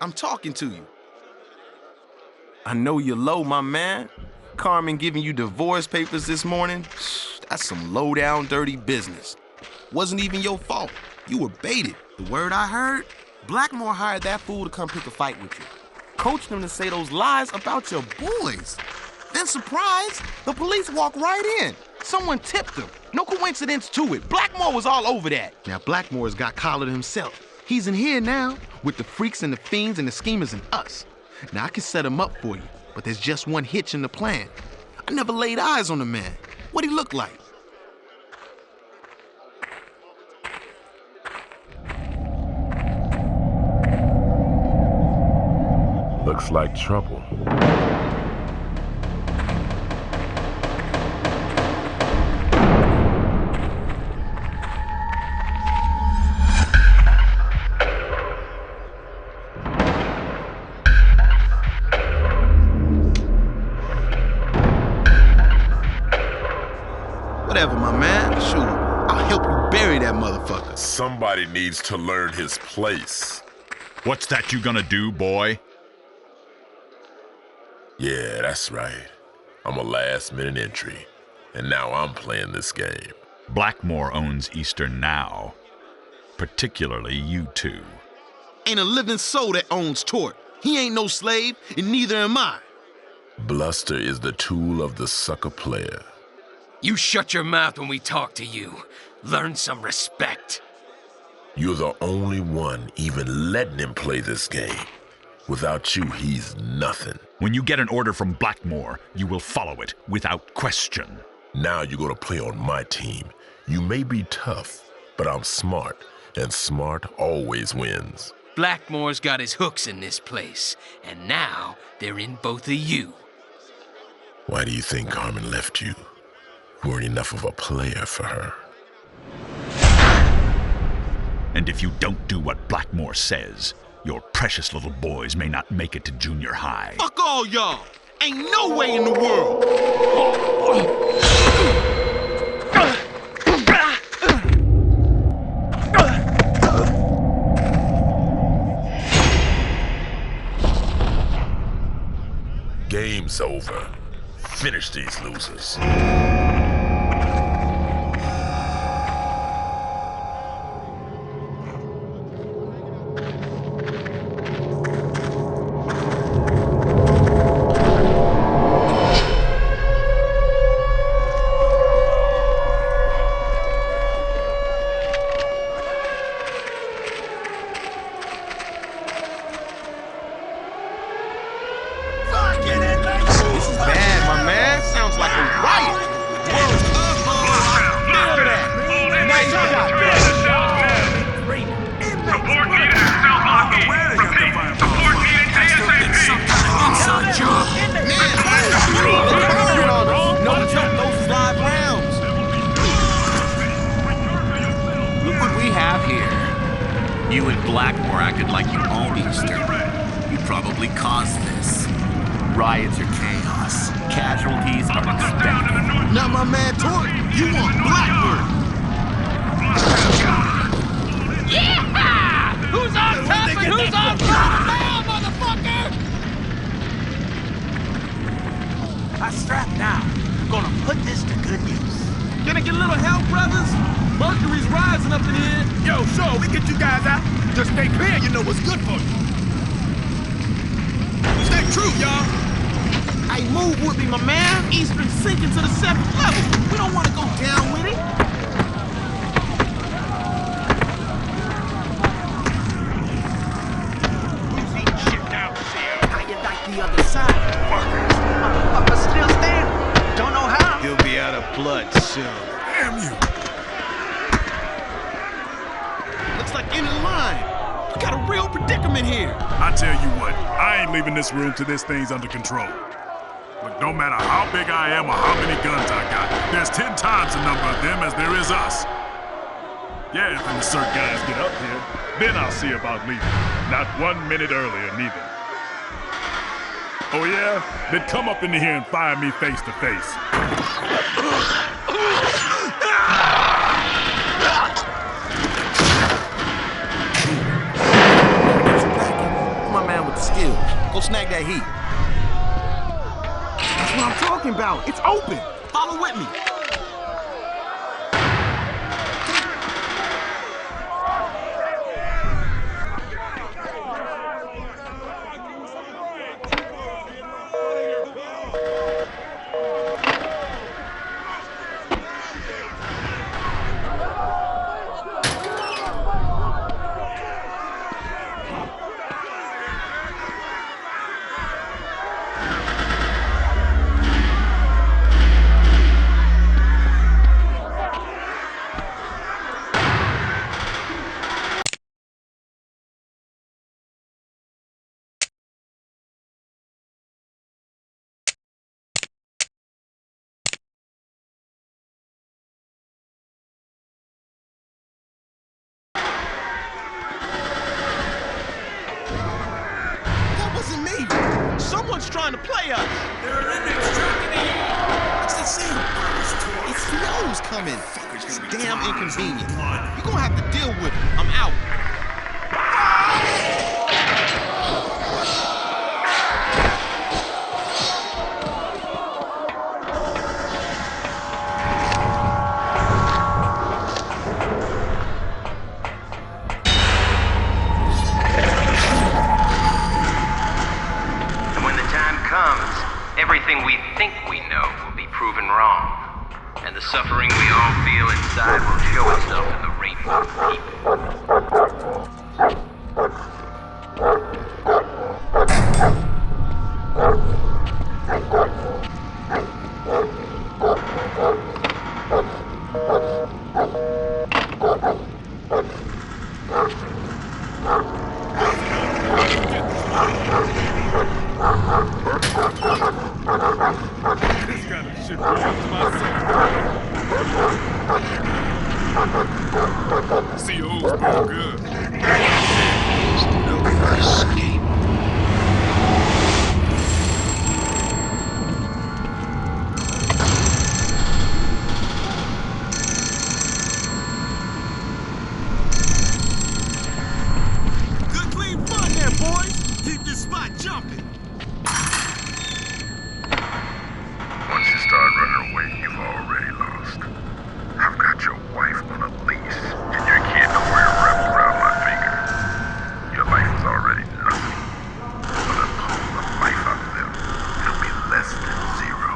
I'm talking to you. I know you're low, my man. Carmen giving you divorce papers this morning? That's some low-down, dirty business. Wasn't even your fault. You were baited. The word I heard, Blackmore hired that fool to come pick a fight with you. Coached him to say those lies about your boys. Then, surprise, the police walk right in. Someone tipped them. No coincidence to it. Blackmore was all over that. Now, Blackmore's got collared himself. He's in here now, with the freaks and the fiends and the schemers and us. Now, I can set him up for you, but there's just one hitch in the plan. I never laid eyes on the man. What'd he look like? Looks like trouble. Whatever, my man. Shoot, I'll help you bury that motherfucker. Somebody needs to learn his place. What's that you gonna do, boy? Yeah, that's right. I'm a last-minute entry, and now I'm playing this game. Blackmore owns Eastern now, particularly you two. Ain't a living soul that owns Tort. He ain't no slave, and neither am I. Bluster is the tool of the sucker player. You shut your mouth when we talk to you. Learn some respect. You're the only one even letting him play this game. Without you, he's nothing. When you get an order from Blackmore, you will follow it without question. Now you're gonna play on my team. You may be tough, but I'm smart, and smart always wins. Blackmore's got his hooks in this place, and now they're in both of you. Why do you think Carmen left you? You weren't enough of a player for her. And if you don't do what Blackmore says, your precious little boys may not make it to junior high. Fuck all y'all! Ain't no way in the world! Game's over. Finish these losers. You and Blackmore acted like you owned Eastern. You probably caused this. Riots or chaos. Casualties are expected. Now, my man Tort, you want Blackmore. Yeah! Who's on top and who's on bottom now, motherfucker? I strap now. Gonna put this to good use. Can I get a little help, brothers? Mercury's rising up in here. Yo, sure, we get you guys out. Just stay clear, you know what's good for you. Stay true, y'all. Hey, move with me, my man. Eastern sinking to the 7th level. We don't want to go down with it. Who's eating shit down here? How you like the other side? Motherfucker still standing. Don't know how. He'll be out of blood soon. Damn you. Looks like in line. We got a real predicament here. I tell you what, I ain't leaving this room till this thing's under control. Look, no matter how big I am or how many guns I got, there's 10 times the number of them as there is us. Yeah, if the cert guys get up here, then I'll see about leaving. Not 1 minute earlier, neither. Oh yeah? Then come up into here and fire me face to face. My man with the skills. Go snag that heat. That's what I'm talking about. It's open. Follow with me. Someone's trying to play us. There are inmates trapped in the yard. What's that sound? It's the O's coming. It's damn inconvenient. You're gonna have to deal with it. I'm out. Everything we think we know will be proven wrong. And the suffering we all feel inside will show itself in the rainbow of This kind of shit warms my soul. CO's pretty good. There's no escape. Good clean fun there, boys. Keep this spot jumping. Once you start running away, you've already lost. I've got your wife on a leash, and your kid don't wear wrapped around my finger. Your life is already nothing. But I pull the life out of them, it'll be less than zero.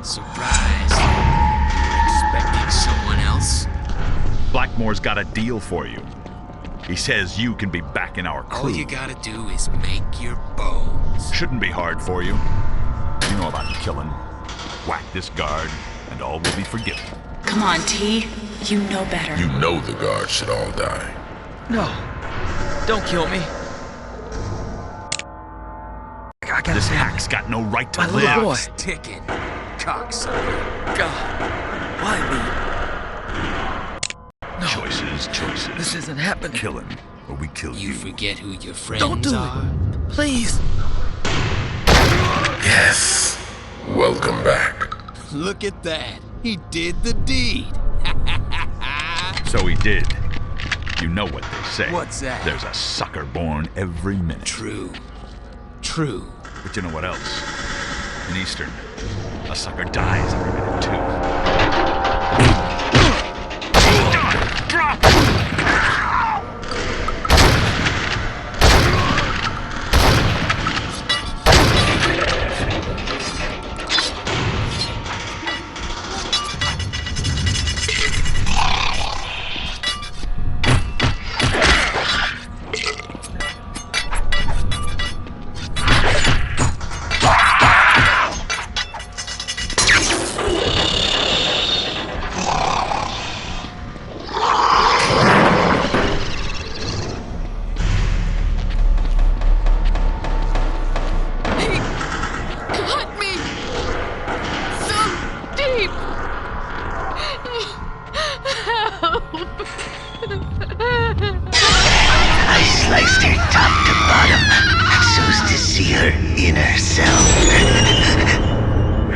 surprise. You're expecting someone else? Blackmore's got a deal for you. He says you can be back in our crew. All you gotta do is make your bones. Shouldn't be hard for you. You know about killing. Whack this guard, and all will be forgiven. Come on, T. You know better. You know the guards should all die. No. Don't kill me. I gotta This say, hack's got no right to my live. little boy. Clock's ticking, cocksucker. God. Why me? No. Choices. This isn't happening. Kill him, or we kill you. You forget who your friends Don't do are? it. Please. Yes. Welcome back. Look at that. He did the deed. So he did. You know what they say. What's that? There's a sucker born every minute. True. But you know what else? In Eastern, A sucker dies every minute, too. Drop!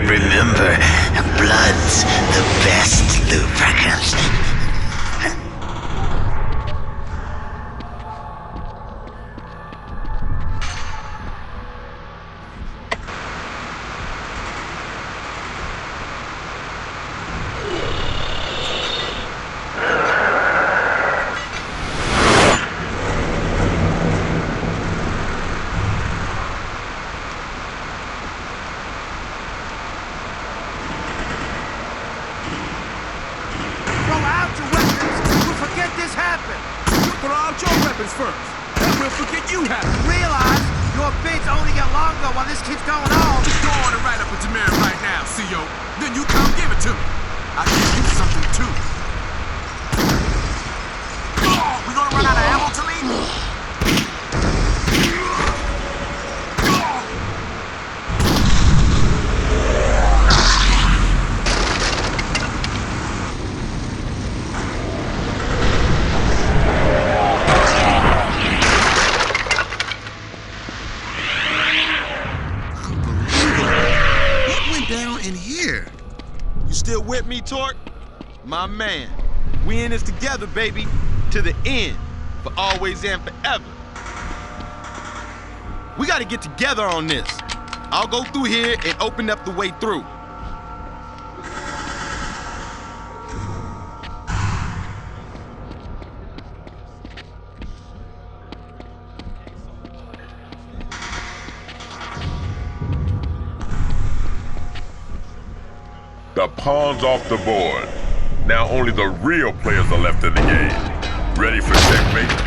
Remember, blood's the best lubricant. My man, we in this together, baby, to the end, for always and forever. We gotta get together on this. I'll go through here and open up the way through. The pawn's off the board. Now only the real players are left in the game. Ready for checkmate?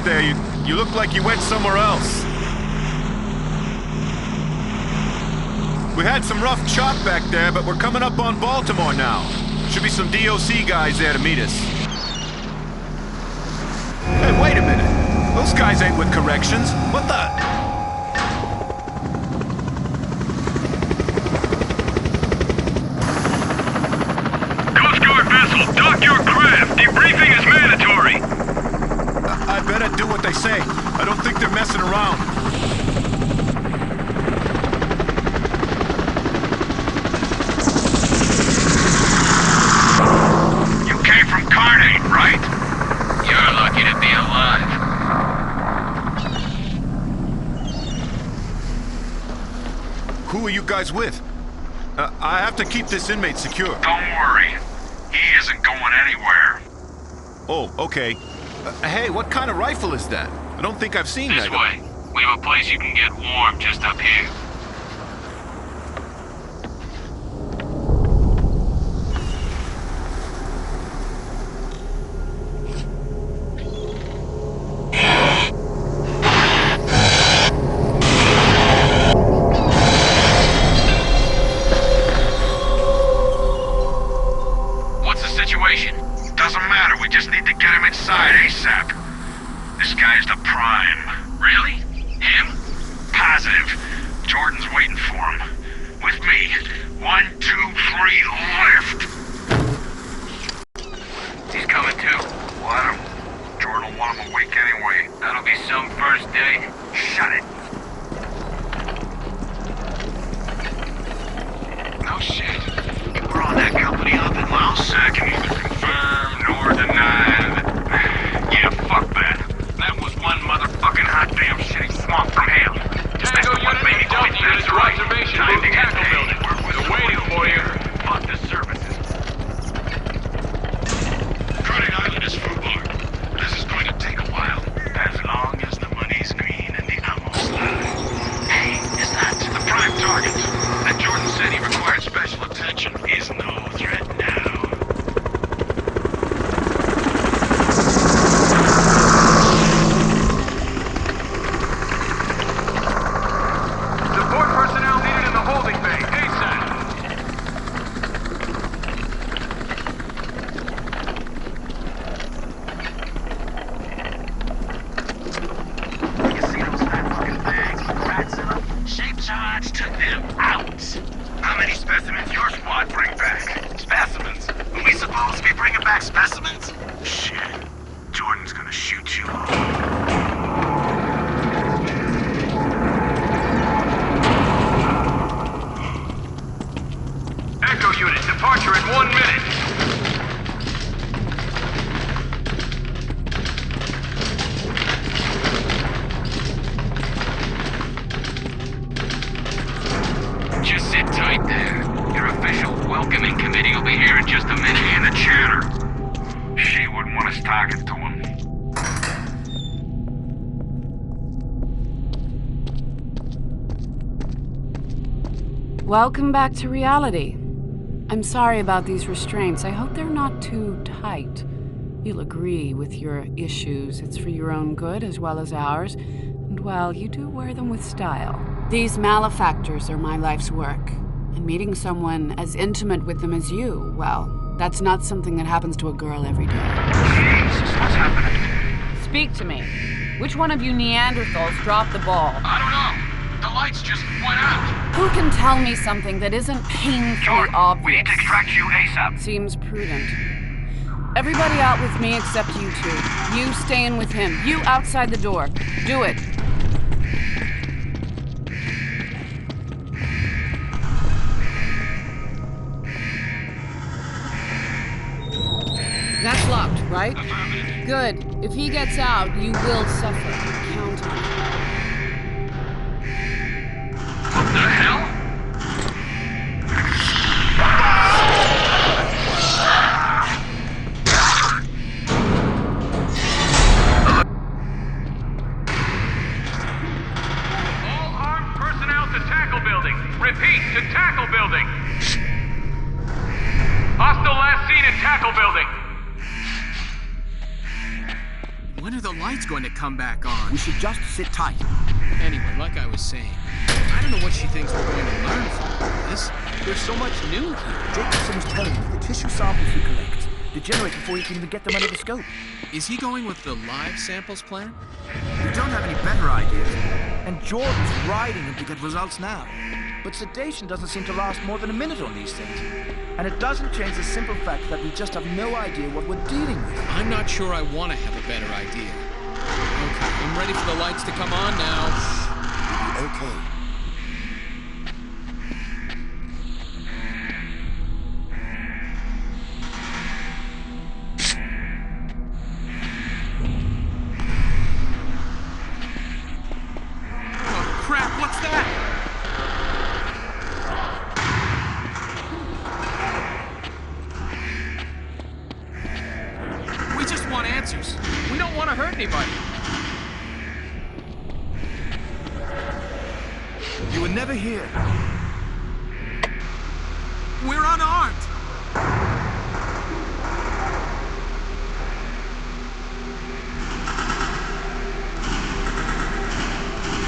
There, you look like you went somewhere else. We had some rough chop back there, but we're coming up on Baltimore now. Should be some DOC guys there to meet us. Hey, wait a minute. Those guys ain't with corrections. What the? Coast Guard vessel, dock your craft. Debriefing is mandatory. I better do what they say. I don't think they're messing around. Who are you guys with? I have to keep this inmate secure. Don't worry. He isn't going anywhere. Oh, okay. Hey, what kind of rifle is that? I don't think I've seen that. This way. We have a place you can get warm just up here. What's the situation? Doesn't matter, we just need to get him inside ASAP. This guy's the prime. Really? Him? Positive. Jordan's waiting for him. With me. 1, 2, 3, lift! He's coming too. Let him. Jordan will want him awake anyway. That'll be some first day. Shut it. No shit. We're on that company up in Laos. I can neither confirm nor deny. Yeah, fuck that. That was one motherfucking hot damn shitty swamp from hell. Tango unit, Delta unit to observation. Time to get Tackle paid. building. We're waiting for you. Fuck the services. Cutting Island is foobar. This is going to take a while. As long as the money's green and the ammo's live. Hey, is that the prime target? That Jordan said he required special attention is no threat now. Support personnel needed in the holding bay. ASAP. You see those fat fucking bags with rats in them? Shape charge took them out. How many specimens your squad bring back? Specimens? Are we supposed to be bringing back specimens? Shit. Jordan's gonna shoot you all. Echo unit, departure in 1 minute. Just sit tight there. Your official welcoming committee will be here in just a minute. And the chatter. She wouldn't want us talking to him. Welcome back to reality. I'm sorry about these restraints. I hope they're not too tight. You'll agree with your issues. It's for your own good as well as ours. And well, you do wear them with style. These malefactors are my life's work. And meeting someone as intimate with them as you, well, that's not something that happens to a girl every day. Jesus, what's happening? Speak to me. Which one of you Neanderthals dropped the ball? I don't know. The lights just went out. Who can tell me something that isn't painfully Jordan, obvious? we need to extract you ASAP. Seems prudent. Everybody out with me except you two. You stay in with him. You outside the door. Do it. That's locked, right? Good. If he gets out, you will suffer. Count on it. What the hell? All armed personnel to tackle building. Repeat, to tackle building. Hostile last seen in tackle building. When are the lights going to come back on? We should just sit tight. Anyway, like I was saying, I don't know what she thinks we're going to learn from all this. There's so much new here. Jacobson was telling me the tissue samples we collect degenerate before you can even get them under the scope. Is he going with the live samples plan? We don't have any better ideas. And Jordan's riding him to get results now. But sedation doesn't seem to last more than a minute on these things. And it doesn't change the simple fact that we just have no idea what we're dealing with. I'm not sure I want to have a better idea. Okay, I'm ready for the lights to come on now. You'll be okay. Oh, crap, what's that? You were never here. We're unarmed.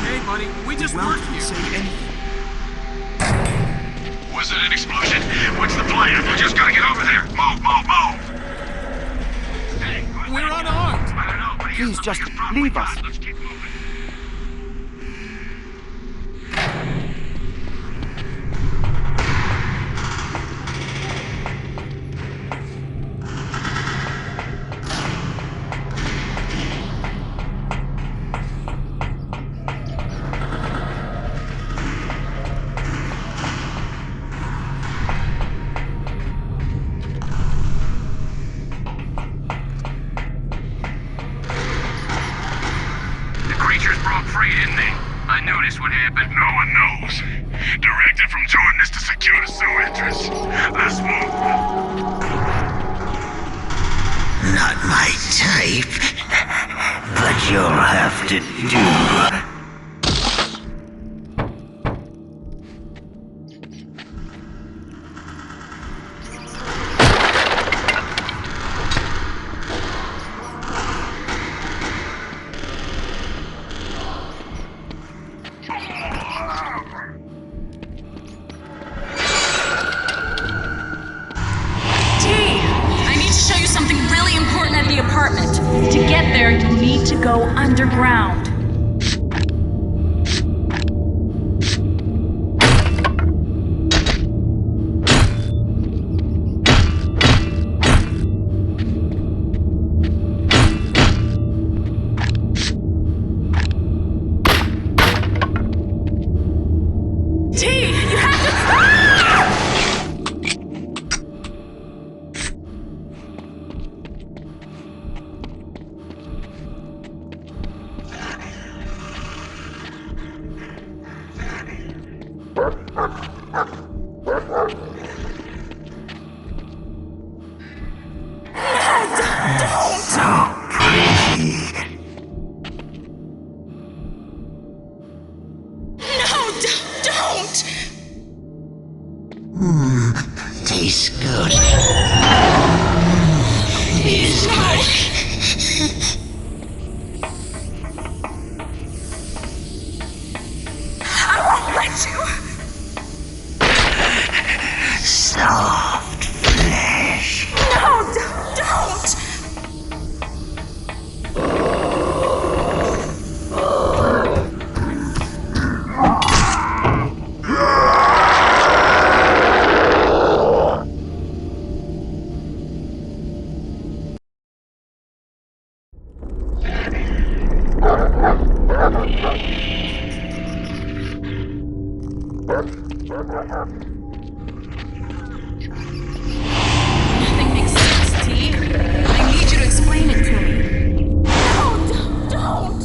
Hey, buddy, we just work here. Say anything. Was it an explosion? What's the plan? We just gotta get over there. Move, move, move! Hey, we're unarmed. I don't know, but please, just leave us. Let's keep moving. I noticed what happened. No one knows. Directed from Jordan to secure the sewer entrance. Let's move. Not my type, but you'll have to do. To get there, you need to go underground. Tastes good. Is good. I won't let you. Soft flesh. No, don't. Nothing makes sense, T. I need you to explain it to me. No, don't!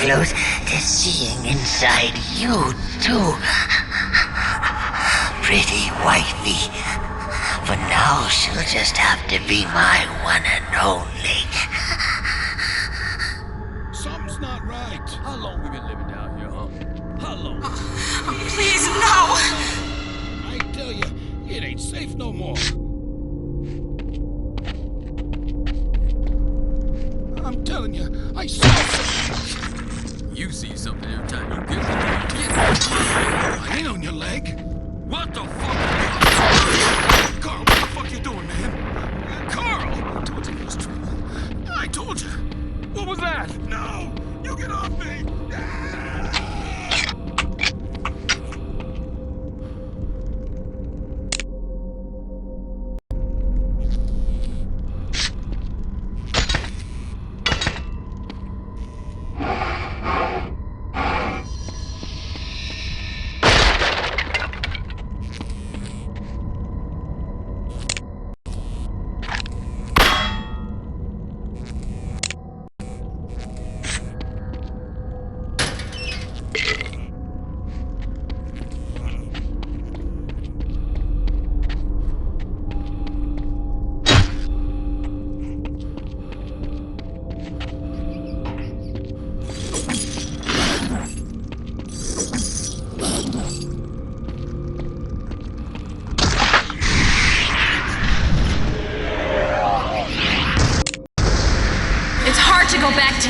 Close to seeing inside you, too. Pretty wifey. But now she'll just have to be my one and only. Something's not right. How long we been living down here, huh? How long? Please, no! I tell you, it ain't safe no more. I'm telling you, I saw something. You see something every time you get I ain't on your leg. What the fuck? Carl, what the fuck you doing, man? Carl! I told you he was trouble. I told you. What was that? No! You get off me!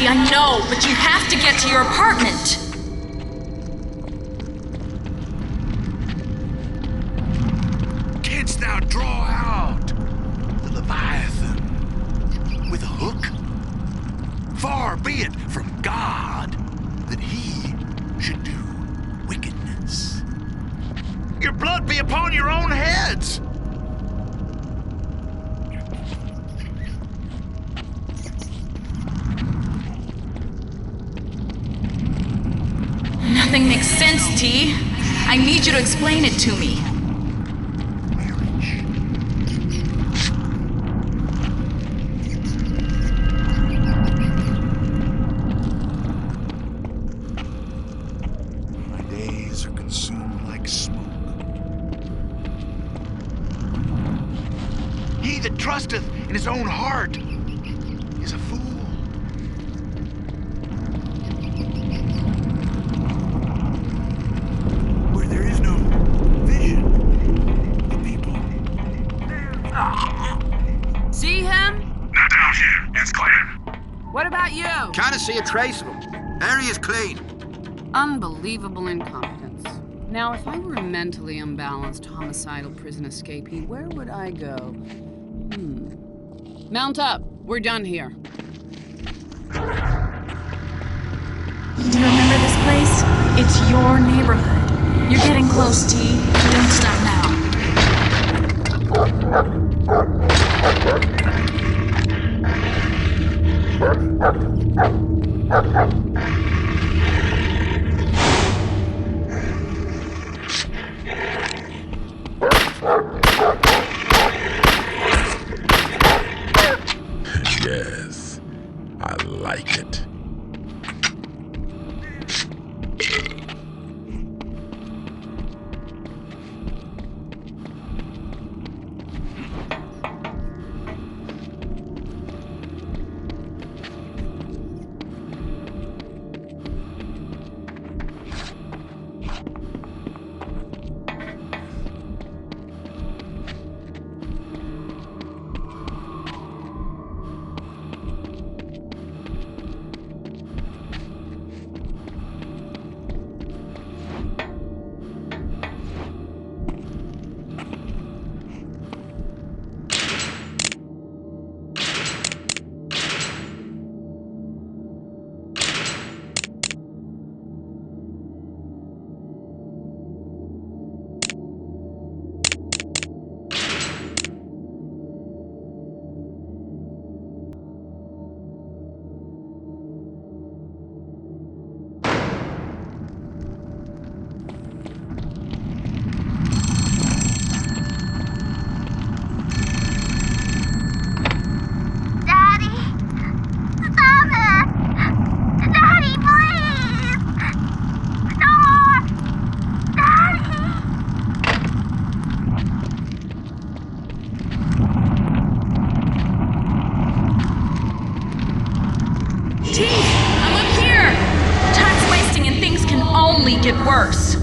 I know, but you have to get to your apartment. Canst thou draw out the Leviathan with a hook? Far be it from God that he should do wickedness. Your blood be upon your own heads! Nothing makes sense, T. I need you to explain it to me. My days are consumed like smoke. He that trusteth in his own heart is a fool. See him? Not down here. It's clear. What about you? Can't see a trace of him. Area's clean. Unbelievable incompetence. Now, if I were a mentally unbalanced, homicidal prison escapee, where would I go? Mount up. We're done here. Do you remember this place? It's your neighborhood. You're getting close, T. Don't stop now. Yes, I like it. get worse.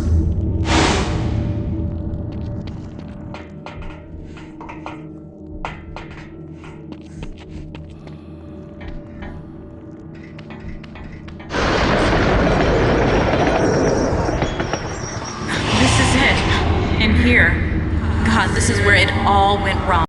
This is it. In here. God, this is where it all went wrong.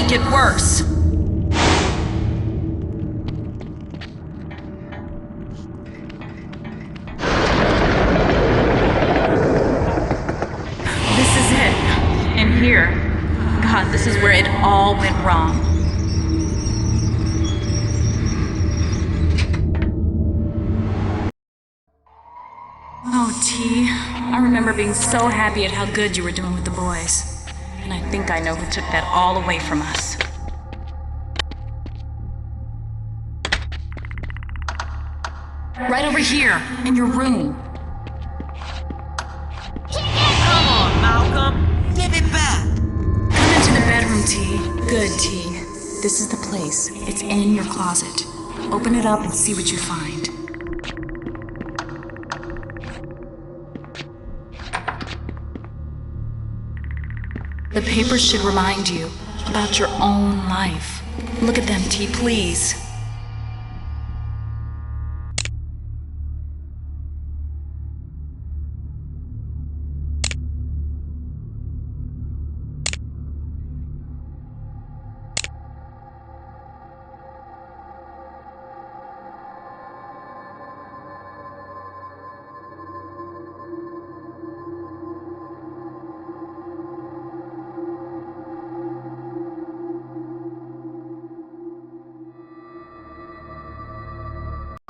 Get worse. This is it. In here. God, this is where it all went wrong. Oh, T. I remember being so happy at how good you were doing with the boys. And I think I know who took that all away from us. Right over here, in your room. Come on, Malcolm. Give it back. Come into the bedroom, T. Good, T. This is the place. It's in your closet. Open it up and see what you find. The papers should remind you about your own life. Look at them, T, please.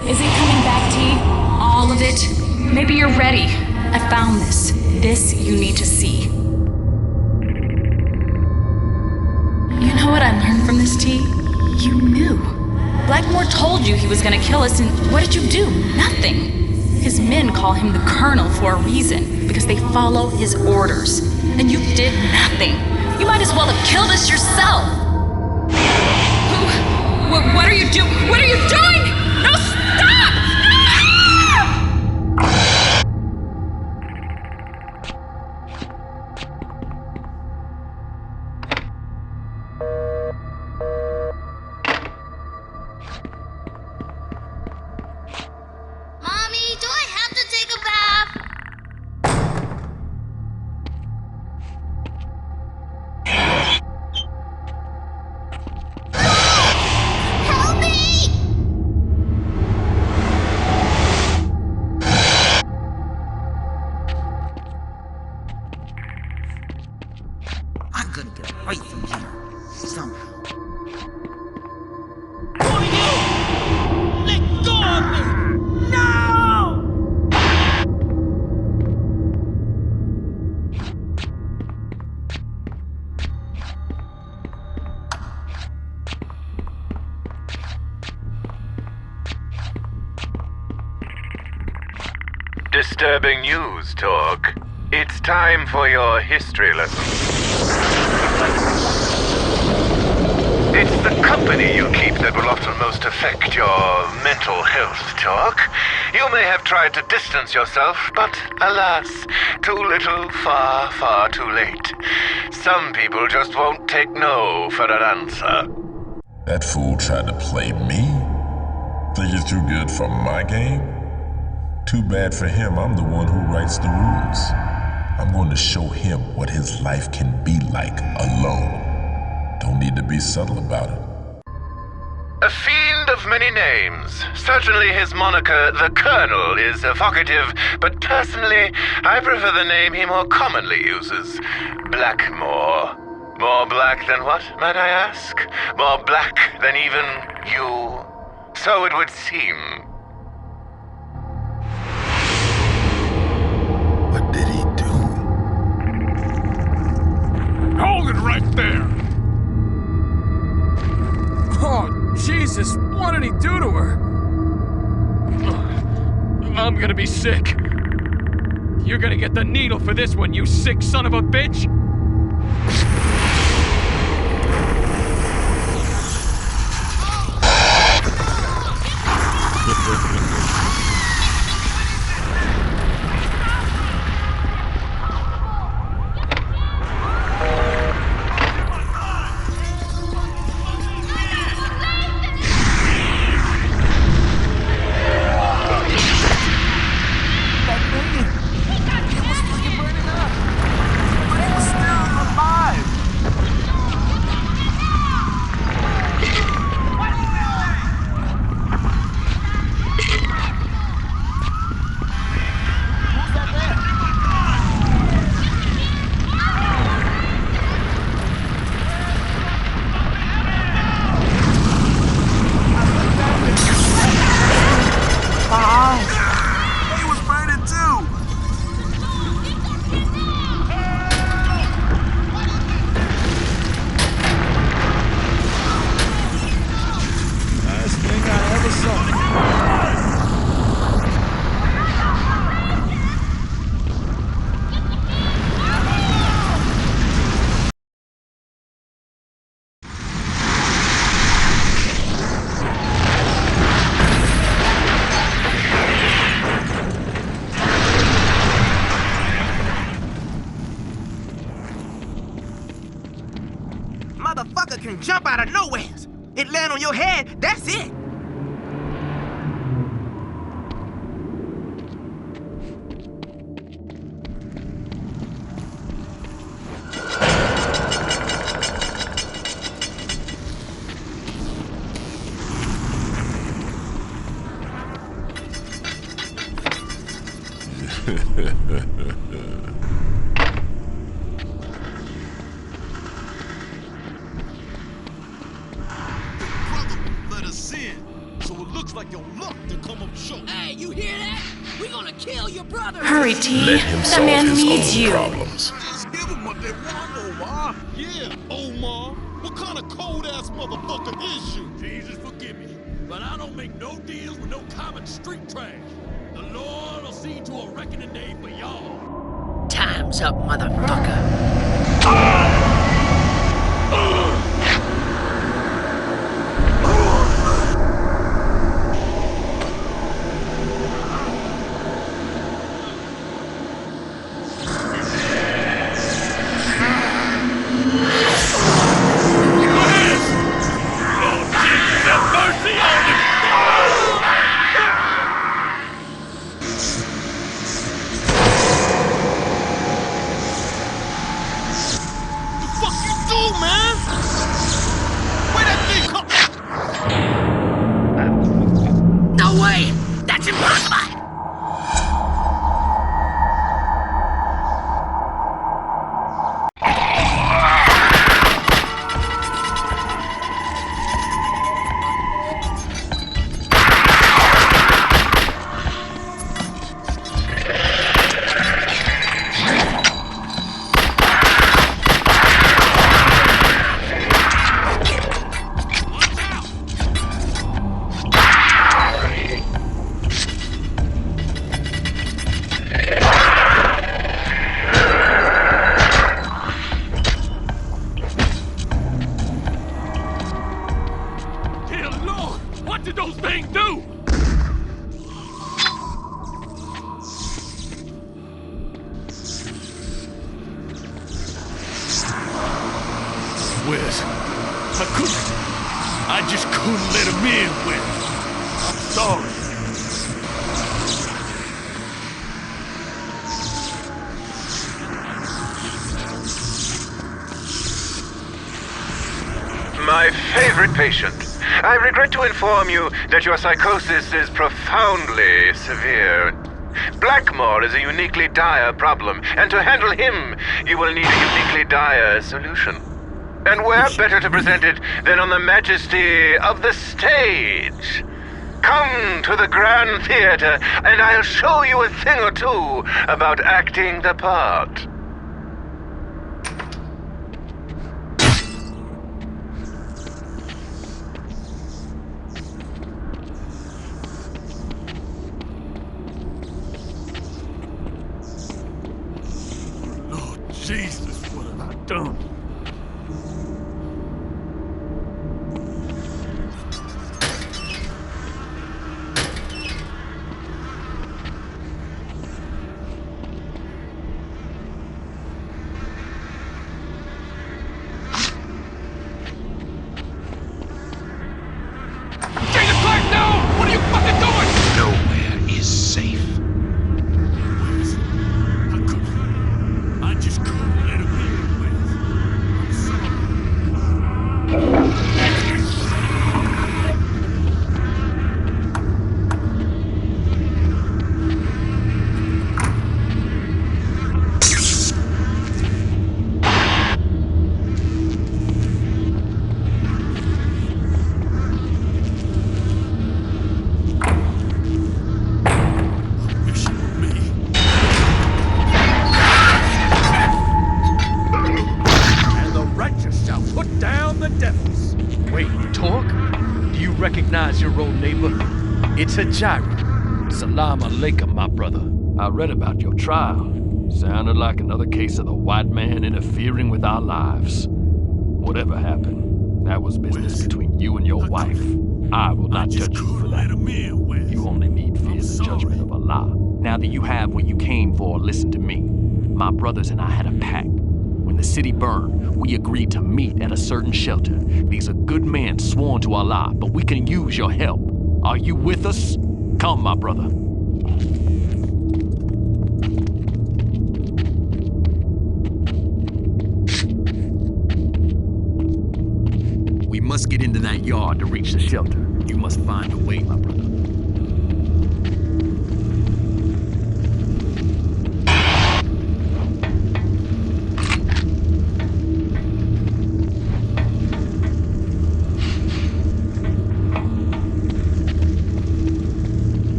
Is it coming back, T? All of it? Maybe you're ready. I found this. This you need to see. You know what I learned from this, T? You knew. Blackmore told you he was gonna kill us, and what did you do? Nothing. His men call him the Colonel for a reason, because they follow his orders. And you did nothing. You might as well have killed us yourself. What are you doing? What are you doing? No, stop! Mommy, do I have to take a bath? Help me! I'm gonna get away from here. Somehow. Let go of me! No! Disturbing news, Talk. It's time for your history lesson. It's the company you keep that will often most affect your mental health, Talk. You may have tried to distance yourself, but alas, too little, far, far too late. Some people just won't take no for an answer. That fool tried to play me? Think he's too good for my game? Too bad for him, I'm the one who writes the rules. I'm going to show him what his life can be like alone. Don't need to be subtle about it. A fiend of many names. Certainly his moniker, the Colonel, is evocative, but personally, I prefer the name he more commonly uses, Blackmore. More black than what, might I ask? More black than even you? So it would seem. What did he do? Hold it right there! Oh, Jesus, what did he do to her? I'm gonna be sick. You're gonna get the needle for this one, you sick son of a bitch! Motherfucker can jump out of nowhere. It land on your head, that's it. Let us in, so it looks like your luck to come up short. Hey, you hear that? We're gonna kill your brother. Hurry, T. Let him That solve man his needs own you. problems. Just give them what they want, Omar. Yeah, Omar. What kind of cold-ass motherfucker is you? Jesus, forgive me, but I don't make no deals with no common street trash. The Lord will see to a reckoning day for y'all. Time's up, motherfucker. No way! That's impossible! Wes, I just couldn't let him in, Wes. I'm sorry. My favorite patient. I regret to inform you that your psychosis is profoundly severe. Blackmore is a uniquely dire problem, and to handle him, you will need a uniquely dire solution. And where better to present it than on the majesty of the stage? Come to the Grand Theater, and I'll show you a thing or two about acting the part. Lord Jesus, what have I done? It's a gyro. Salam alaikum, my brother. I read about your trial. Sounded like another case of the white man interfering with our lives. Whatever happened, that was business between you and your wife. I will not judge you for that. You only need fear the judgment of Allah. Now that you have what you came for, listen to me. My brothers and I had a pact. When the city burned, we agreed to meet at a certain shelter. These are good men sworn to Allah, but we can use your help. Are you with us? Come, my brother. We must get into that yard to reach the shelter. You must find a way, my brother.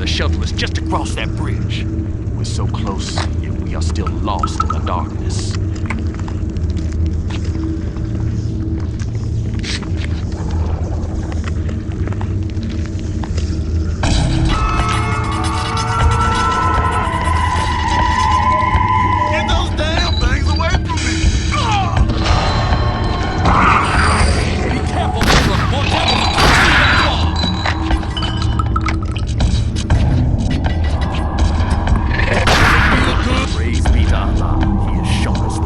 Shelter is just across that bridge. We're so close, yet we are still lost in the darkness. Get those damn things away from me! Be careful, brother. More devils. Praise be to Allah. He has shown us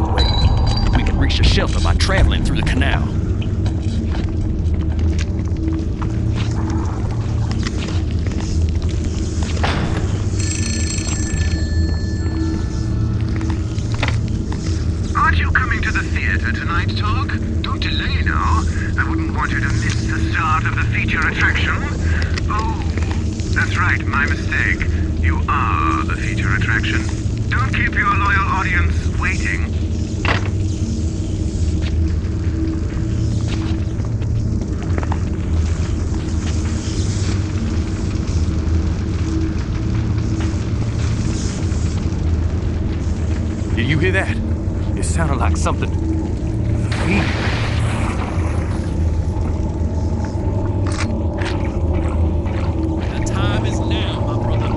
of the feature attraction? Oh, that's right, my mistake. You are the feature attraction. Don't keep your loyal audience waiting. Did you hear that? It sounded like something. The time is now, my brother.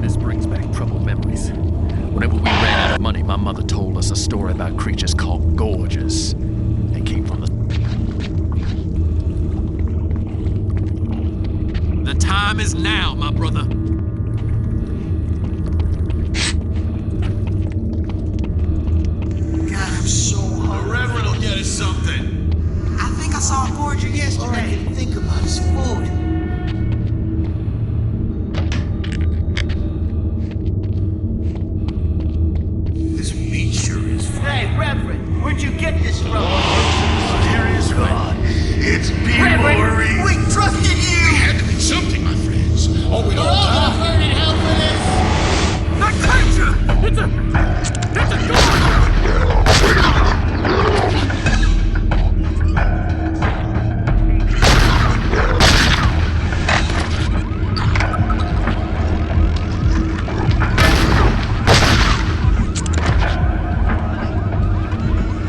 This brings back troubled memories. Whenever we ran out of money, my mother told us a story about creatures called gorges. They came from the... The time is now, my brother. God, I'm so hungry. Reverend will get us something. I think I saw a forager yesterday. All I can think about is food. This meat sure is fun. Hey, Reverend, where'd you get this from? Serious God. It's people, Reverend, we trusted you! There had to be something, my friends. Or we'd all die. burning hell for this! That creature! It's a gorge!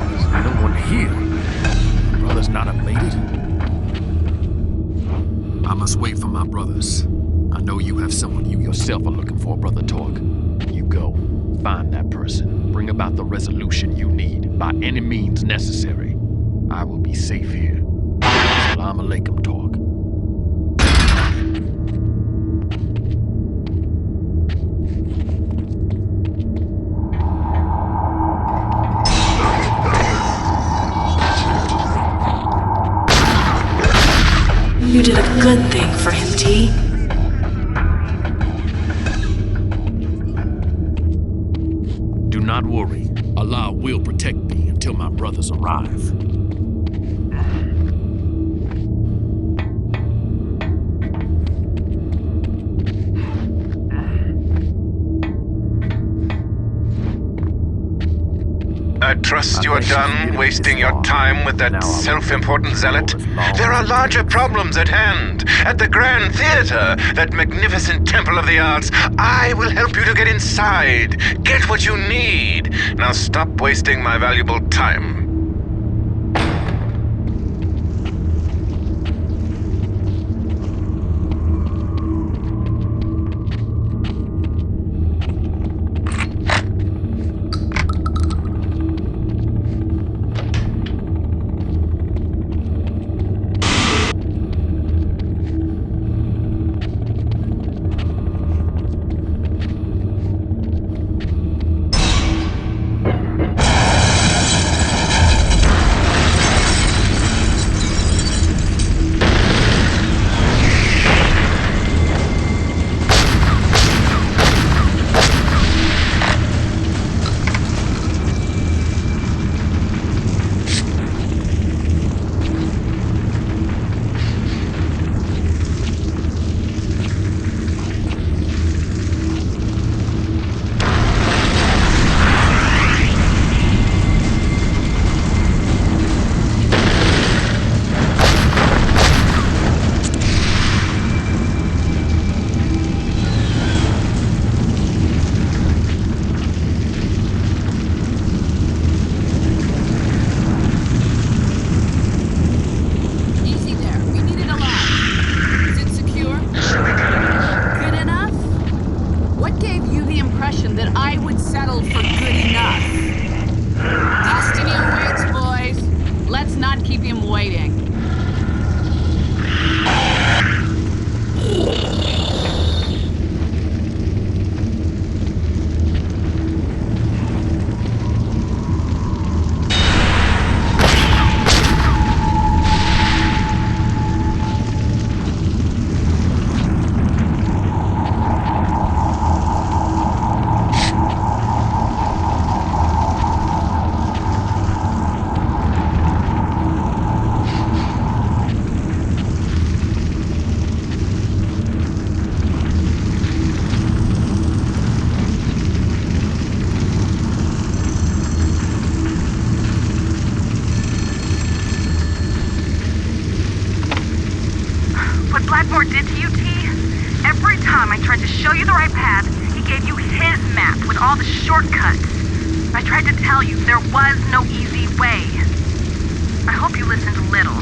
There's no one here. Brother's not elated. I must wait for my brothers. I know you have someone you yourself are looking for, Brother Torque. You go, find that person, bring about the resolution you need, by any means necessary. I will be safe here. Salam alaikum, Torque. You did a good thing for him, T. Do not worry. Allah will protect thee until my brothers arrive. I trust you are done wasting your time with that self-important zealot. There are larger problems at hand. At the Grand Theater, that magnificent temple of the arts, I will help you to get inside. Get what you need. Now stop wasting my valuable time. I tried to show you the right path, he gave you his map with all the shortcuts. I tried to tell you there was no easy way. I hope you listened a little.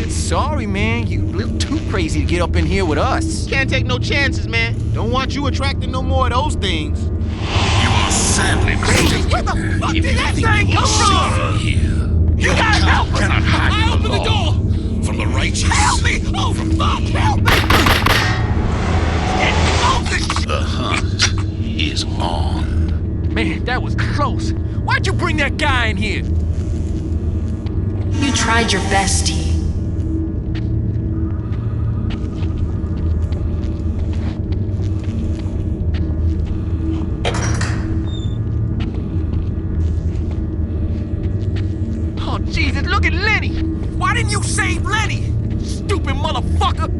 Sorry, man. You a little too crazy to get up in here with us. Can't take no chances, man. Don't want you attracting no more of those things. You are sadly mistaken. Where the fuck did that thing come from? You guys help us! Cannot hide I opened the door! from the righteous. Help me! Oh, fuck! Help me! The hunt is on. Man, that was close. Why'd you bring that guy in here? You tried your best, T. Oh, Jesus, look at Lenny! Why didn't you save Lenny? Stupid motherfucker!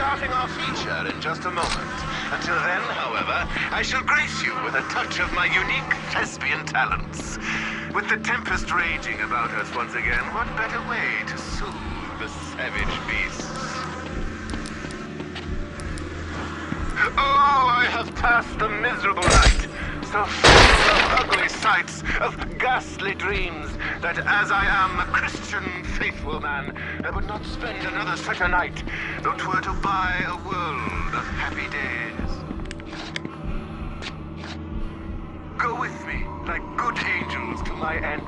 starting our feature in just a moment. Until then, however, I shall grace you with a touch of my unique thespian talents. With the tempest raging about us once again, what better way to soothe the savage beasts? Oh, I have passed a miserable night, so full of ugly sights, of ghastly dreams, that as I am a Christian faithful man, I would not spend another such a night, though 'twere to buy a world of happy days. Go with me, like good angels, to my end,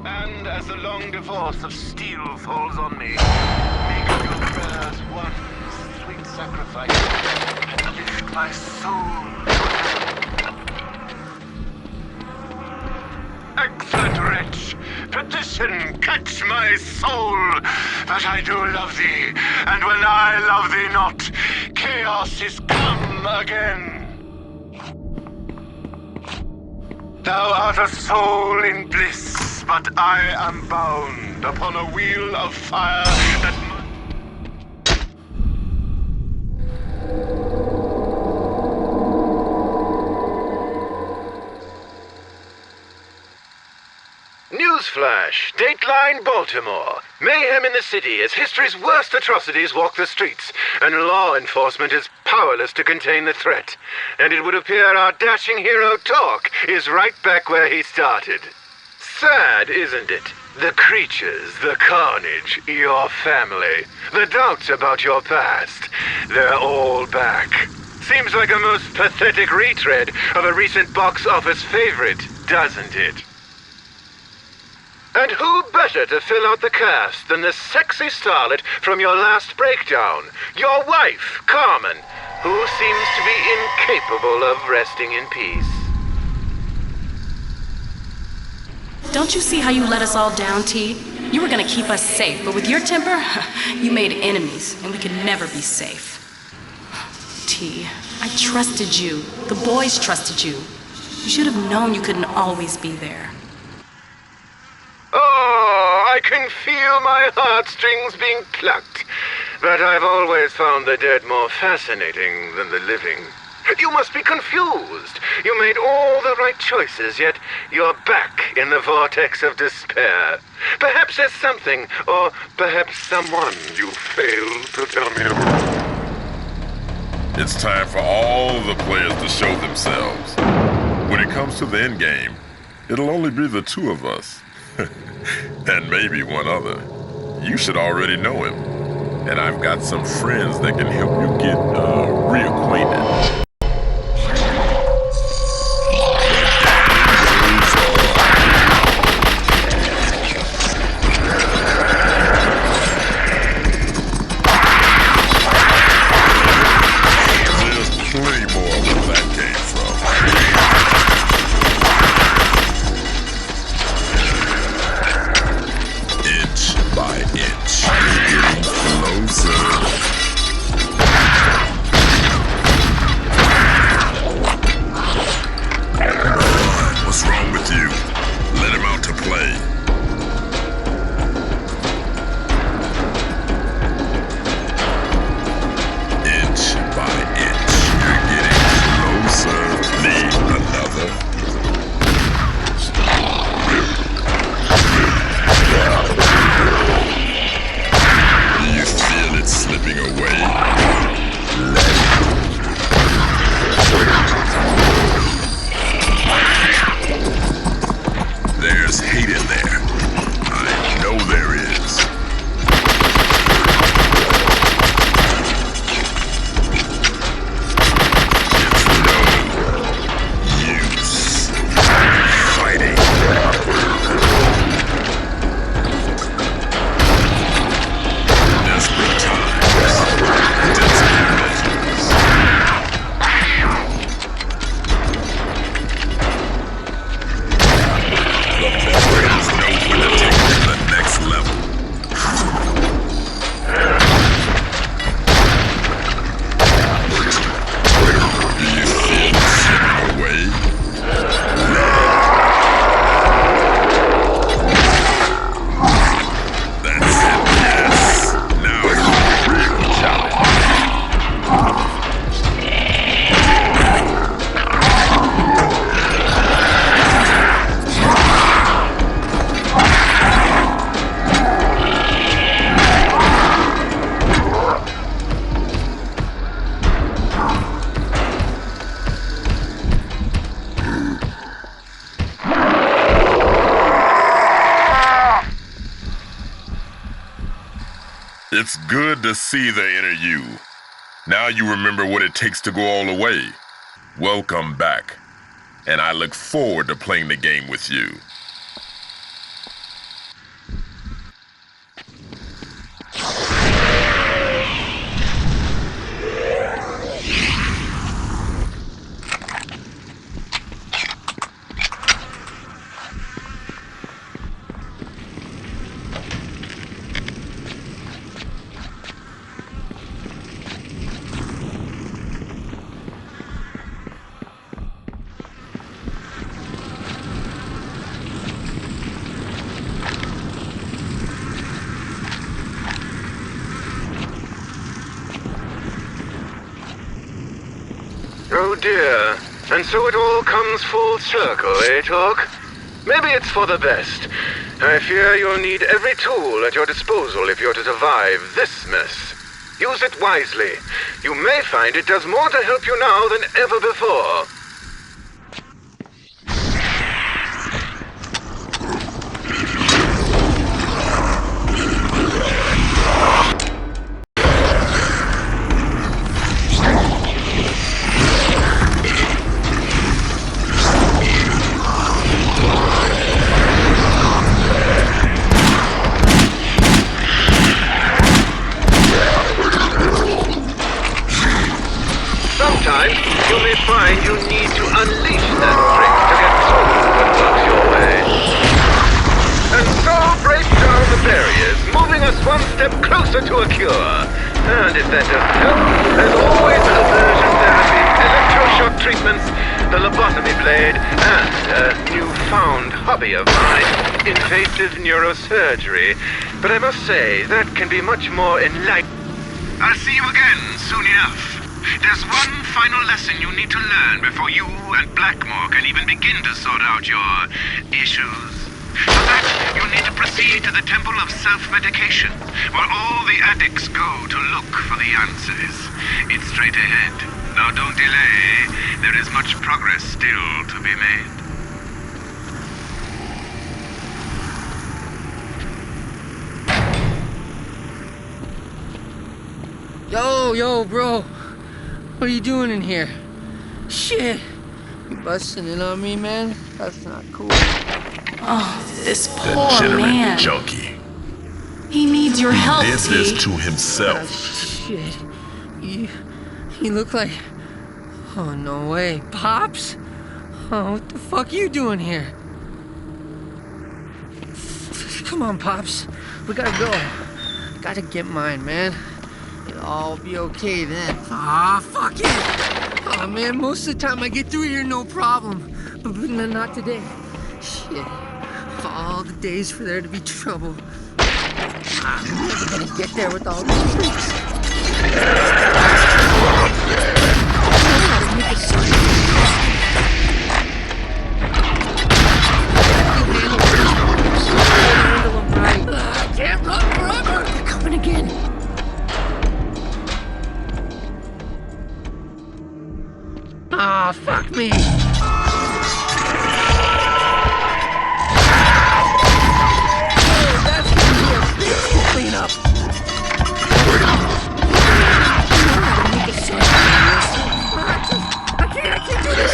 and as the long divorce of steel falls on me, make of your prayers one sweet sacrifice, and lift my soul to heaven. Excellent wretch! Perdition catch my soul! But I do love thee, and when I love thee not, chaos is come again. Thou art a soul in bliss, but I am bound upon a wheel of fire that Newsflash! Dateline Baltimore. Mayhem in the city as history's worst atrocities walk the streets, and law enforcement is powerless to contain the threat. And it would appear our dashing hero Talk is right back where he started. Sad, isn't it? The creatures, the carnage, your family, the doubts about your past, they're all back. Seems like a most pathetic retread of a recent box office favorite, doesn't it? And who better to fill out the cast than the sexy starlet from your last breakdown, your wife, Carmen, who seems to be incapable of resting in peace. Don't you see how you let us all down, T? You were gonna keep us safe, but with your temper, you made enemies, and we could never be safe. T, I trusted you. The boys trusted you. You should have known you couldn't always be there. Oh, I can feel my heartstrings being plucked. But I've always found the dead more fascinating than the living. You must be confused. You made all the right choices, yet you're back in the vortex of despair. Perhaps there's something, or perhaps someone you failed to tell me about. It's time for all the players to show themselves. When it comes to the end game, it'll only be the two of us. And maybe one other. You should already know him. And I've got some friends that can help you get reacquainted. It's good to see the inner you. Now you remember what it takes to go all the way. Welcome back. And I look forward to playing the game with you. Oh dear. And so it all comes full circle, eh, Talk? Maybe it's for the best. I fear you'll need every tool at your disposal if you're to survive this mess. Use it wisely. You may find it does more to help you now than ever before. Sometimes you may find you need to unleash that trick to get through what comes your way. And so break down the barriers, moving us one step closer to a cure. And if that doesn't help, there's always aversion therapy, electroshock treatments, the lobotomy blade, and a newfound hobby of mine, invasive neurosurgery. But I must say, that can be much more enlightening. I'll see you again soon enough. There's one final lesson you need to learn before you and Blackmore can even begin to sort out your issues. For that, you need to proceed to the Temple of Self-Medication, where all the addicts go to look for the answers. It's straight ahead. Now don't delay. There is much progress still to be made. Yo, bro. What are you doing in here? Shit! You busting in on me, man? That's not cool. Oh, this poor man. Junkie. He needs your help, He did this T. to himself. Oh, shit. You look like... Oh, no way. Pops? Oh, what the fuck are you doing here? Come on, Pops. We gotta go. Gotta get mine, man. It'll all be okay then. Ah, fuck it! Oh man, most of the time I get through here no problem. But not today. Shit. Of all the days for there to be trouble. I'm never gonna get there with all these freaks. I can't run forever! They're coming again. Ah, fuck me. Oh, that's gonna be a big cleanup. I can't do this.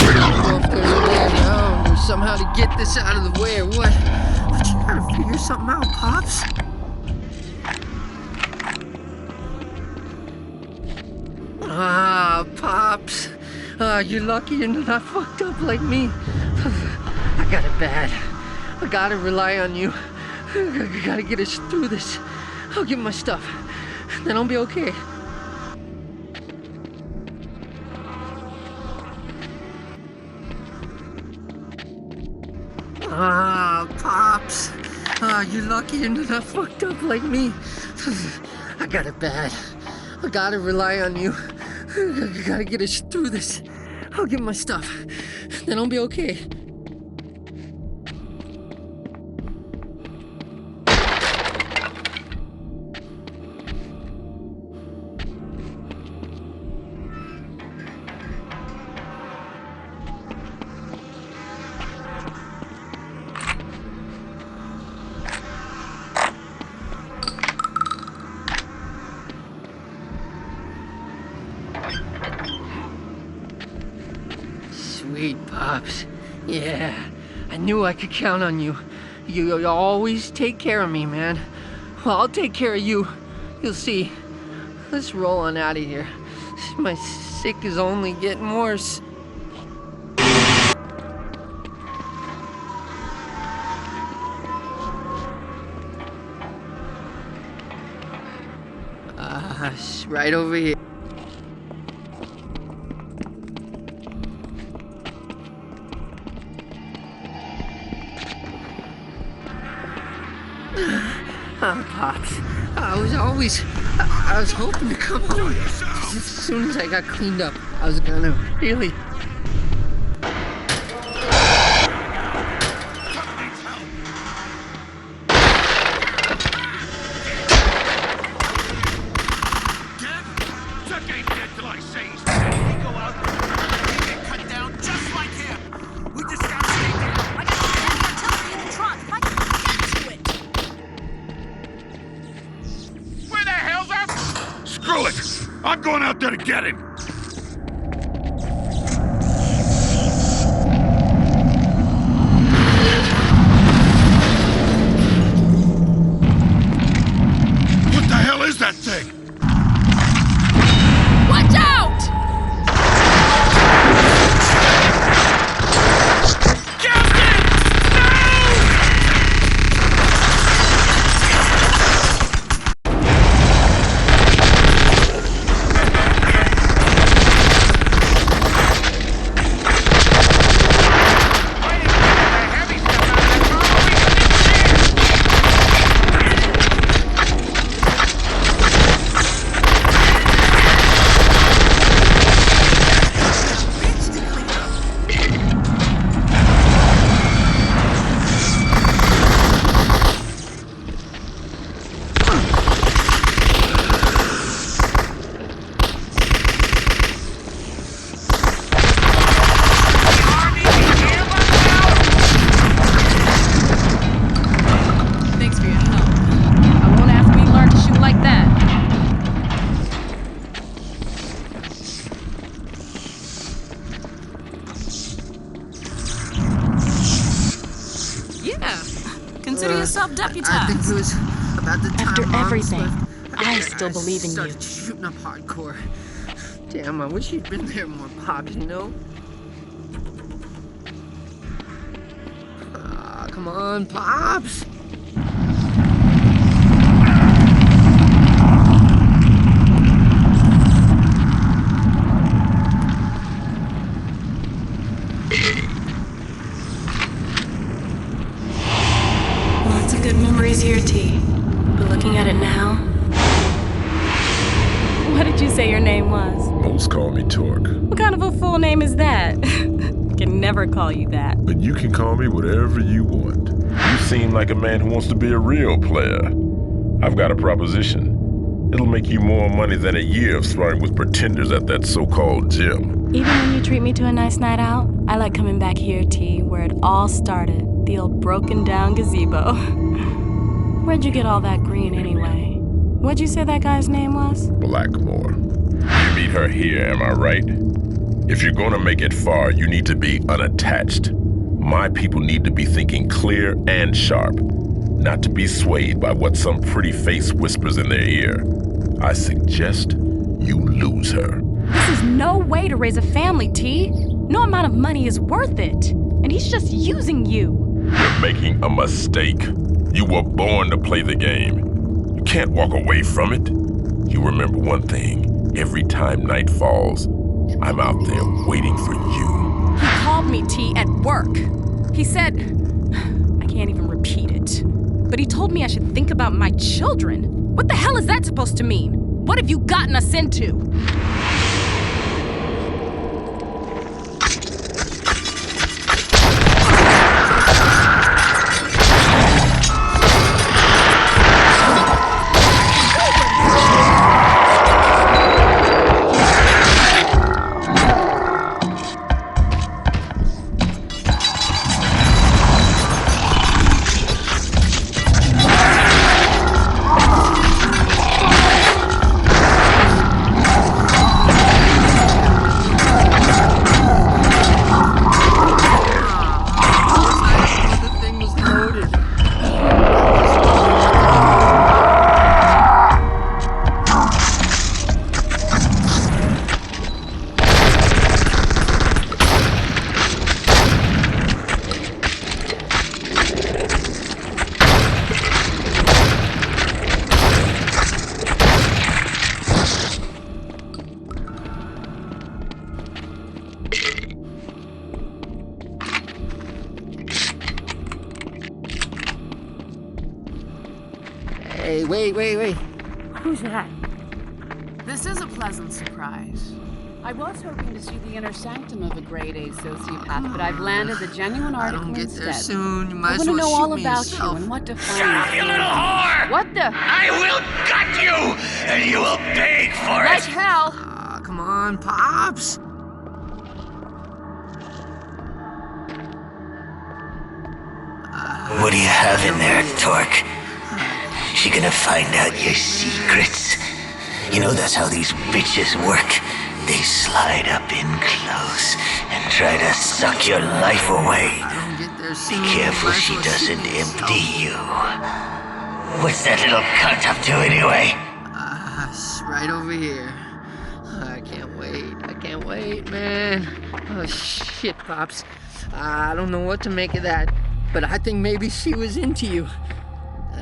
I don't know if there's a way around or somehow to get this out of the way or what. But you gotta figure something out, Pops. Ah, Pops. You're lucky you're not fucked up like me. I got it bad. I gotta rely on you. I gotta get us through this. I'll get my stuff. Then I'll be okay. Ah, Pops. You're lucky you're not fucked up like me. I got it bad. I gotta rely on you. I gotta get us through this. I'll get my stuff. Then I'll be okay. Sweet, Pops. Yeah, I knew I could count on you. You always take care of me, man. Well, I'll take care of you. You'll see. Let's roll on out of here. My sick is only getting worse. It's right over here. Pops. I was hoping to come home. As soon as I got cleaned up, I was gonna really... Screw it! I'm going out there to get him! What the hell is that thing? Watch out! Consider yourself deputized. I think it was about the time After Mom everything, left, I still believe in you. started shooting up hardcore. Damn, I wish you'd been there more, Pops, you know? Come on, Pops! Lots of good memories here, T. But looking at it now... What did you say your name was? Most call me Torque. What kind of a full name is that? I can never call you that. But you can call me whatever you want. You seem like a man who wants to be a real player. I've got a proposition. It'll make you more money than a year of sparring with pretenders at that so-called gym. Even when you treat me to a nice night out, I like coming back here, T, where it all started. The old broken down gazebo. Where'd you get all that green anyway? What'd you say that guy's name was? Blackmore. You meet her here, am I right? If you're gonna make it far, you need to be unattached. My people need to be thinking clear and sharp, not to be swayed by what some pretty face whispers in their ear. I suggest you lose her. This is no way to raise a family, T. No amount of money is worth it. And he's just using you. You're making a mistake. You were born to play the game. You can't walk away from it. You remember one thing. Every time night falls, I'm out there waiting for you. He called me, T, at work. He said... I can't even repeat it. But he told me I should think about my children. What the hell is that supposed to mean? What have you gotten us into? Hey, wait. Who's that? This is a pleasant surprise. I was hoping to see the inner sanctum of a grade A sociopath, but I've landed the genuine article get instead. there soon. You might I as want to well know shoot all me about yourself. you and what defines Shut up, you little whore! What the? I will gut you, and you will beg for Like it! hell! Come on, Pops. What do you have in there, Torque? She gonna find out your secrets? You know that's how these bitches work. They slide up in close and try to suck your life away. Be careful she doesn't empty you. What's that little cunt up to anyway? It's right over here. I can't wait, man. Oh, shit, Pops. I don't know what to make of that, but I think maybe she was into you.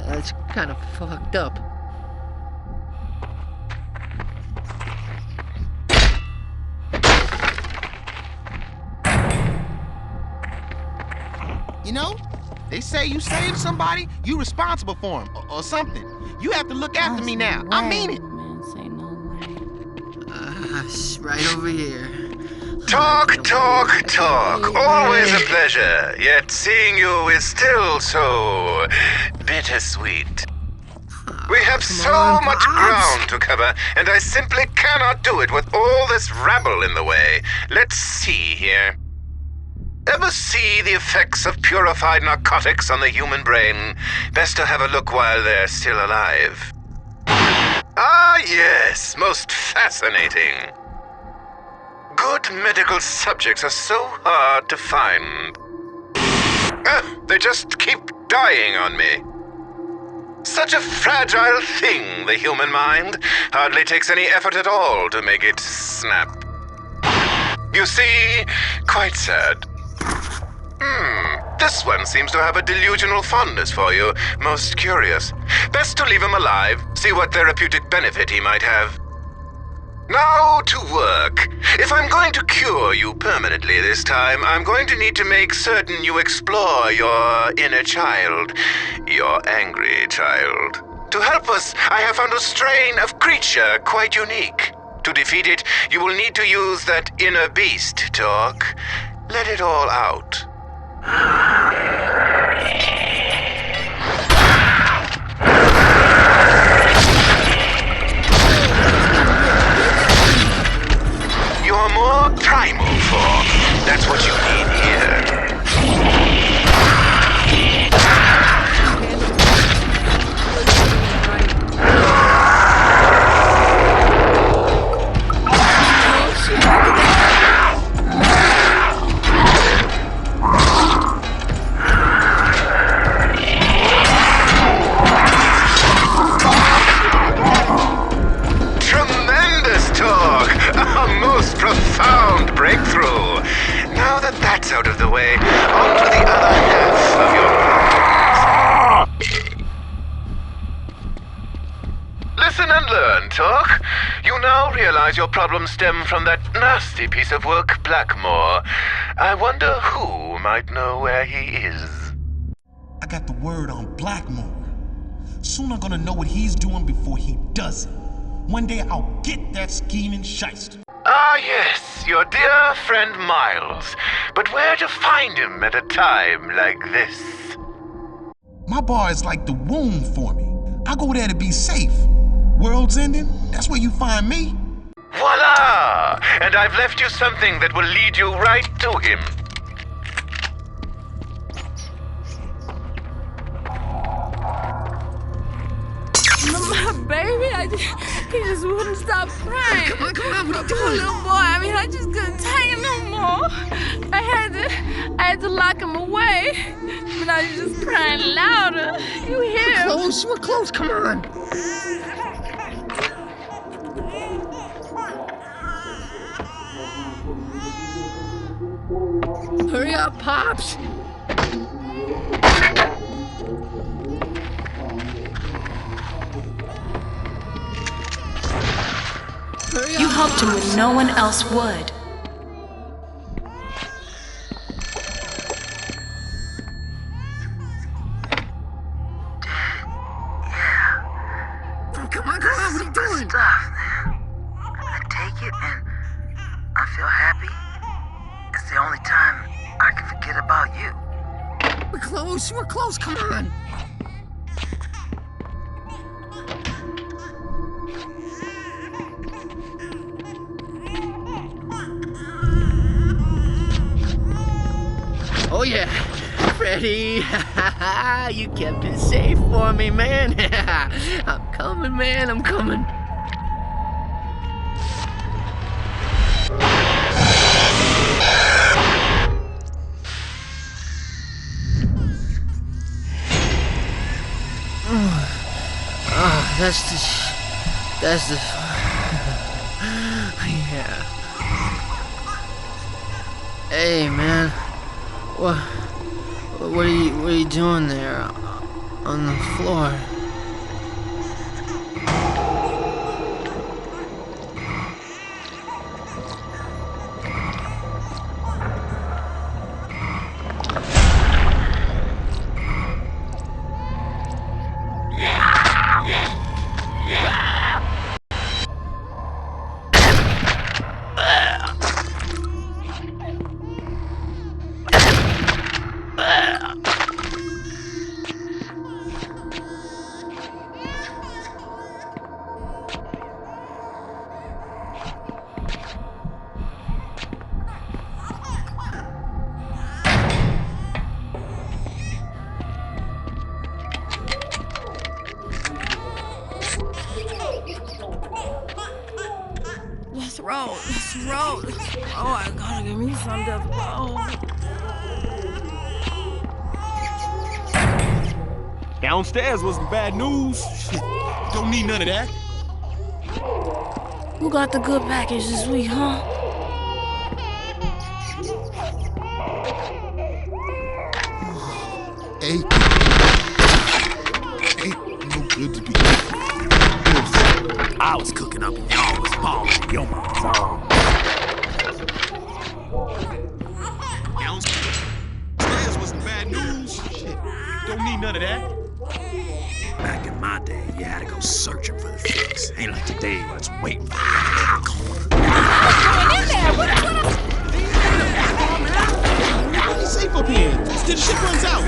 That's kind of fucked up. You know, they say you save somebody, you responsible for them, or something. You have to look after me now. I mean it. It's right over here. Talk. Always a pleasure. Yet seeing you is still so bittersweet. We have so much ground to cover, and I simply cannot do it with all this rabble in the way. Let's see here. Ever see the effects of purified narcotics on the human brain? Best to have a look while they're still alive. Ah, yes, most fascinating. Good medical subjects are so hard to find. They just keep dying on me. Such a fragile thing, the human mind. Hardly takes any effort at all to make it snap. You see, quite sad. This one seems to have a delusional fondness for you. Most curious. Best to leave him alive, see what therapeutic benefit he might have. Now to work. If I'm going to cure you permanently this time, I'm going to need to make certain you explore your inner child. Your angry child. To help us, I have found a strain of creature quite unique. To defeat it, you will need to use that inner beast talk. Let it all out. You're more primal form. That's what you need here. Profound breakthrough. Now that that's out of the way, on to the other half of your... Listen and learn, Talk. You now realize your problems stem from that nasty piece of work, Blackmore. I wonder who might know where he is. I got the word on Blackmore. Soon I'm gonna know what he's doing before he does it. One day I'll get that scheming shyster. Ah, yes, your dear friend Miles. But where to find him at a time like this? My bar is like the womb for me. I go there to be safe. World's ending, that's where you find me. Voila! And I've left you something that will lead you right to him. My baby, he just wouldn't stop crying. Come on, what are you Poor doing? little boy, I just couldn't take it no more. I had to lock him away, but I was just crying louder. You hear him? We're close, come on. Hurry up, Pops. You helped him when no one else would. tough. I take it and I feel happy. It's the only time I can forget about you. We're close, come on. Oh yeah, Freddy, you kept it safe for me, man. I'm coming, man, I'm coming. That's the, yeah. Hey, man, what are you doing there on the floor? Let's roll. Oh, I gotta give me some to roll. Downstairs was the bad news. Shit, don't need none of that. Who got the good package this week, huh? Ain't no good to be. I was cooking up and y'all was balling. Yo, my song. Downstairs was the bad news. Shit, don't need none of that. Back in my day, you had to go searching for the fix. Ain't like today where it's waiting for you in every corner. What's going in there? What you safe up here? Till the shit runs out.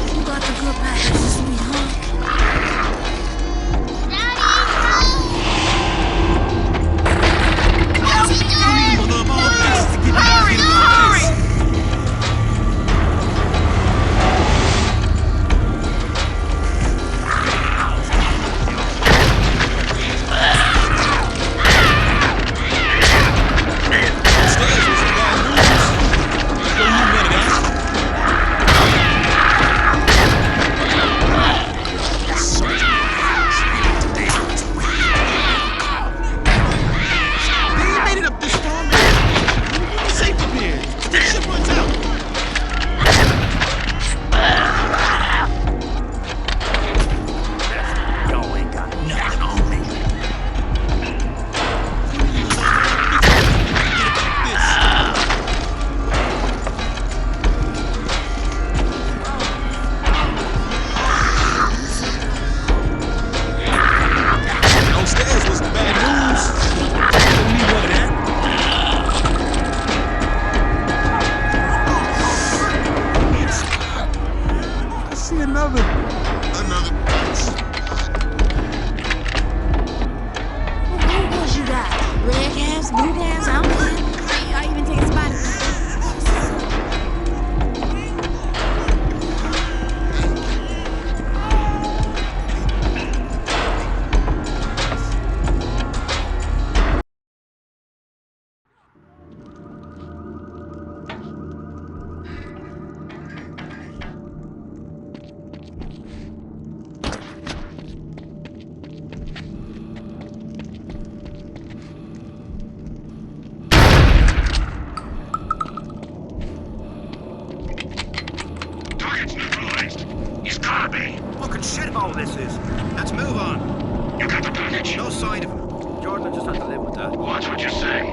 Who got the good package this week, huh? Fucking shithole this is. Let's move on. You got the package? No sign of him. Jordan will just have to live with that. Watch what you say.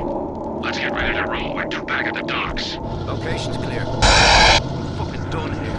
Let's get ready to roll. We're due back at the docks. Location's clear. I'm fucking done here.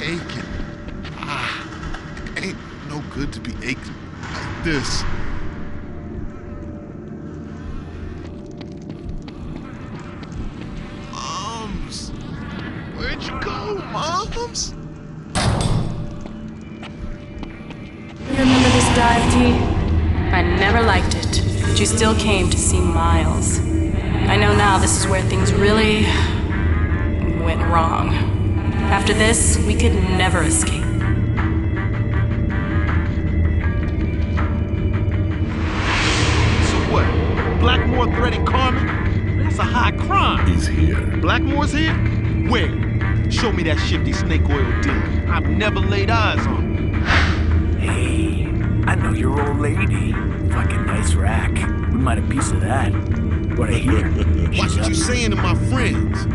aching. Ain't no good to be aching like this. Moms! Where'd you go, Moms? You remember this dive, T? I never liked it, but you still came to see Miles. I know now this is where things really went wrong. After this, we could never escape. So what? Blackmore threatened Carmen? That's a high crime. He's here. Blackmore's here? Where? Show me that shifty snake oil dealer. I've never laid eyes on him. Hey, I know your old lady. Fucking nice rack. We might have a piece of that. What I hear. Watch what you saying to my friends.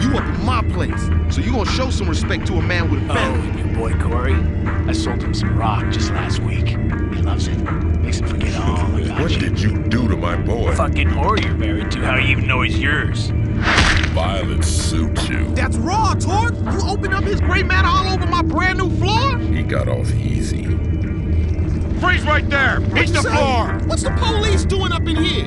You up in my place, so you gonna show some respect to a man with a family. Oh, and your boy Corey? I sold him some rock just last week. He loves it. Makes him forget all about you. What did you do to my boy? Fucking whore you're married to. How you even know he's yours? Violence suits you. That's raw, Torque. You opened up his gray matter all over my brand new floor? He got off easy. Freeze right there! Hit the floor! What's the police doing up in here?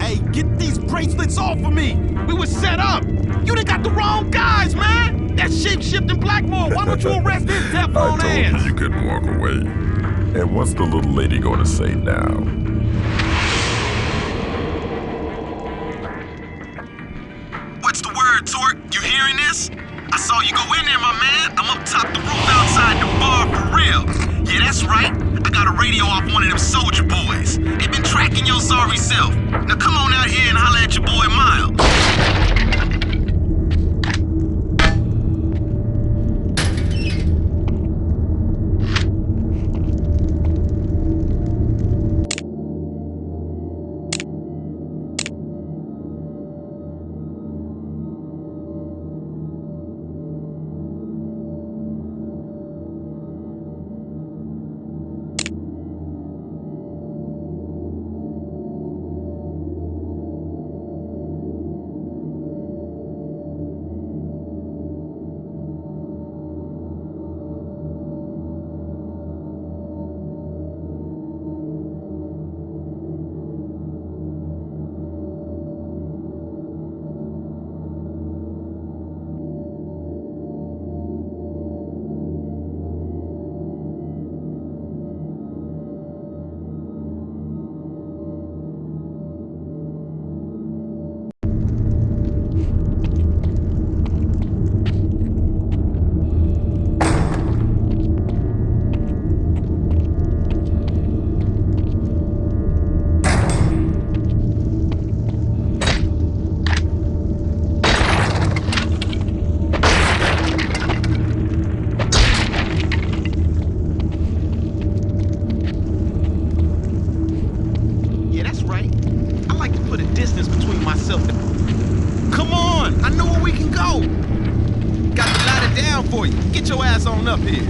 Hey, get these bracelets off of me! We were set up! You done got the wrong guys, man! That shape-shifting Blackmore, why don't you arrest his deaf on I ass? told you you couldn't walk away. And what's the little lady gonna say now? What's the word, Torque? You hearing this? I saw you go in there, my man. I'm up top the roof outside the bar for real. Yeah, that's right. I got a radio off one of them soldier boys. They been tracking your sorry self. Now come on out here and holler at your boy Miles. For you. Get your ass on up here.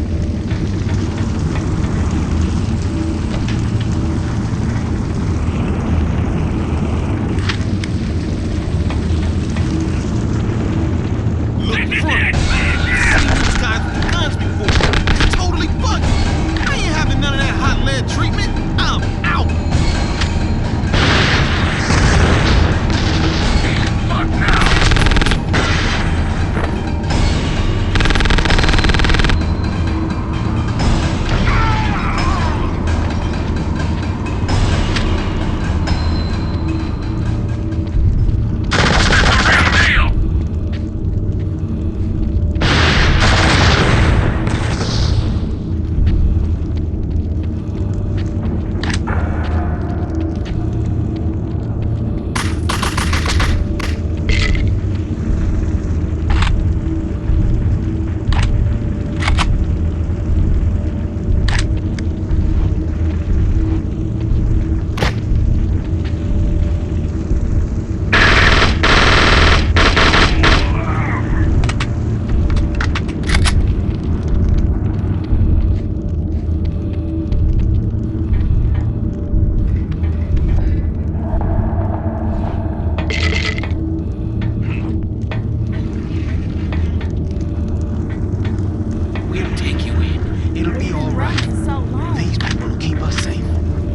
Look front. Seen these guys with guns before. It's totally fucked. I ain't having none of that hot lead treatment. I'm out. Fuck now. worked for so long. These people will keep us safe.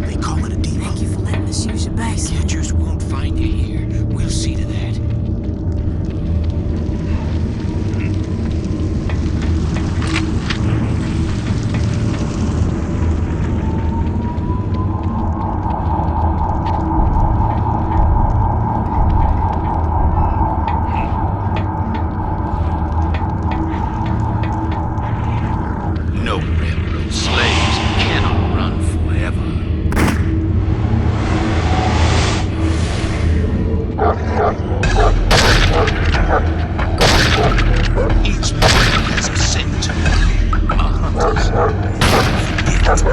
They call it a depot. Thank you for letting us use your base. Catchers won't find you here. We'll see to that. No railroad slaves cannot run forever. Each man has a scent, a hunter's gift.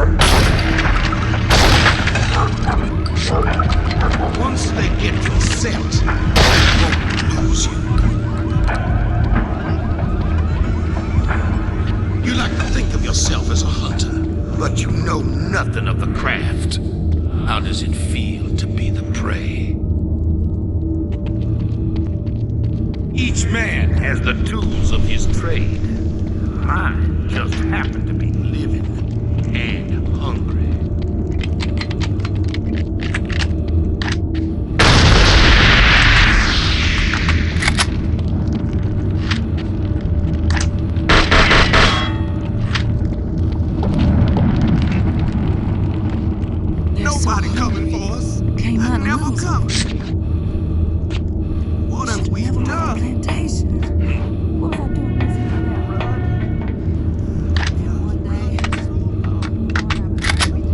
Once they get your scent, they won't lose you. You like to think of yourself as a hunter, but you know nothing of the craft. How does it feel to be the prey? Each man has the tools of his trade. Mine just happen to be living and hungry. Nobody coming for us. I never come. What have we done? What was I doing missing from that, Rod? One day, everything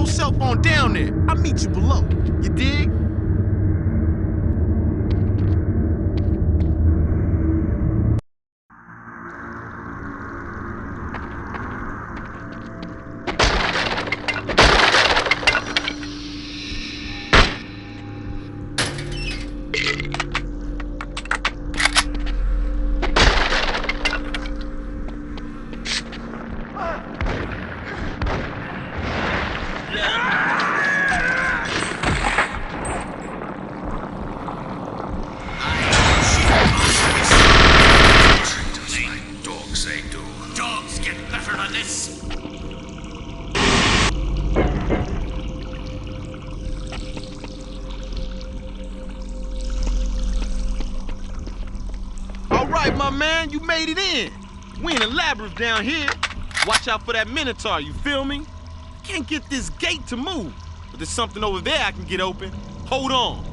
yourself on down there. I'll meet you below. You dig? My man, you made it in. We in a labyrinth down here. Watch out for that Minotaur, you feel me? Can't get this gate to move, but there's something over there I can get open. Hold on.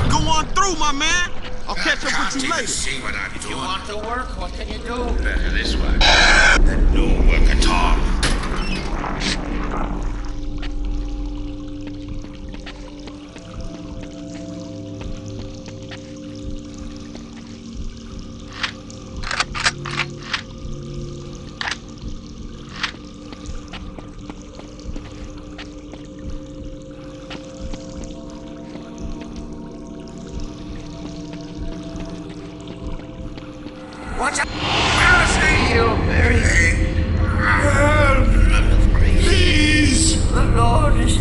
Go on through, my man. I'll catch up with you later. See what I'm doing. You want to work? What can you do? Better this way. That don't work at all. Watch out! I'll see you, Mary. Please! The Lord is...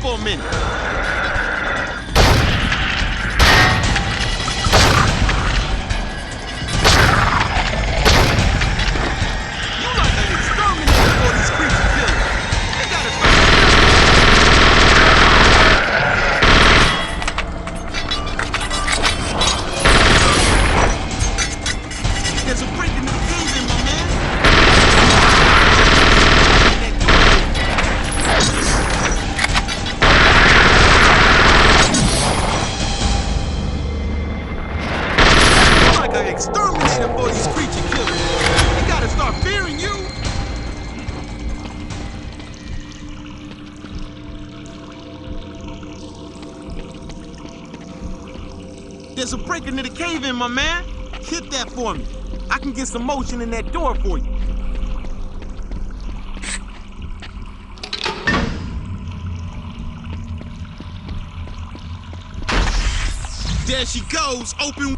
for a minute. There's a break into the cave in, my man. Hit that for me. I can get some motion in that door for you. There she goes, open.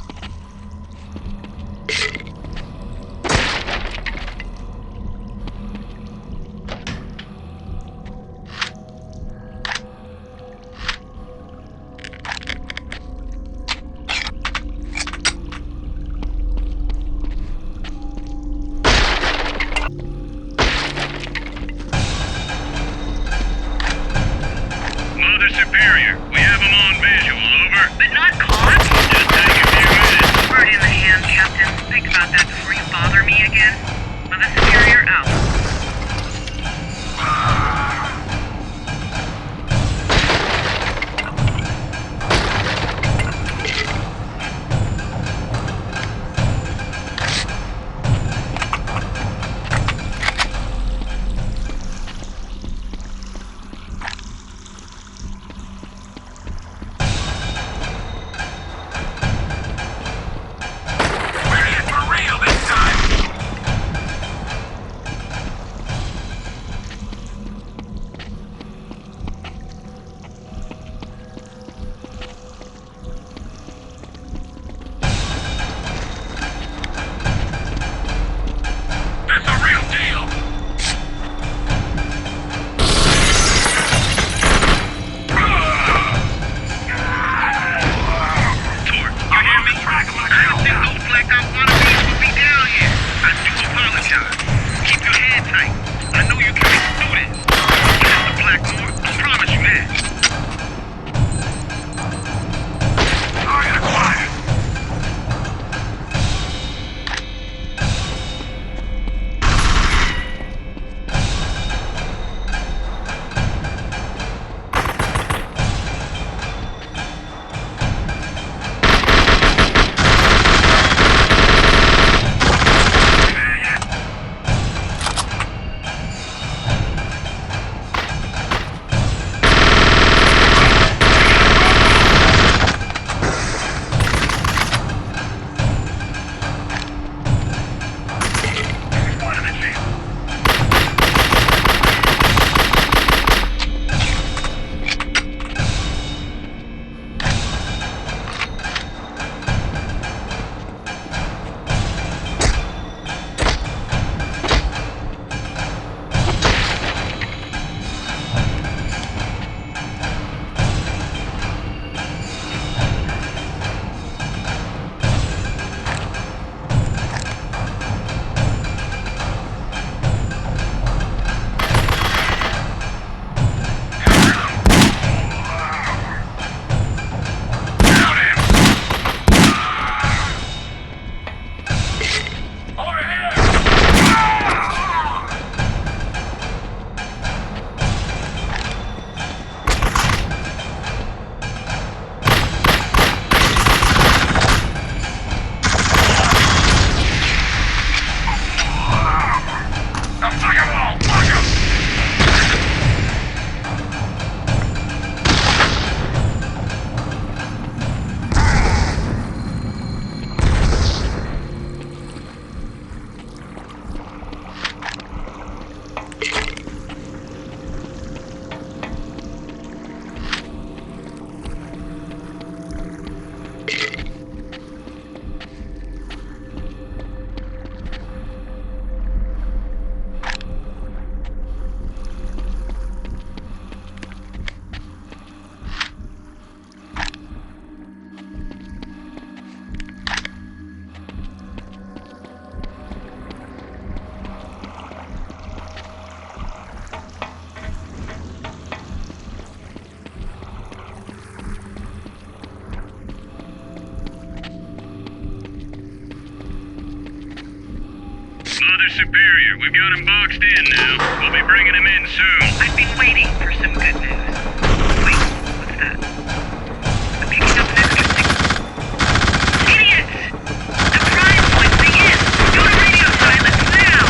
Mother Superior, we have them on visual, over. But not caught? Just take a few minutes. Word in the hand, Captain. Think about that before you bother me again. Mother Superior out. Mother Superior, we've got him boxed in now. We'll be bringing him in soon. I've been waiting for some good news. Wait, what's that? I'm picking up an extra signal. Idiots! The prime point thing is, go to radio silence now!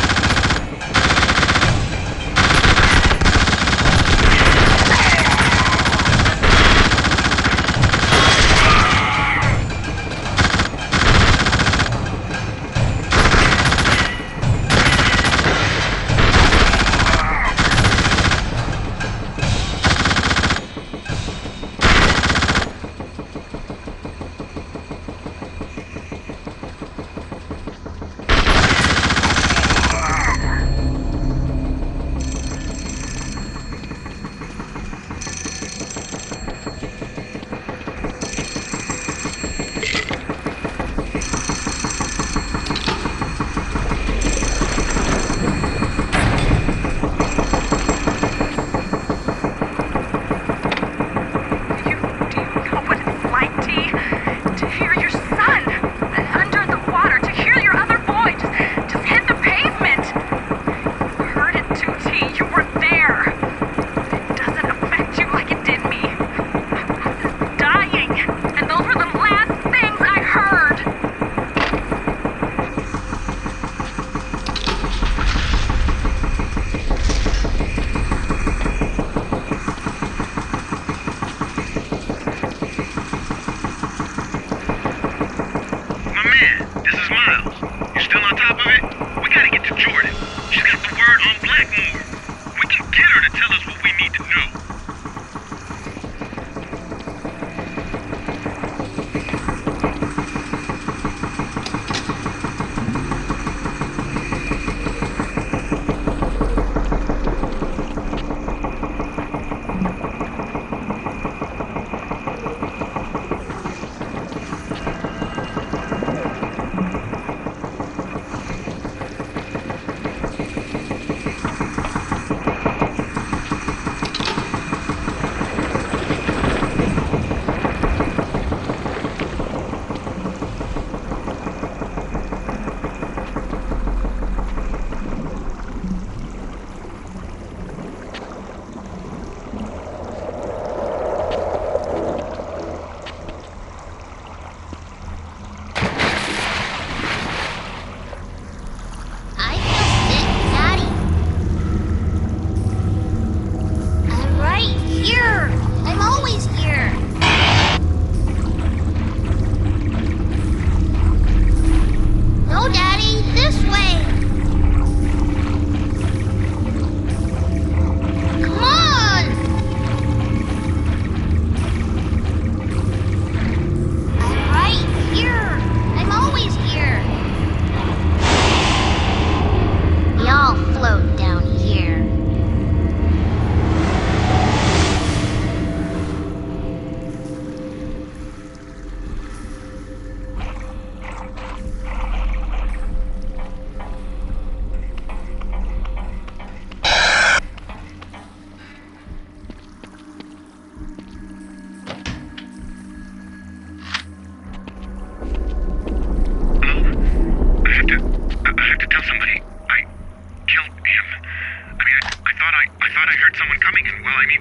I mean,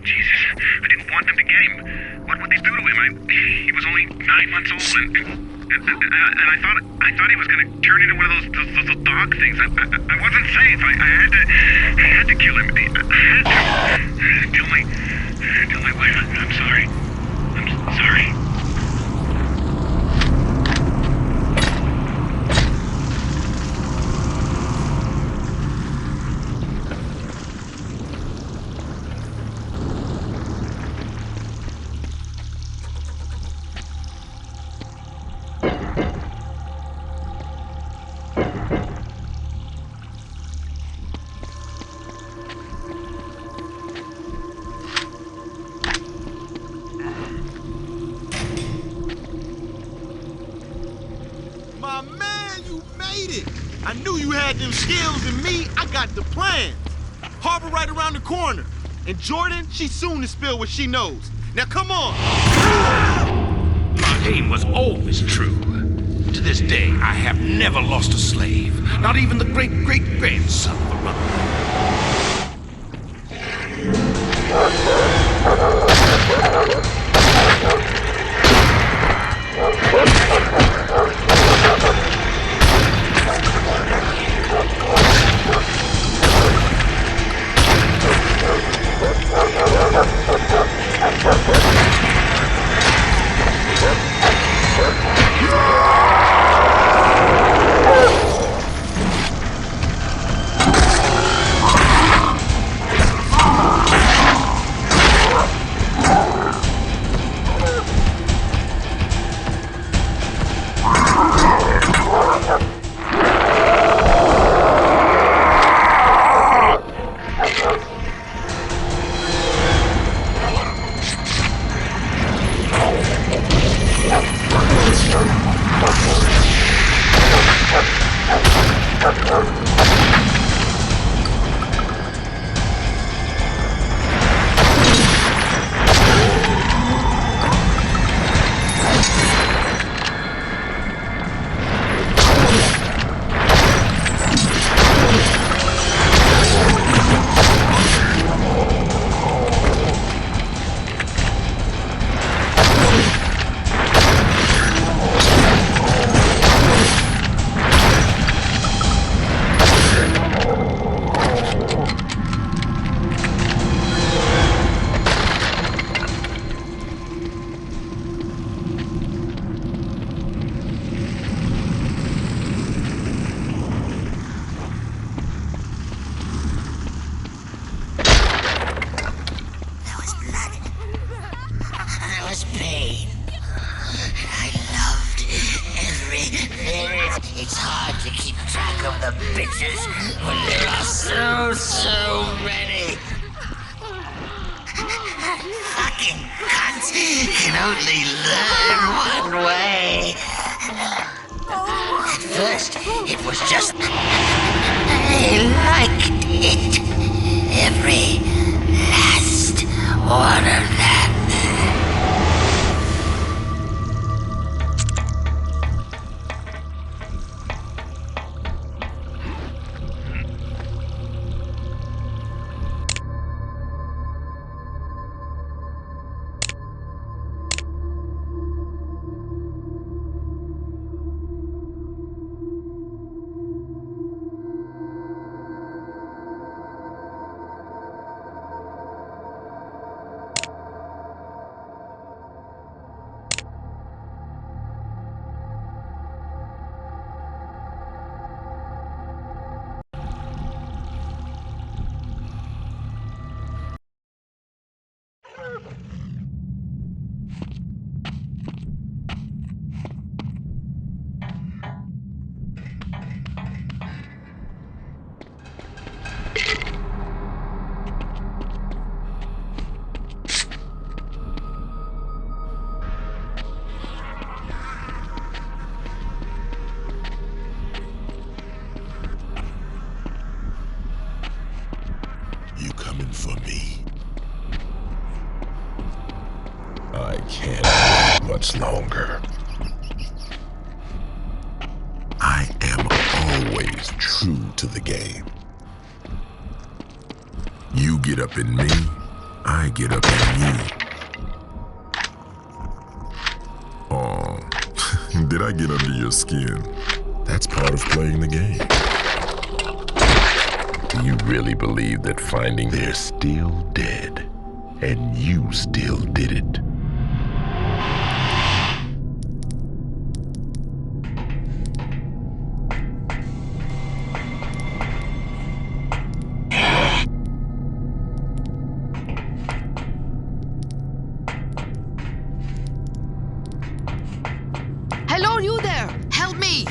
Jesus, I didn't want them to get him. What would they do to him? He was only 9 months old, and I thought he was gonna turn into one of those dog things. I wasn't safe. I had to kill him. I had to. Tell my wife I'm sorry. I'm sorry. My man, you made it. I knew you had them skills, and me, I got the plans. Harbor right around the corner. And Jordan, she soon to spill what she knows. Now come on. My aim was always true. To this day, I have never lost a slave. Not even the great-great-grandson of a runaway. It's hard to keep track of the bitches when there are so many. Fucking cunts can only learn one way. At first, it was just... I liked it. Every last one of them. For me. I can't wait much longer. I am always true to the game. You get up in me, I get up on you. Oh, did I get under your skin? That's part of playing the game. Do you really believe that finding they're still dead, and you still did it? Hello, you there! Help me!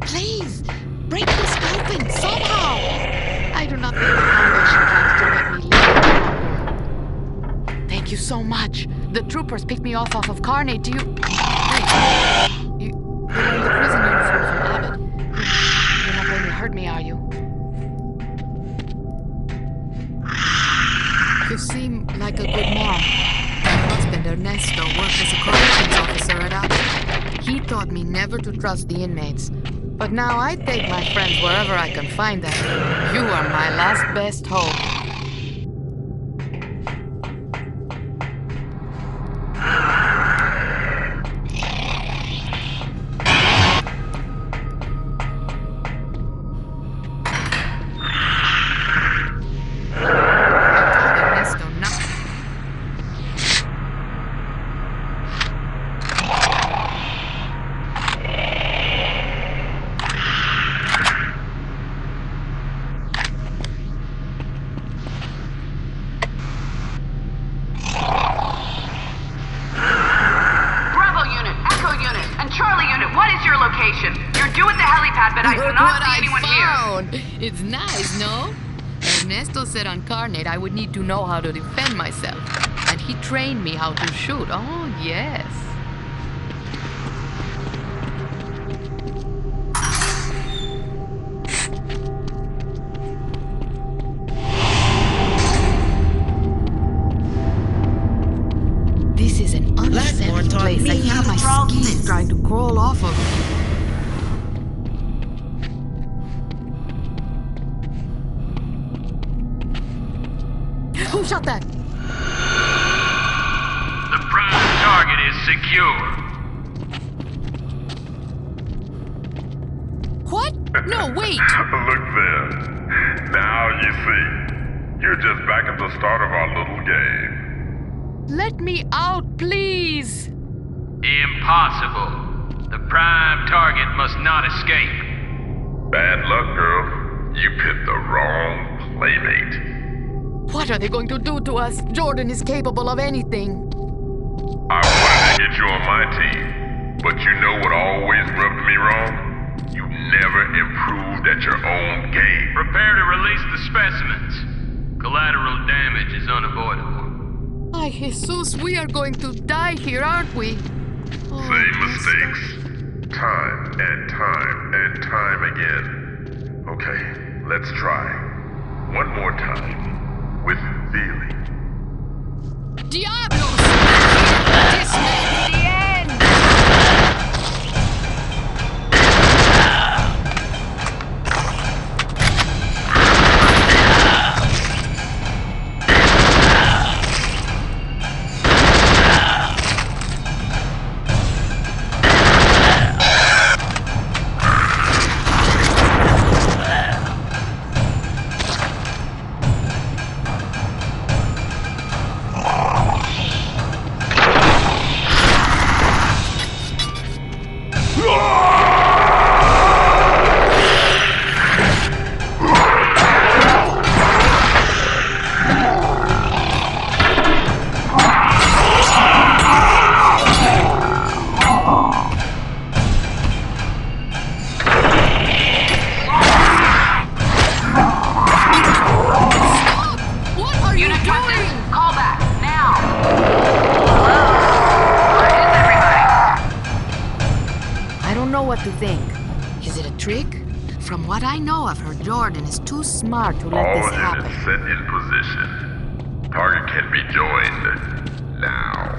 Please, break this open somehow! I do not think the Foundation plans to let me leave. Thank you so much. The troopers picked me off of Carnage. Do you... Wait. You're wearing the prison uniform from Abbott. You're not going to hurt me, are you? You seem like a good man. My husband, Ernesto, worked as a corrections officer at Abbott. He taught me never to trust the inmates. But now I take my friends wherever I can find them. You are my last best hope. It's nice, no? Ernesto said on Carnate I would need to know how to defend myself. And he trained me how to shoot. Oh, yes. This is an unsettled place. I feel my skin trying to crawl off of me. Who shot that? The prime target is secure. What? No, wait! Look there. Now you see. You're just back at the start of our little game. Let me out, please! Impossible. The prime target must not escape. Bad luck, girl. You picked the wrong playmate. What are they going to do to us? Jordan is capable of anything. I wanted to get you on my team, but you know what always rubbed me wrong? You never improved at your own game. Prepare to release the specimens. Collateral damage is unavoidable. Ay, Jesus, we are going to die here, aren't we? Oh, same mistakes. Time and time and time again. Okay, let's try. One more time. With feeling. Diablos! This may be the end! To think. Is it a trick? From what I know of her, Jordan is too smart to let this happen. All units set in position. Target can be joined now.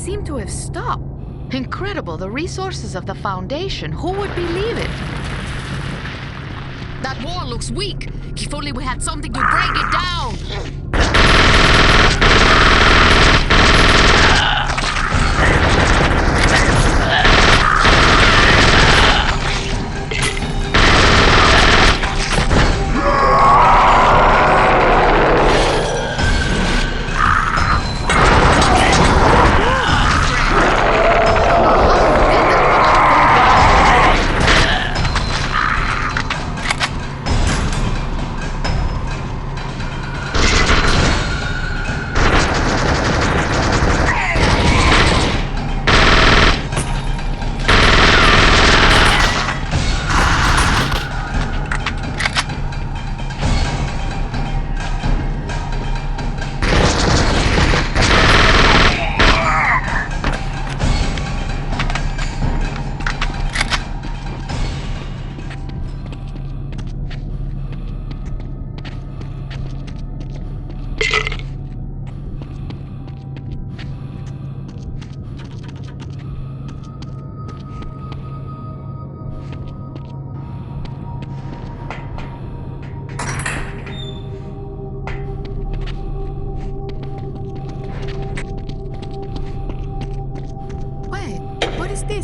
seem to have stopped. Incredible, the resources of the Foundation. Who would believe it? That wall looks weak. If only we had something to break it down.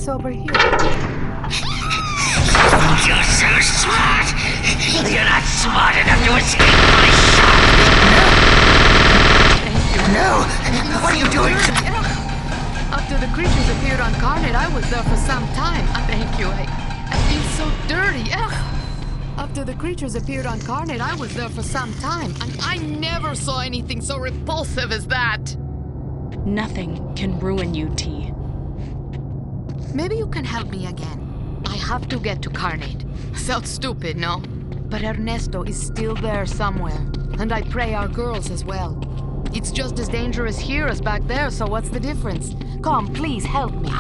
Over here. You're so smart. You're not smart enough to escape my shot. No. What are you doing to me? After the creatures appeared on Carnet, I was there for some time. Thank you. I feel so dirty. After the creatures appeared on Carnet, I was there for some time. And I never saw anything so repulsive as that. Nothing can ruin you, T. Maybe you can help me again. I have to get to Carnet. Sounds stupid, no? But Ernesto is still there somewhere. And I pray our girls as well. It's just as dangerous here as back there, so what's the difference? Come, please help me.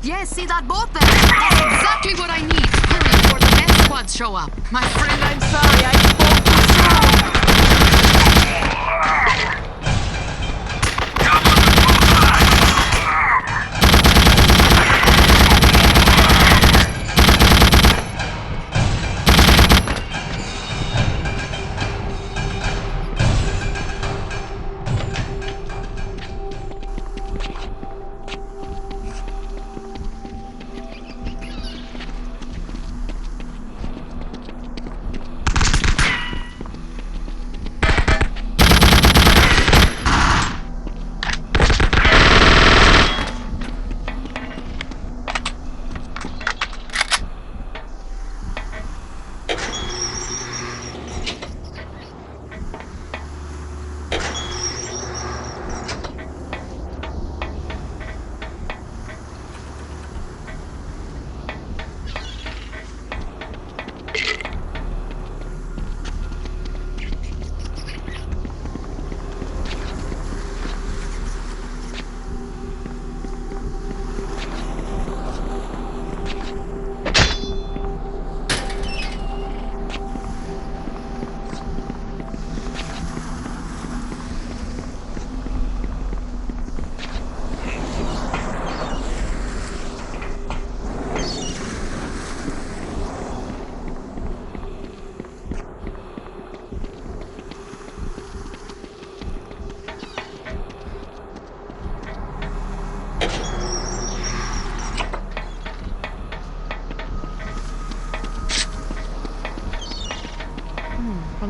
Yes, see that boat there? That's exactly what I need. Hurry before the next squads show up. My friend, I'm sorry. I spoke too soon.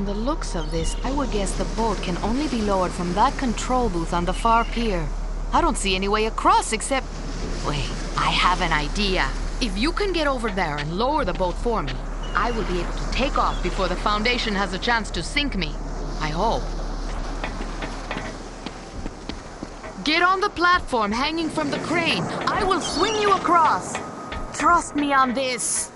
From the looks of this, I would guess the boat can only be lowered from that control booth on the far pier. I don't see any way across except... Wait, I have an idea. If you can get over there and lower the boat for me, I will be able to take off before the Foundation has a chance to sink me. I hope. Get on the platform hanging from the crane. I will swing you across. Trust me on this.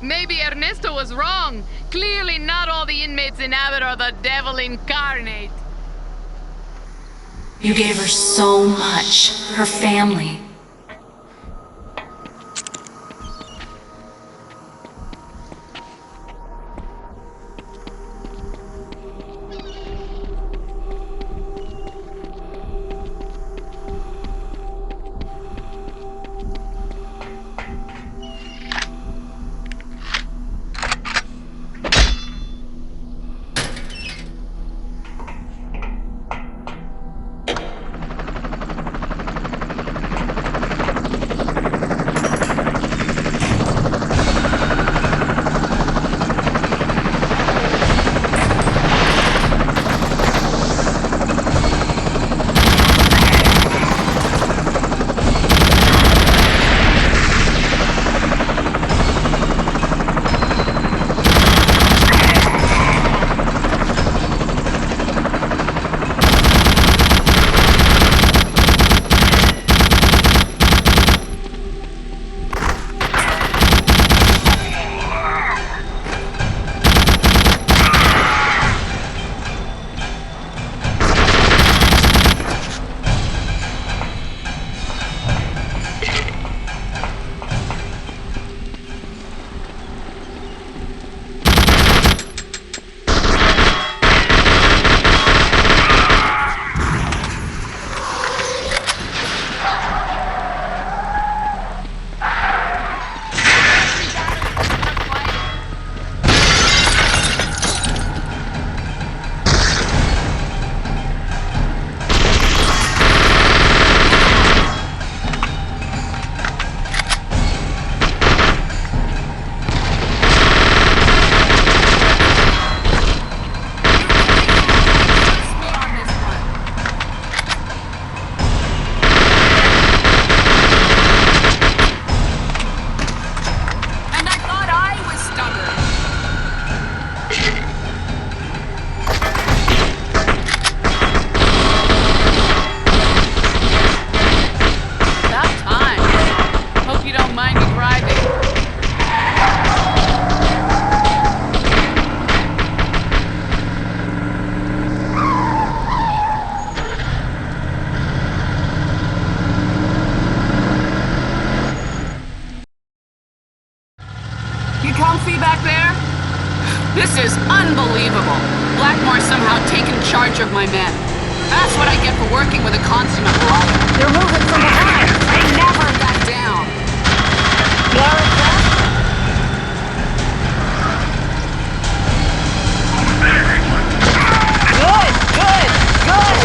Maybe Ernesto was wrong. Clearly not all the inmates in Abbott are the devil incarnate. You gave her so much. Her family. This is unbelievable. Blackmore's somehow taken charge of my men. That's what I get for working with a consummate liar. They're moving from behind. They never back down. Good, good, good.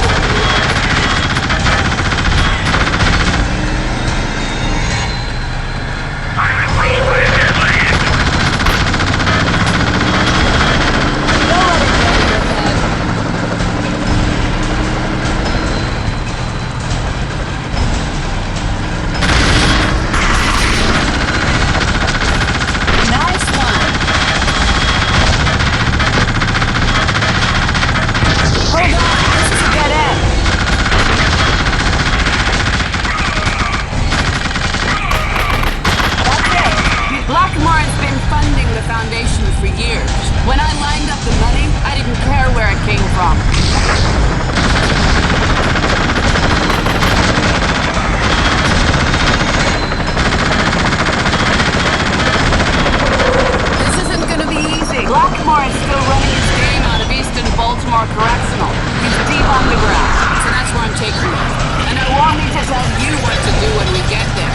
Baltimore Correctional. He's deep underground, so that's where I'm taking you. And I want me to tell you what to do when we get there.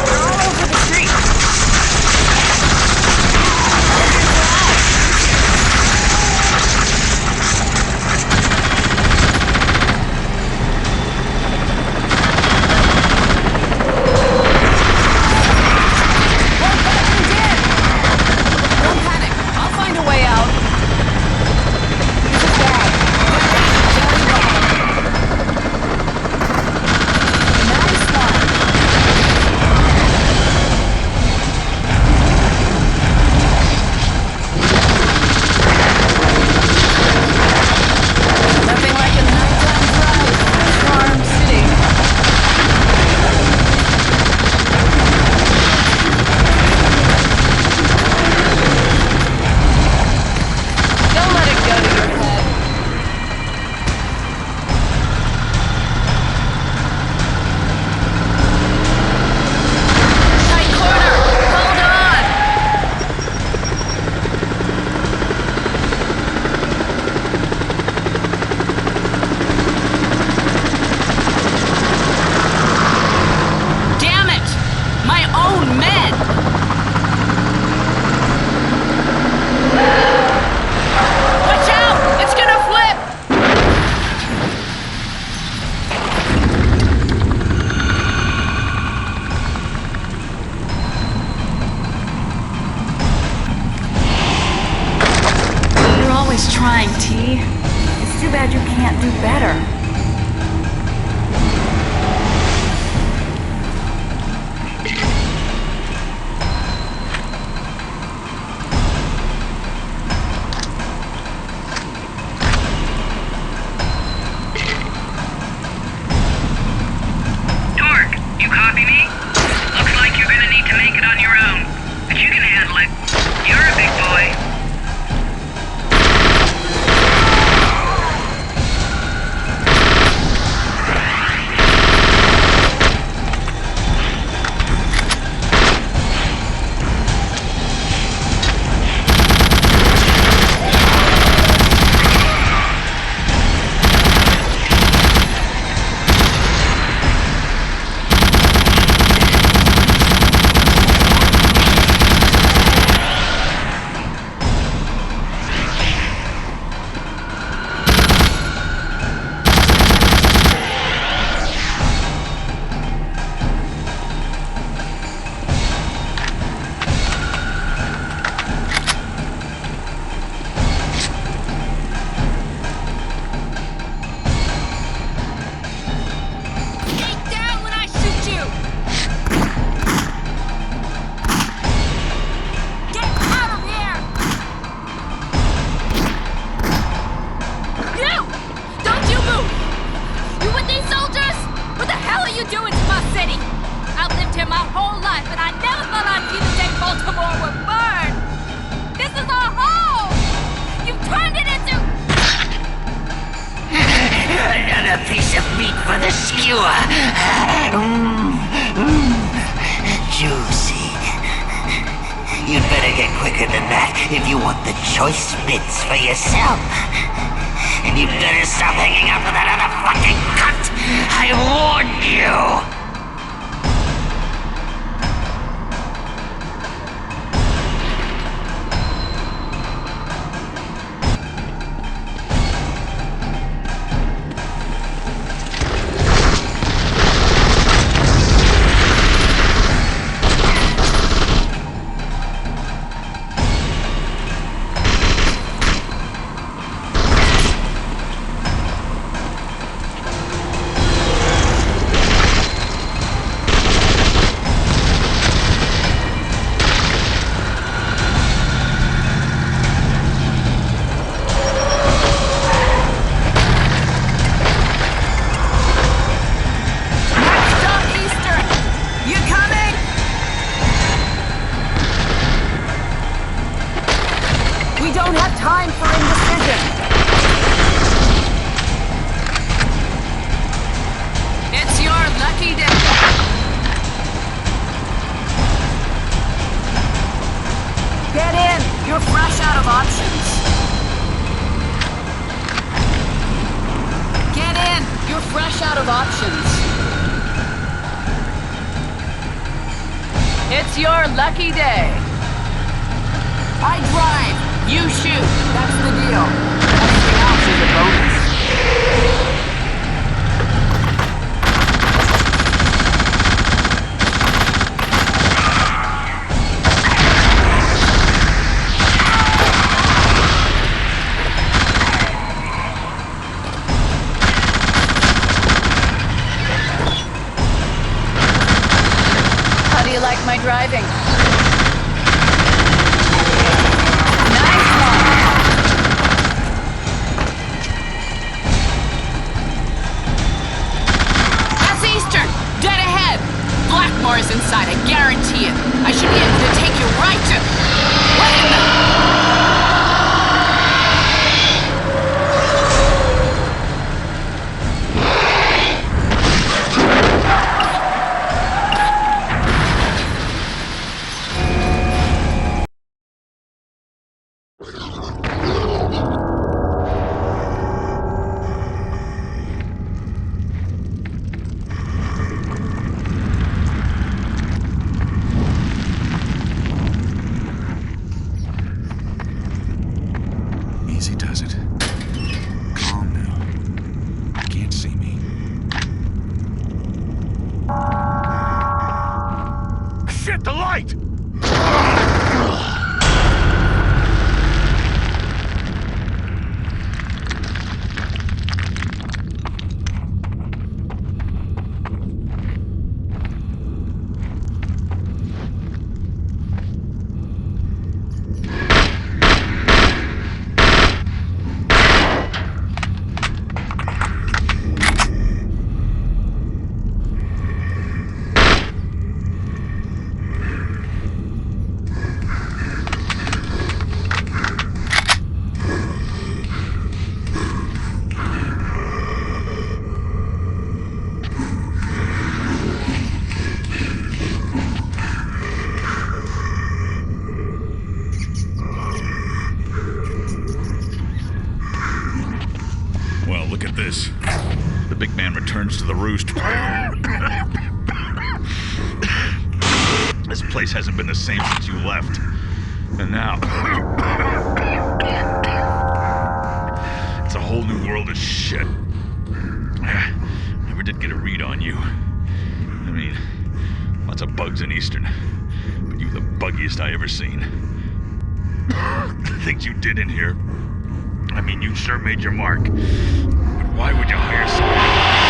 They're all over the street. Trying, T. It's too bad you can't do better. Dork, you copy me? Looks like you're gonna need to make it on your own, but you can handle it. You're a big boy. Another piece of meat for the skewer. juicy. You'd better get quicker than that if you want the choice bits for yourself. And you'd better stop hanging out with that other fucking cunt! I warned you! It's your lucky day. I drive, you shoot. That's the deal. Everything else is a bonus. How do you like my driving? Blackmore is inside, I guarantee it. I should be able to take you right to... What in the... Easy does it. Calm now. You can't see me. Shit, the light! Well, look at this. The big man returns to the roost. This place hasn't been the same since you left. And now... it's a whole new world of shit. Never did get a read on you. I mean, lots of bugs in Eastern. But you're the buggiest I ever seen. The things you did in here... I mean, you sure made your mark. But why would you hire someone?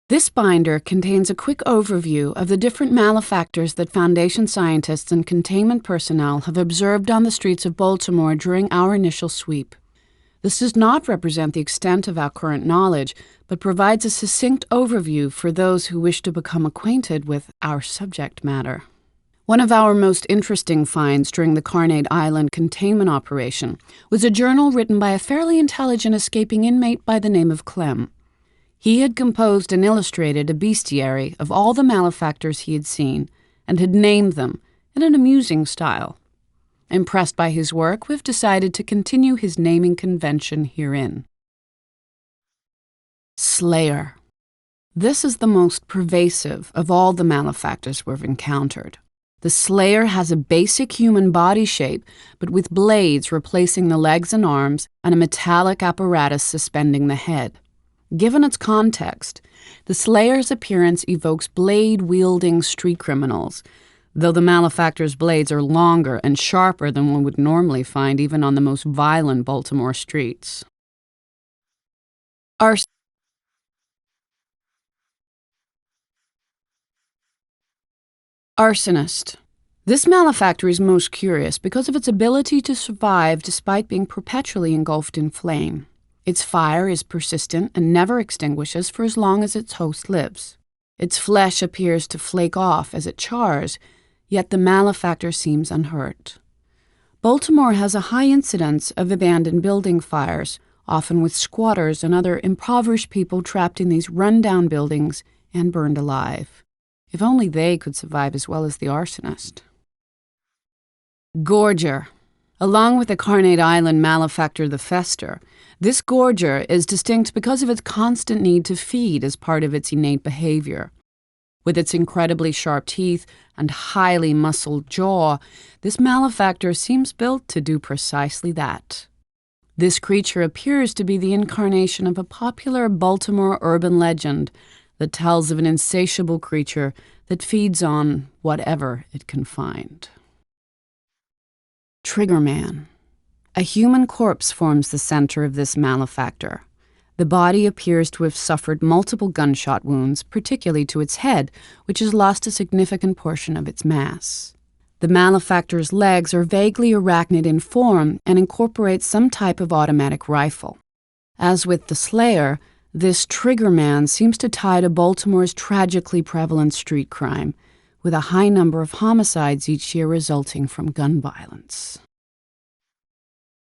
This binder contains a quick overview of the different malefactors that Foundation scientists and containment personnel have observed on the streets of Baltimore during our initial sweep. This does not represent the extent of our current knowledge, but provides a succinct overview for those who wish to become acquainted with our subject matter. One of our most interesting finds during the Carnate Island containment operation was a journal written by a fairly intelligent escaping inmate by the name of Clem. He had composed and illustrated a bestiary of all the malefactors he had seen, and had named them in an amusing style. Impressed by his work, we've decided to continue his naming convention herein. Slayer. This is the most pervasive of all the malefactors we've encountered. The Slayer has a basic human body shape, but with blades replacing the legs and arms and a metallic apparatus suspending the head. Given its context, the Slayer's appearance evokes blade-wielding street criminals, though the malefactor's blades are longer and sharper than one would normally find even on the most violent Baltimore streets. Arsonist. This malefactor is most curious because of its ability to survive despite being perpetually engulfed in flame. Its fire is persistent and never extinguishes for as long as its host lives. Its flesh appears to flake off as it chars, yet the malefactor seems unhurt. Baltimore has a high incidence of abandoned building fires, often with squatters and other impoverished people trapped in these run-down buildings and burned alive. If only they could survive as well as the arsonist. Gorger. Along with the Carnate Island malefactor the Fester, this gorger is distinct because of its constant need to feed as part of its innate behavior. With its incredibly sharp teeth and highly muscled jaw, this malefactor seems built to do precisely that. This creature appears to be the incarnation of a popular Baltimore urban legend that tells of an insatiable creature that feeds on whatever it can find. Triggerman. A human corpse forms the center of this malefactor. The body appears to have suffered multiple gunshot wounds, particularly to its head, which has lost a significant portion of its mass. The malefactor's legs are vaguely arachnid in form and incorporate some type of automatic rifle. As with the Slayer, this Triggerman seems to tie to Baltimore's tragically prevalent street crime, with a high number of homicides each year resulting from gun violence.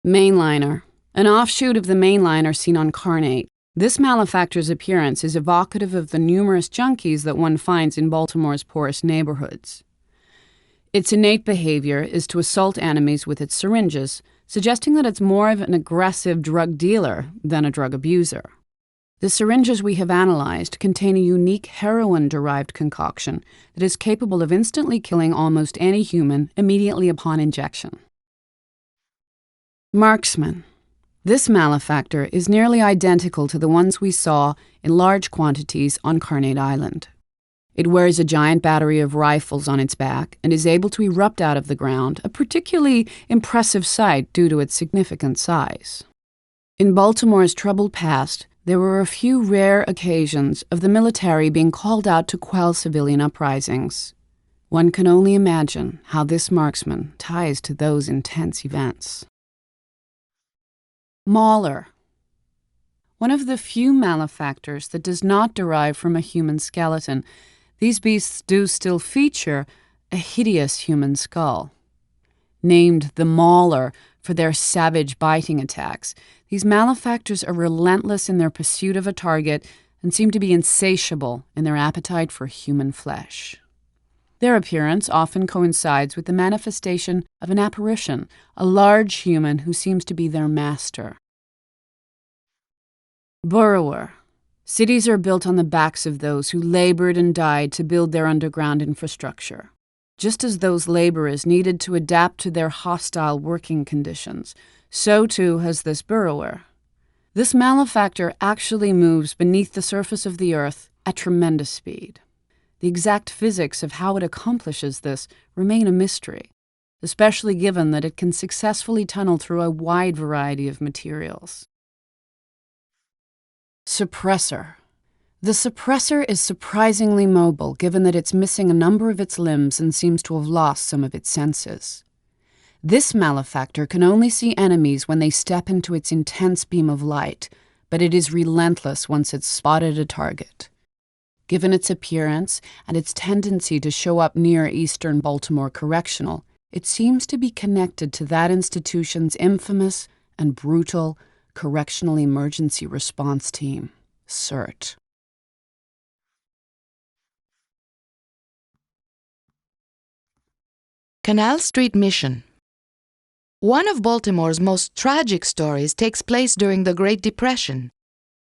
Mainliner. An offshoot of the mainliner seen on Carnate, this malefactor's appearance is evocative of the numerous junkies that one finds in Baltimore's poorest neighborhoods. Its innate behavior is to assault enemies with its syringes, suggesting that it's more of an aggressive drug dealer than a drug abuser. The syringes we have analyzed contain a unique heroin-derived concoction that is capable of instantly killing almost any human immediately upon injection. Marksman. This malefactor is nearly identical to the ones we saw in large quantities on Carnate Island. It wears a giant battery of rifles on its back and is able to erupt out of the ground, a particularly impressive sight due to its significant size. In Baltimore's troubled past, there were a few rare occasions of the military being called out to quell civilian uprisings. One can only imagine how this marksman ties to those intense events. Mauler. One of the few malefactors that does not derive from a human skeleton, these beasts do still feature a hideous human skull. Named the Mauler for their savage biting attacks, these malefactors are relentless in their pursuit of a target and seem to be insatiable in their appetite for human flesh. Their appearance often coincides with the manifestation of an apparition, a large human who seems to be their master. Burrower. Cities are built on the backs of those who labored and died to build their underground infrastructure. Just as those laborers needed to adapt to their hostile working conditions, so too has this burrower. This malefactor actually moves beneath the surface of the earth at tremendous speed. The exact physics of how it accomplishes this remain a mystery, especially given that it can successfully tunnel through a wide variety of materials. Suppressor. The suppressor is surprisingly mobile, given that it's missing a number of its limbs and seems to have lost some of its senses. This malefactor can only see enemies when they step into its intense beam of light, but it is relentless once it's spotted a target. Given its appearance and its tendency to show up near Eastern Baltimore Correctional, it seems to be connected to that institution's infamous and brutal Correctional Emergency Response Team, CERT. Canal Street Mission. One of Baltimore's most tragic stories takes place during the Great Depression.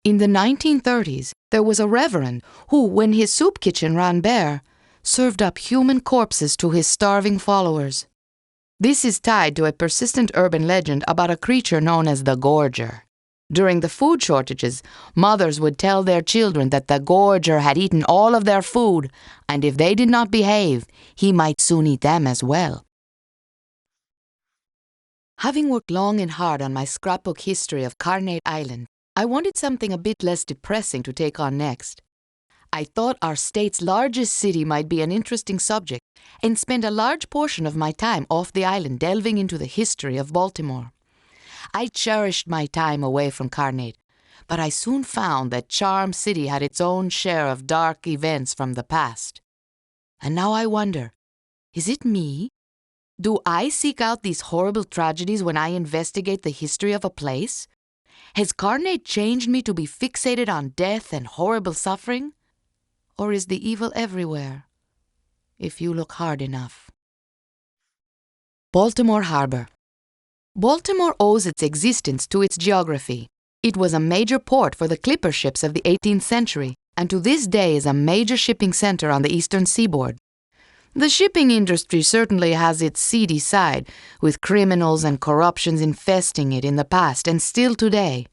In the 1930s, there was a reverend who, when his soup kitchen ran bare, served up human corpses to his starving followers. This is tied to a persistent urban legend about a creature known as the Gorger. During the food shortages, mothers would tell their children that the Gorger had eaten all of their food, and if they did not behave, he might soon eat them as well. Having worked long and hard on my scrapbook history of Carnate Island, I wanted something a bit less depressing to take on next. I thought our state's largest city might be an interesting subject, and spend a large portion of my time off the island delving into the history of Baltimore. I cherished my time away from Carnate, but I soon found that Charm City had its own share of dark events from the past. And now I wonder, is it me? Do I seek out these horrible tragedies when I investigate the history of a place? Has Carnate changed me to be fixated on death and horrible suffering? Or is the evil everywhere, if you look hard enough? Baltimore Harbor. Baltimore owes its existence to its geography. It was a major port for the clipper ships of the 18th century, and to this day is a major shipping center on the eastern seaboard. The shipping industry certainly has its seedy side, with criminals and corruptions infesting it in the past and still today.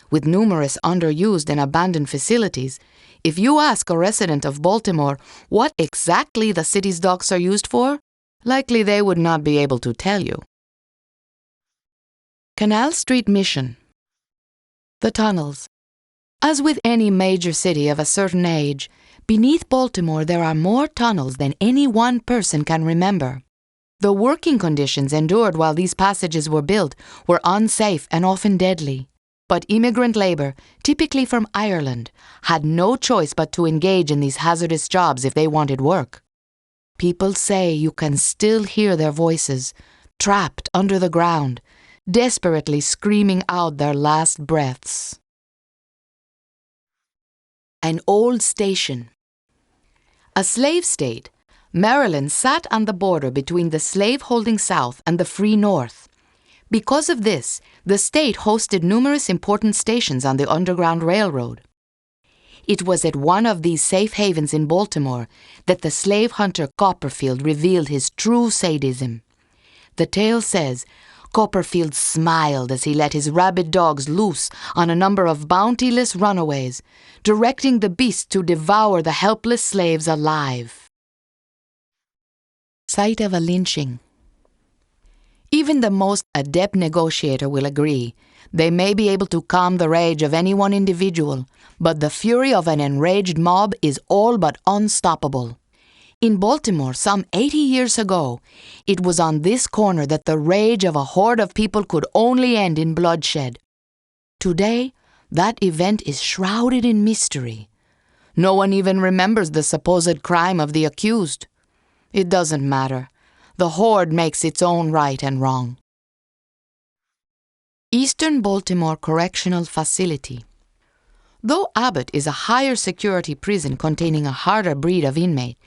With numerous underused and abandoned facilities, if you ask a resident of Baltimore what exactly the city's docks are used for, likely they would not be able to tell you. Canal Street Mission. The tunnels. As with any major city of a certain age, beneath Baltimore there are more tunnels than any one person can remember. The working conditions endured while these passages were built were unsafe and often deadly. But immigrant labor, typically from Ireland, had no choice but to engage in these hazardous jobs if they wanted work. People say you can still hear their voices, trapped under the ground, desperately screaming out their last breaths. An old station. A slave state, Maryland sat on the border between the slave-holding South and the free North. Because of this, the state hosted numerous important stations on the Underground Railroad. It was at one of these safe havens in Baltimore that the slave hunter Copperfield revealed his true sadism. The tale says, Copperfield smiled as he let his rabid dogs loose on a number of bountiless runaways, directing the beasts to devour the helpless slaves alive. Site of a lynching. Even the most adept negotiator will agree they may be able to calm the rage of any one individual, but the fury of an enraged mob is all but unstoppable. In Baltimore, some 80 years ago, it was on this corner that the rage of a horde of people could only end in bloodshed. Today, that event is shrouded in mystery. No one even remembers the supposed crime of the accused. It doesn't matter. The horde makes its own right and wrong. Eastern Baltimore Correctional Facility. Though Abbott is a higher security prison containing a harder breed of inmate,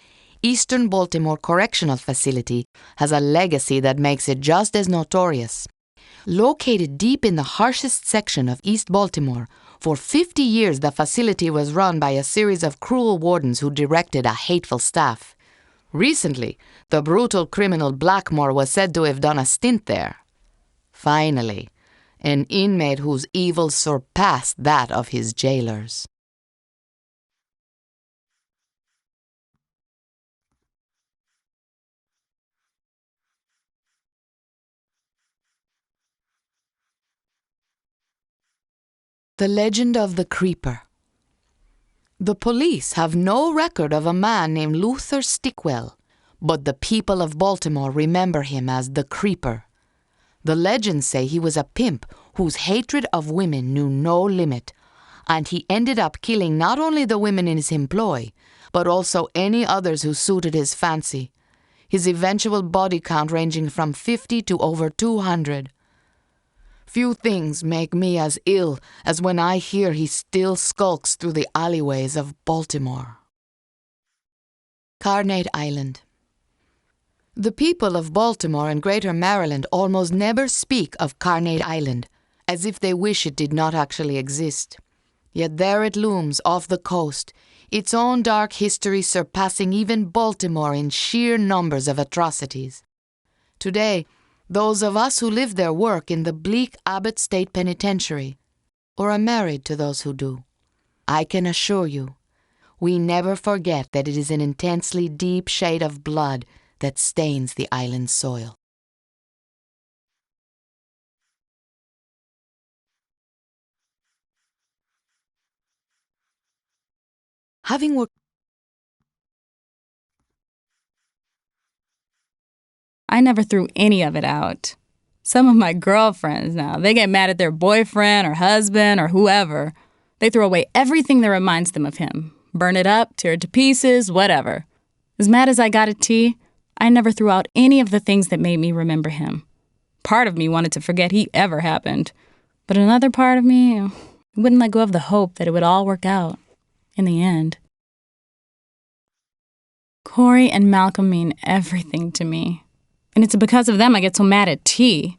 Eastern Baltimore Correctional Facility has a legacy that makes it just as notorious. Located deep in the harshest section of East Baltimore, for 50 years the facility was run by a series of cruel wardens who directed a hateful staff. Recently, the brutal criminal Blackmore was said to have done a stint there. Finally, an inmate whose evil surpassed that of his jailers. The Legend of the Creeper. The police have no record of a man named Luther Stickwell, but the people of Baltimore remember him as the Creeper. The legends say he was a pimp whose hatred of women knew no limit, and he ended up killing not only the women in his employ, but also any others who suited his fancy, his eventual body count ranging from 50 to over 200. Few things make me as ill as when I hear he still skulks through the alleyways of Baltimore. Carnate Island. The people of Baltimore and Greater Maryland almost never speak of Carnate Island, as if they wish it did not actually exist. Yet there it looms off the coast, its own dark history surpassing even Baltimore in sheer numbers of atrocities. Today, those of us who live there work in the Bleak Abbott State Penitentiary, or are married to those who do. I can assure you, we never forget that it is an intensely deep shade of blood that stains the island's soil. Having worked I never threw any of it out. Some of my girlfriends now, they get mad at their boyfriend or husband or whoever. They throw away everything that reminds them of him. Burn it up, tear it to pieces, whatever. As mad as I got at T, I never threw out any of the things that made me remember him. Part of me wanted to forget he ever happened, but another part of me wouldn't let go of the hope that it would all work out in the end. Corey and Malcolm mean everything to me, and it's because of them I get so mad at T.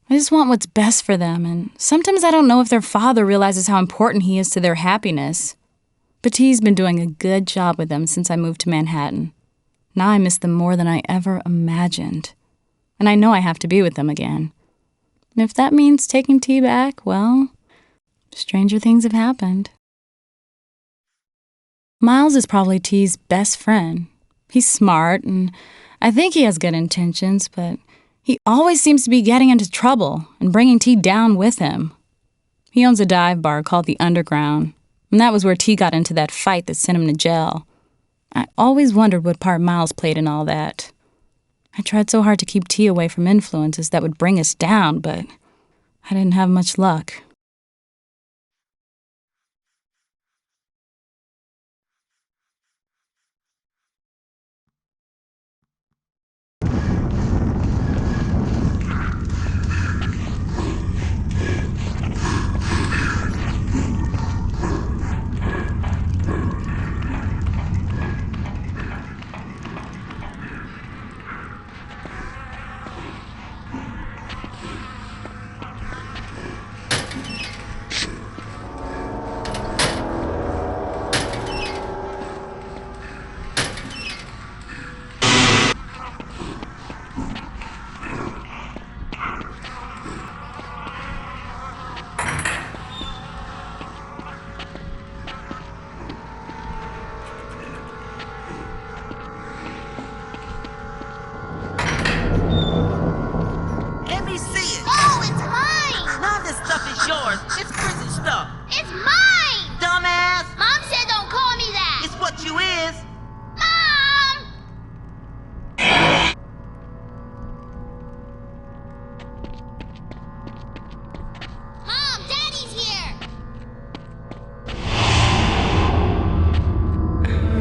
I just want what's best for them, and sometimes I don't know if their father realizes how important he is to their happiness. But T's been doing a good job with them since I moved to Manhattan. Now I miss them more than I ever imagined. And I know I have to be with them again. And if that means taking T back, well, stranger things have happened. Miles is probably T's best friend. He's smart, and I think he has good intentions, but he always seems to be getting into trouble and bringing T down with him. He owns a dive bar called the Underground, and that was where T got into that fight that sent him to jail. I always wondered what part Miles played in all that. I tried so hard to keep T away from influences that would bring us down, but I didn't have much luck.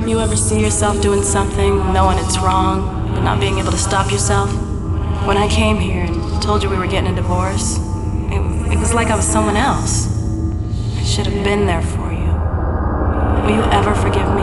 You ever see yourself doing something, knowing it's wrong, but not being able to stop yourself? When I came here and told you we were getting a divorce, it was like I was someone else. I should have been there for you. Will you ever forgive me?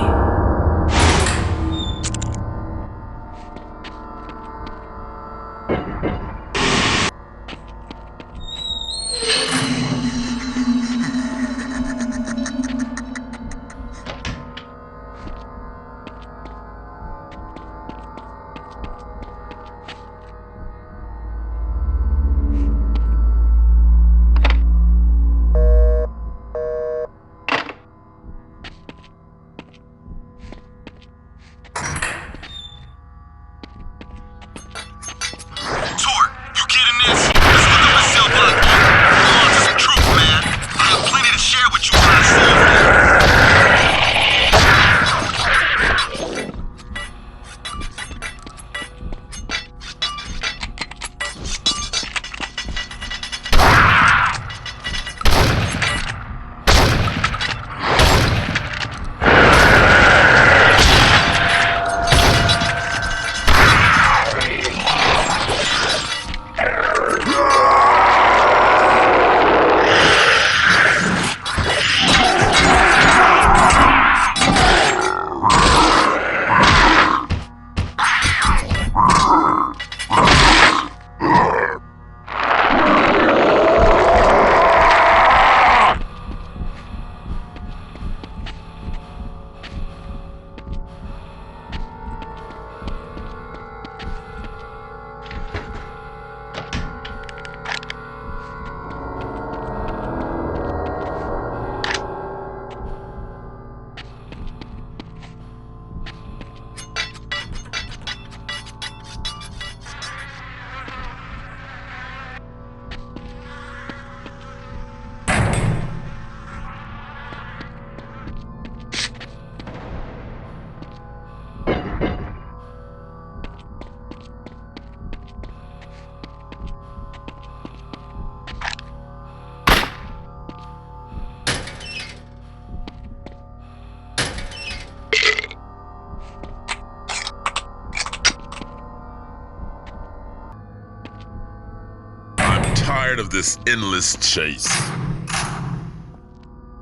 tired of this endless chase.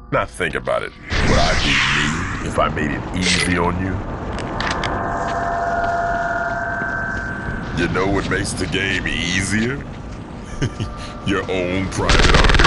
Now think about it. Would I be me if I made it easy on you? You know what makes the game easier? Your own private army.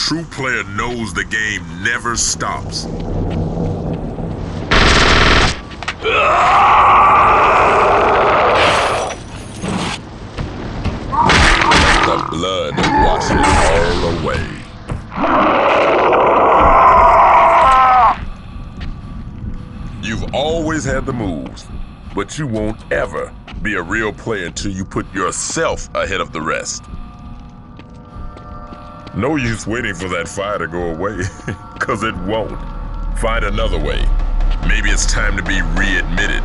true player knows the game never stops. The blood washes all away. You've always had the moves, but you won't ever be a real player until you put yourself ahead of the rest. No use waiting for that fire to go away, because it won't. Find another way. Maybe it's time to be readmitted.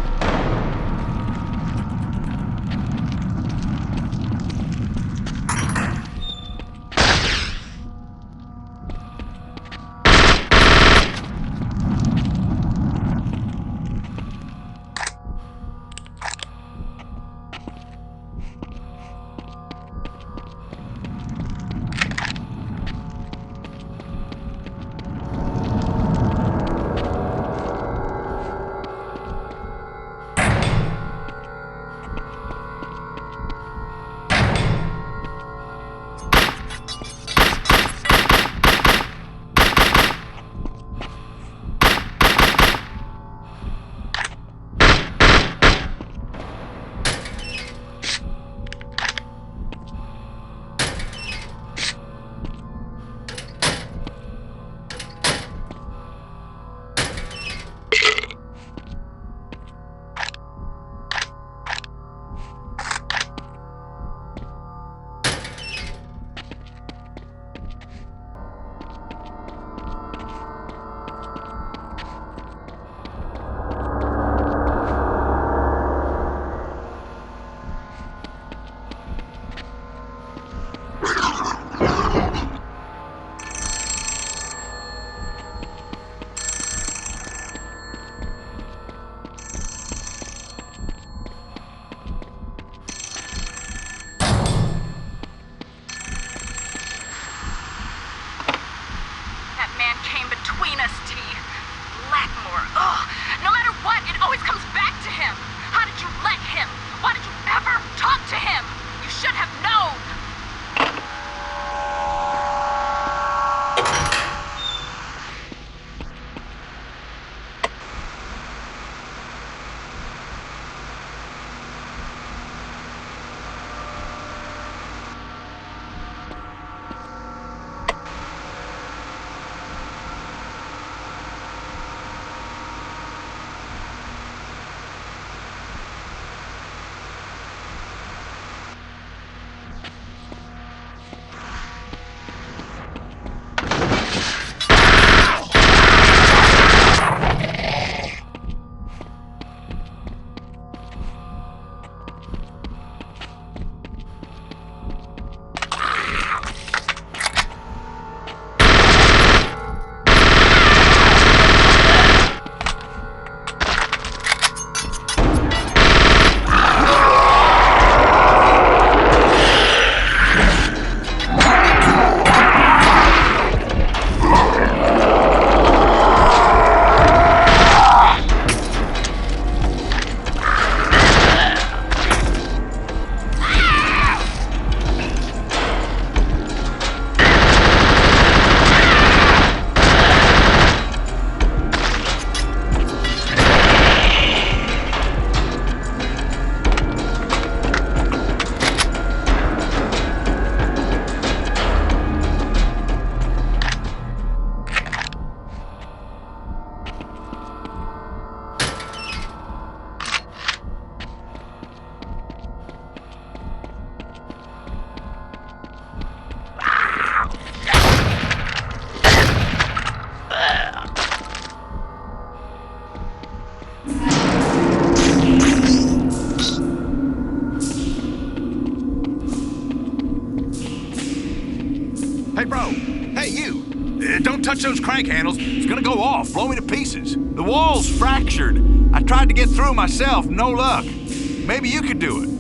touch those crank handles, it's gonna go off, blow me to pieces. The wall's fractured. I tried to get through myself, no luck. Maybe you could do it.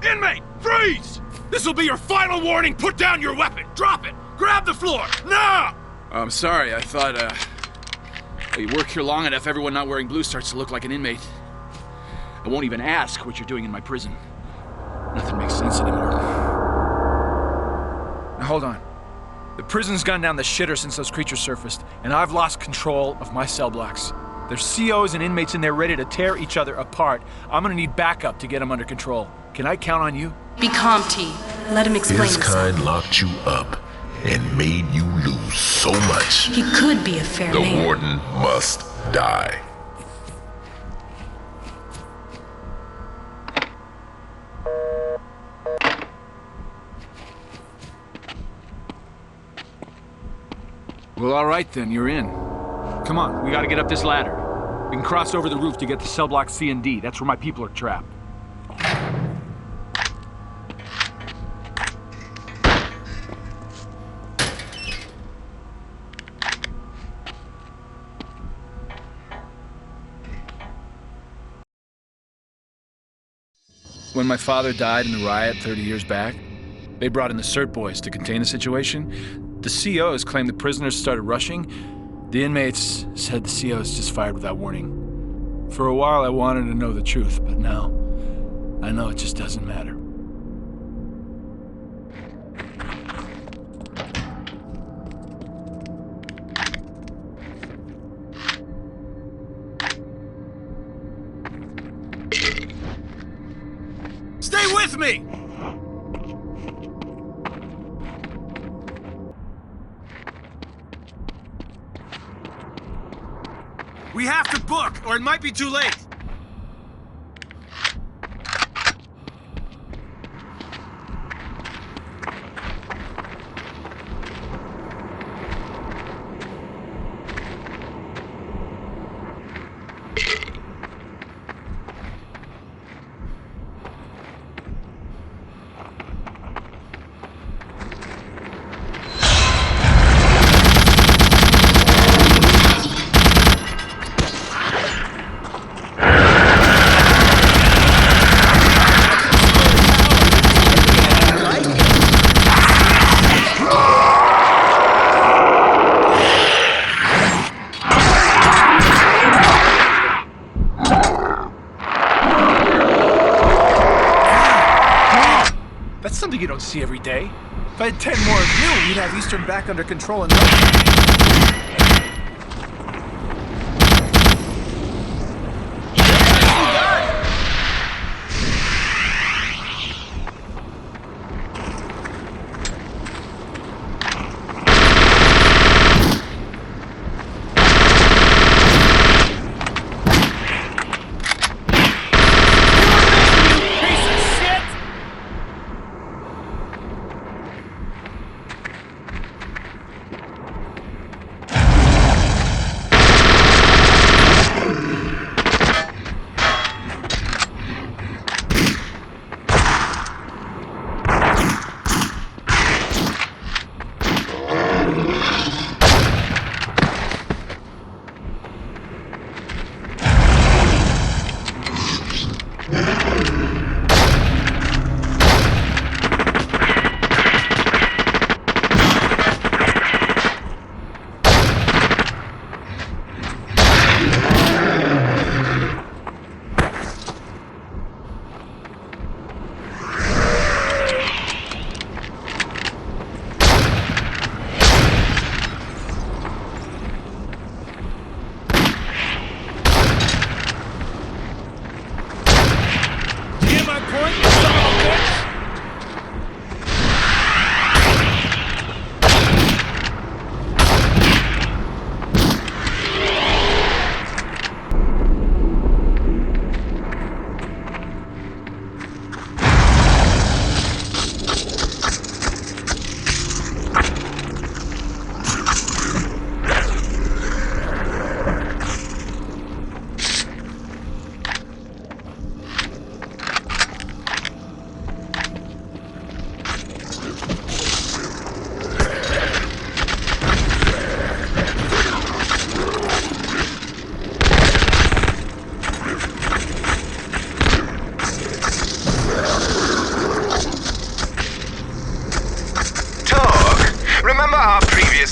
Inmate, freeze! This will be your final warning. Put down your weapon. Drop it. Grab the floor. Now! I'm sorry. I thought, you work here long enough, everyone not wearing blue starts to look like an inmate. I won't even ask what you're doing in my prison. Nothing makes sense anymore. Now, hold on. The prison's gone down the shitter since those creatures surfaced, and I've lost control of my cell blocks. There's COs and inmates in there ready to tear each other apart. I'm gonna need backup to get them under control. Can I count on you? Be calm, T. Let him explain His himself. kind locked you up and made you lose so much. He could be a fair The man. warden must die. Well, all right then, you're in. Come on, we gotta get up this ladder. We can cross over the roof to get to cell block C and D. That's where my people are trapped. When my father died in the riot 30 years back, they brought in the CERT boys to contain the situation. The COs claimed the prisoners started rushing. The inmates said the COs just fired without warning. For a while, I wanted to know the truth, but now I know it just doesn't matter. Stay with me! We have to book, or it might be too late. You don't see every day. If I had 10 more of you, you'd have Eastern back under control and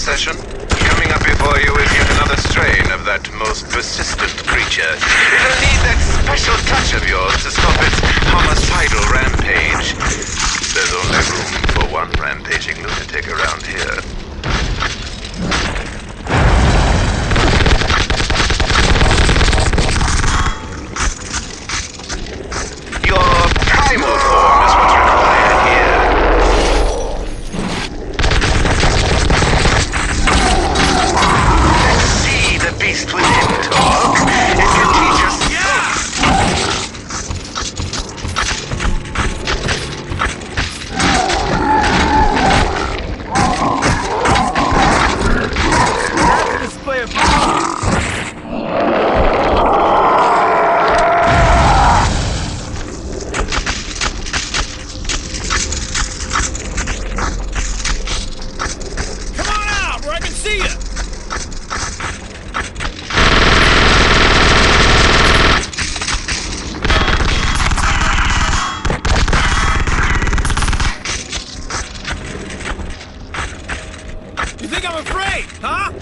session. Coming up before you is yet another strain of that most persistent creature. It'll need that special touch of yours to stop its homicidal rampage. There's only room for one rampaging lunatic around here. Your primal form is what's required here. Let's see the beast within talk. It can teach us. That's a display of power. You think I'm afraid, huh?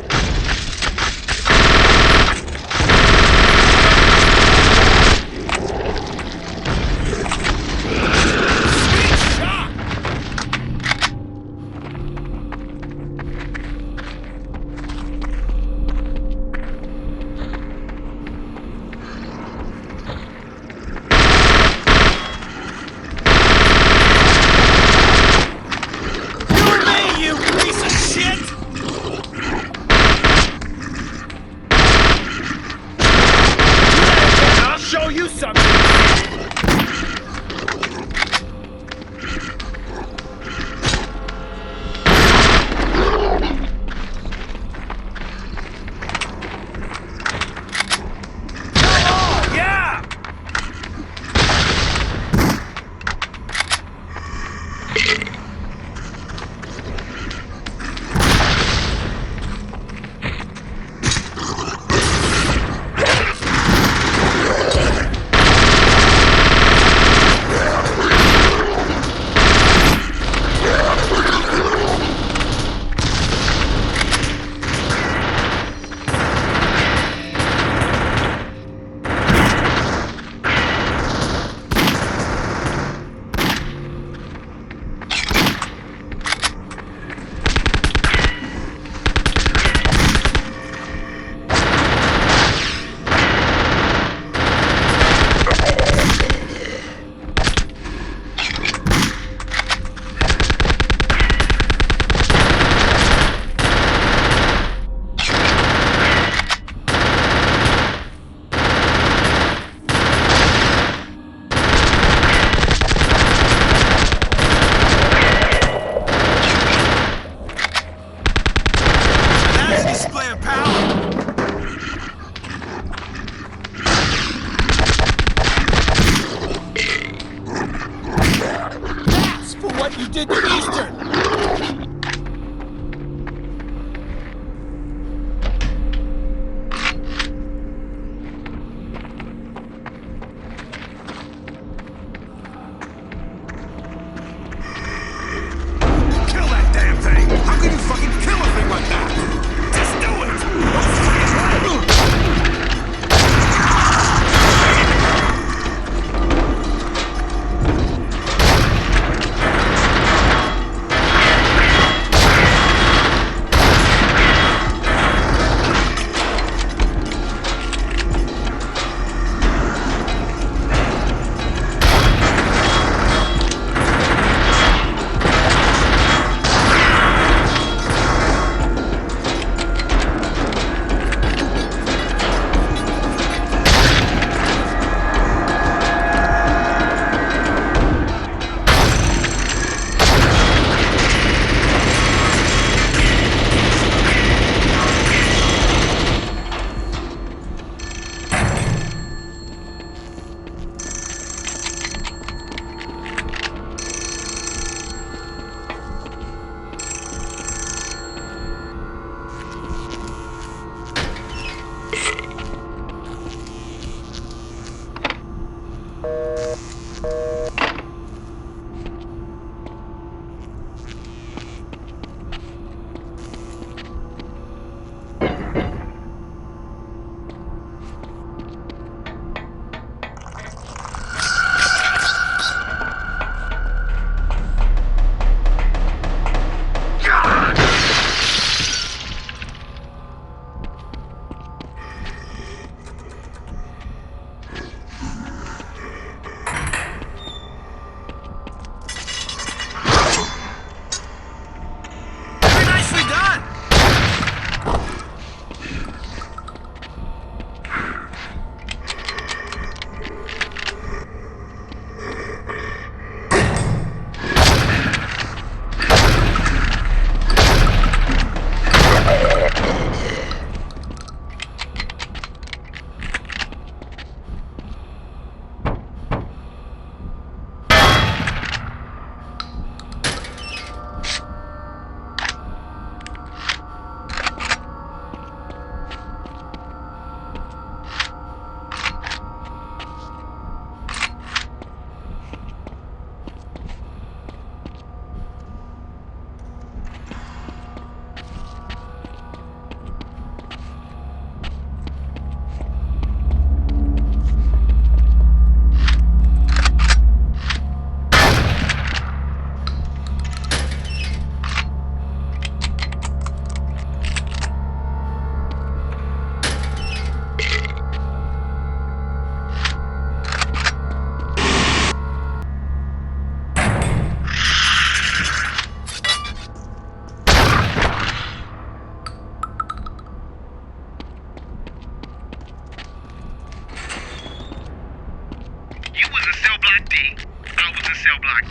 cell block E.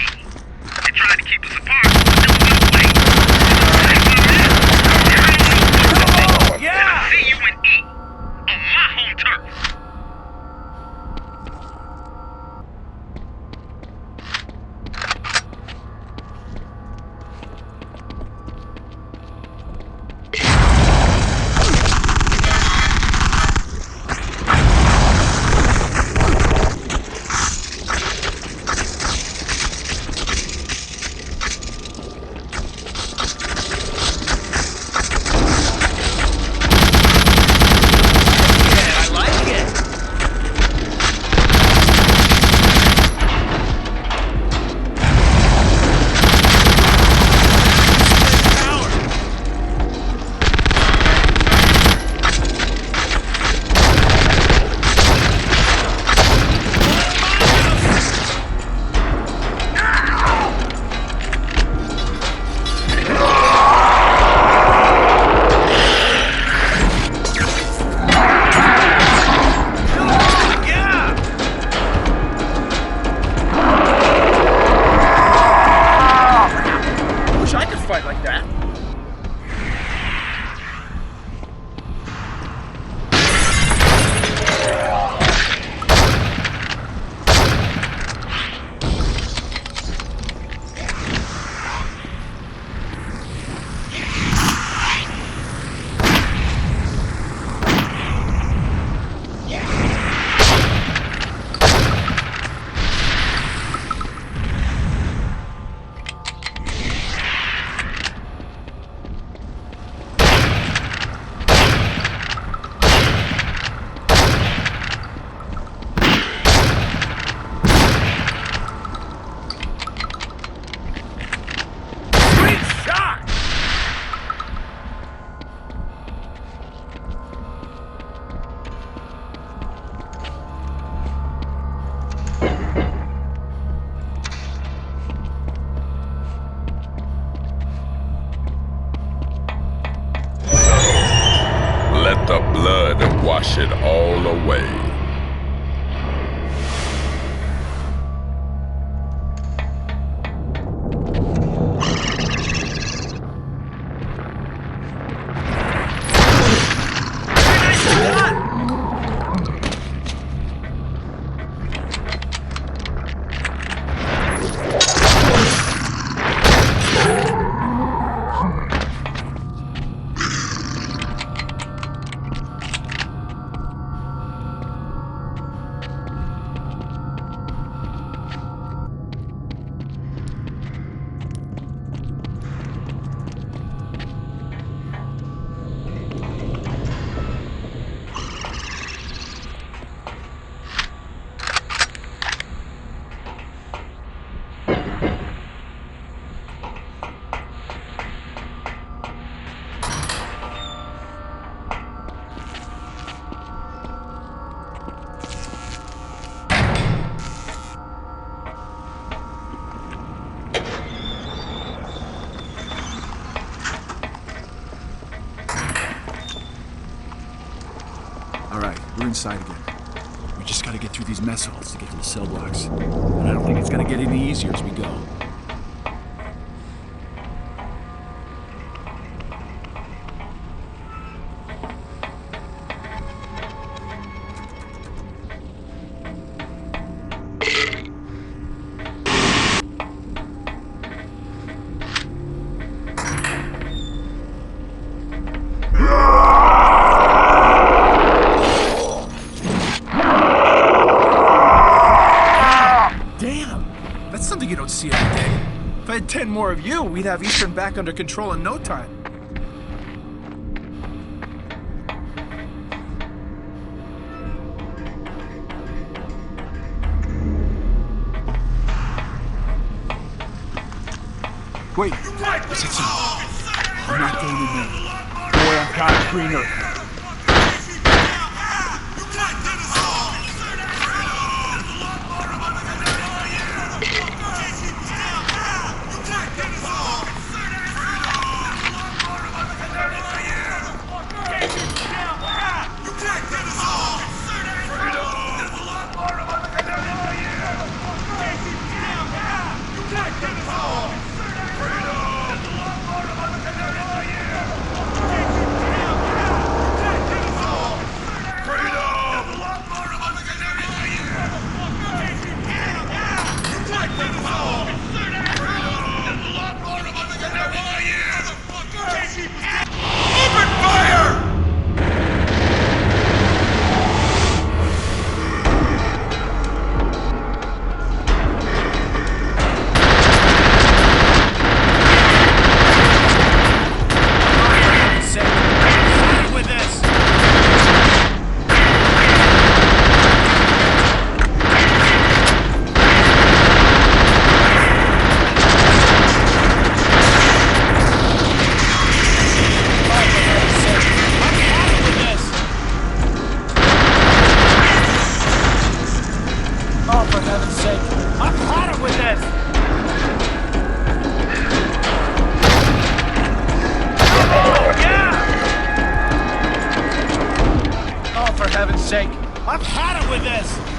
They tried to keep us apart, but there was no way. And I'll see you in E, on my home turf. Let the blood wash it all away. We're inside again. We just gotta get through these mess halls to get to the cell blocks. And I don't think it's gonna get any easier as we go. See every day. If I had 10 more of you, we'd have Eastern back under control in no time. Wait, what's that sound? I'm not going in there. Boy, I'm God's green earth. sake. I've had it with this!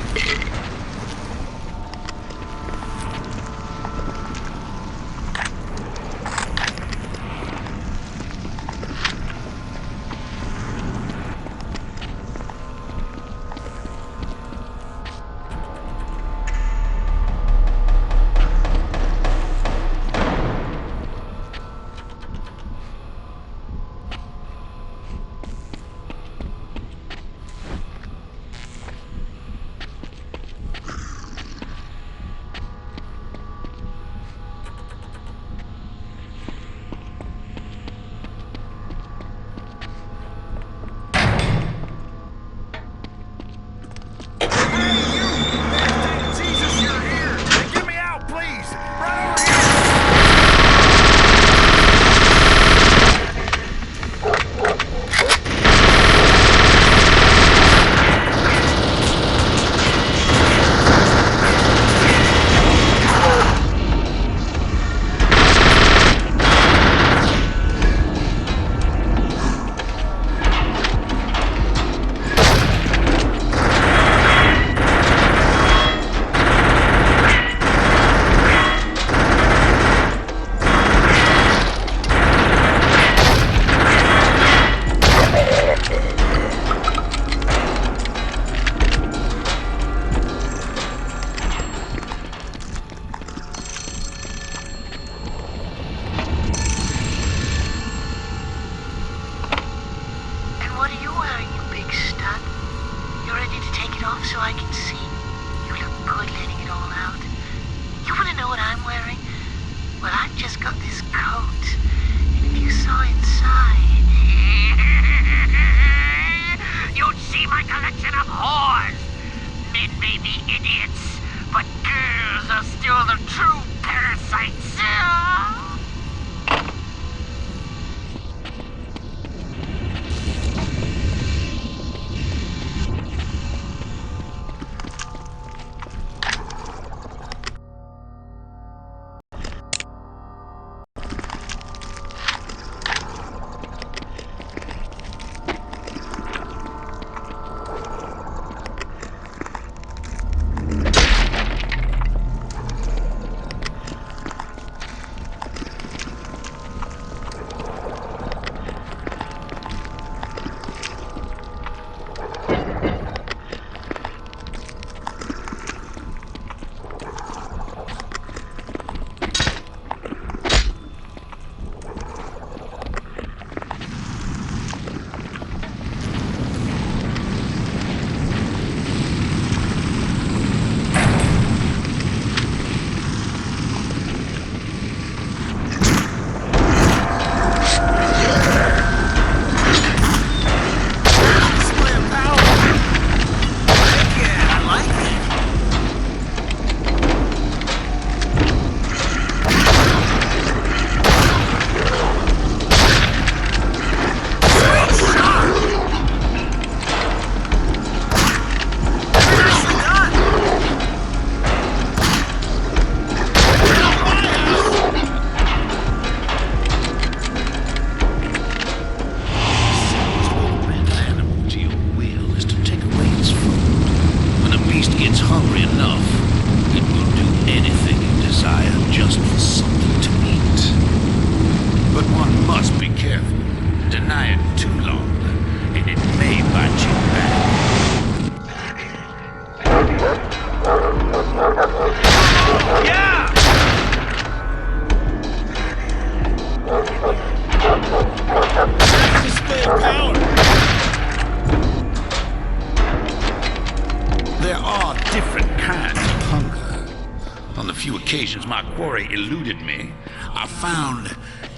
occasions my quarry eluded me, I found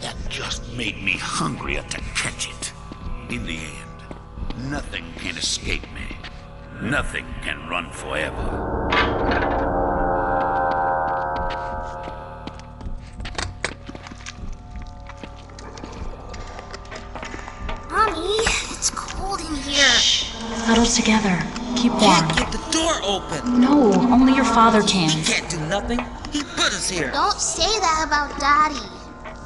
that just made me hungrier to catch it. In the end, nothing can escape me. Nothing can run forever. Mommy, it's cold in here. Huddle together. Keep warm. Can't get the door open. No, only your father can. He can't do nothing. He put us here. Don't say that about Daddy.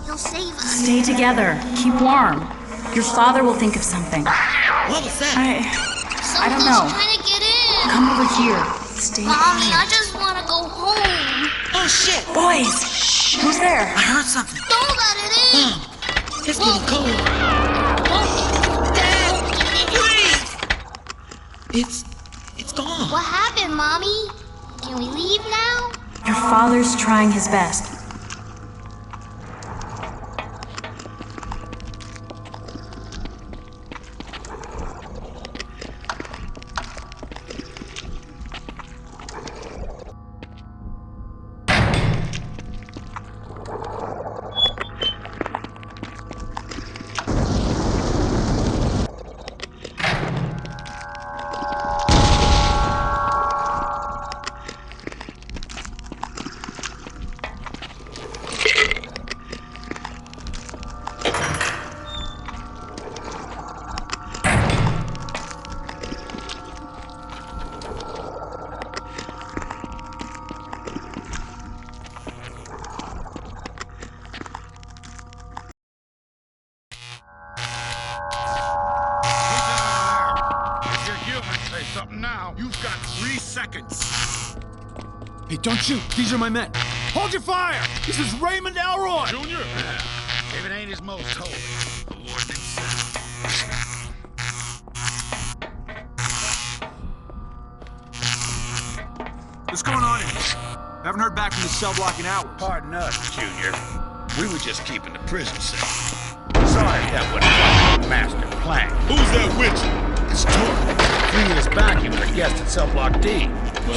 He'll save us. Stay together. Keep warm. Your father will think of something. What was that? I don't know. Trying to get in. Come over here. Stay Mommy, quiet. I just want to go home. Oh, shit! Boys! Who's there? I heard something. Don't let it in. It's getting cold. Dad! Please! It's gone. What happened, Mommy? Can we leave now? Your father's trying his best. You've got 3 seconds. Hey, don't shoot. These are my men. Hold your fire. This is Raymond Elroy. Junior. If it ain't his most holy, the Lord himself. What's going on in here? Haven't heard back from the cell block in hours. Pardon us, Junior. We were just keeping the prison safe. Sorry if that wasn't the master plan. Who's that witch? It's Torque. 3 years back, he was a guest at Cell Block D.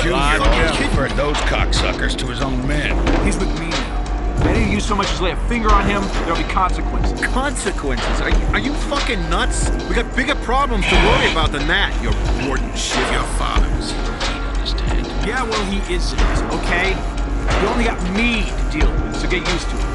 Junior always preferred those cocksuckers to his own men. He's with me now. If any of you so much as lay a finger on him, there'll be consequences. Consequences? Are you fucking nuts? We got bigger problems to worry about than that, you warden shit. Your father was here, he'd understand. Yeah, well, he isn't, okay? You only got me to deal with, so get used to it.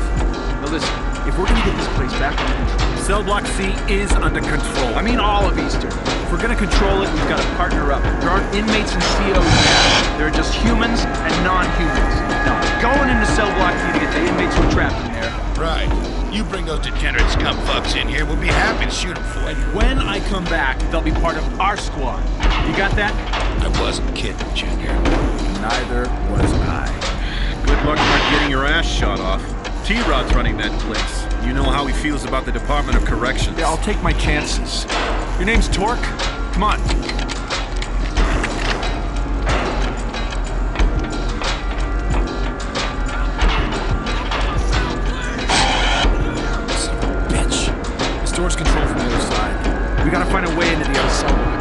Now listen, if we're gonna get this place back under control, Cell Block C is under control. I mean all of Eastern. If we're gonna control it, we've got to partner up. There aren't inmates and COs now. There are just humans and non-humans. Now, going into Cell Block D to get the inmates who are trapped in there. Right. You bring those degenerate scumfucks in here, we'll be happy to shoot them for you. And when I come back, they'll be part of our squad. You got that? I wasn't kidding, Junior. Neither was I. Good luck not getting your ass shot off. T-Rod's running that place. You know how he feels about the Department of Corrections. Yeah, I'll take my chances. Your name's Torque? Come on. Son of a bitch. This door's controlled from the other side. We gotta find a way into the other cell block.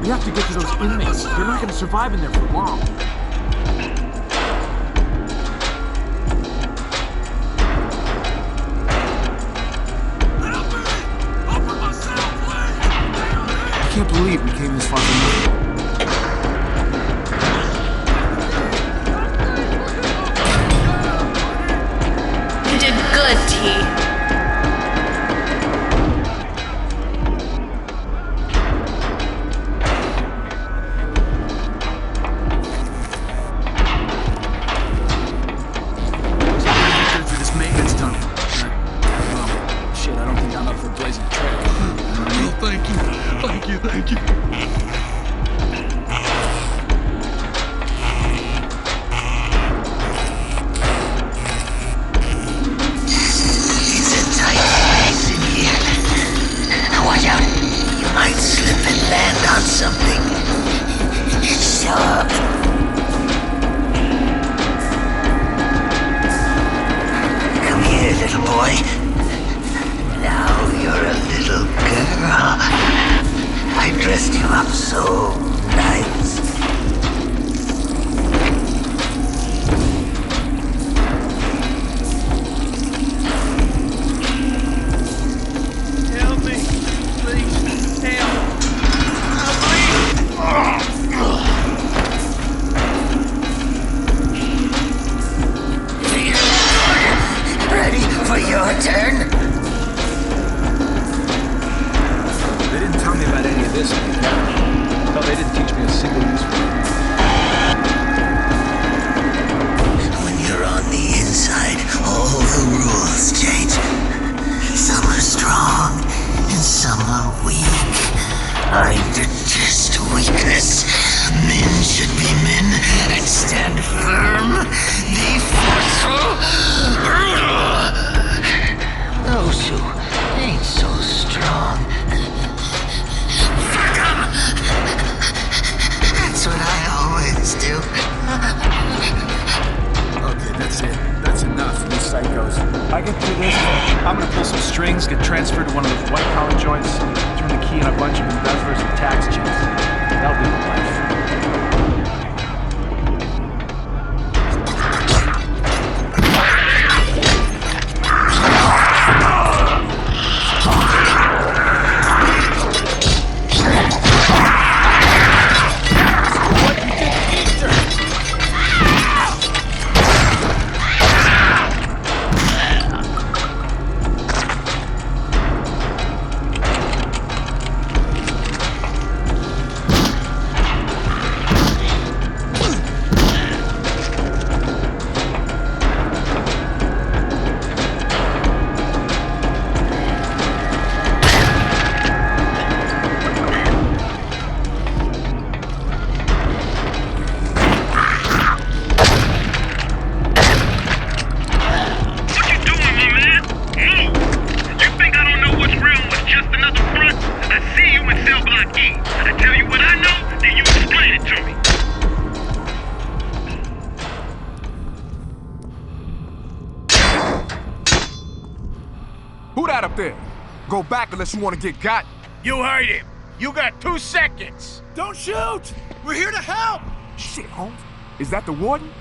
We have to get to those inmates. They're not going to survive in there for long. I can't believe we came this far from nothing. You did good, T. Thank you. It's a tight place in here. Now watch out. You might slip and land on something. It's sharp. Come here, little boy. Now you're a little girl. I dressed you up so nice. Help me, please. Help. Ready for your turn? this in the academy. Hell, they didn't teach me a single useful thing. When you're on the inside, all the rules change. Some are strong, and some are weak. I detest weakness. Men should be men and stand firm. Be forceful. Those who ain't so strong. Fuck 'em! That's what I always do. Okay, that's it. That's enough, you psychos. I get through this, I'm gonna pull some strings, get transferred to one of those white-collar joints, turn the key on a bunch of embezzlers and tax checks. That'll be the life. Who that up there? Go back unless you want to get got. You heard him. You got 2 seconds. Don't shoot! We're here to help! Shit, Holmes. Is that the warden?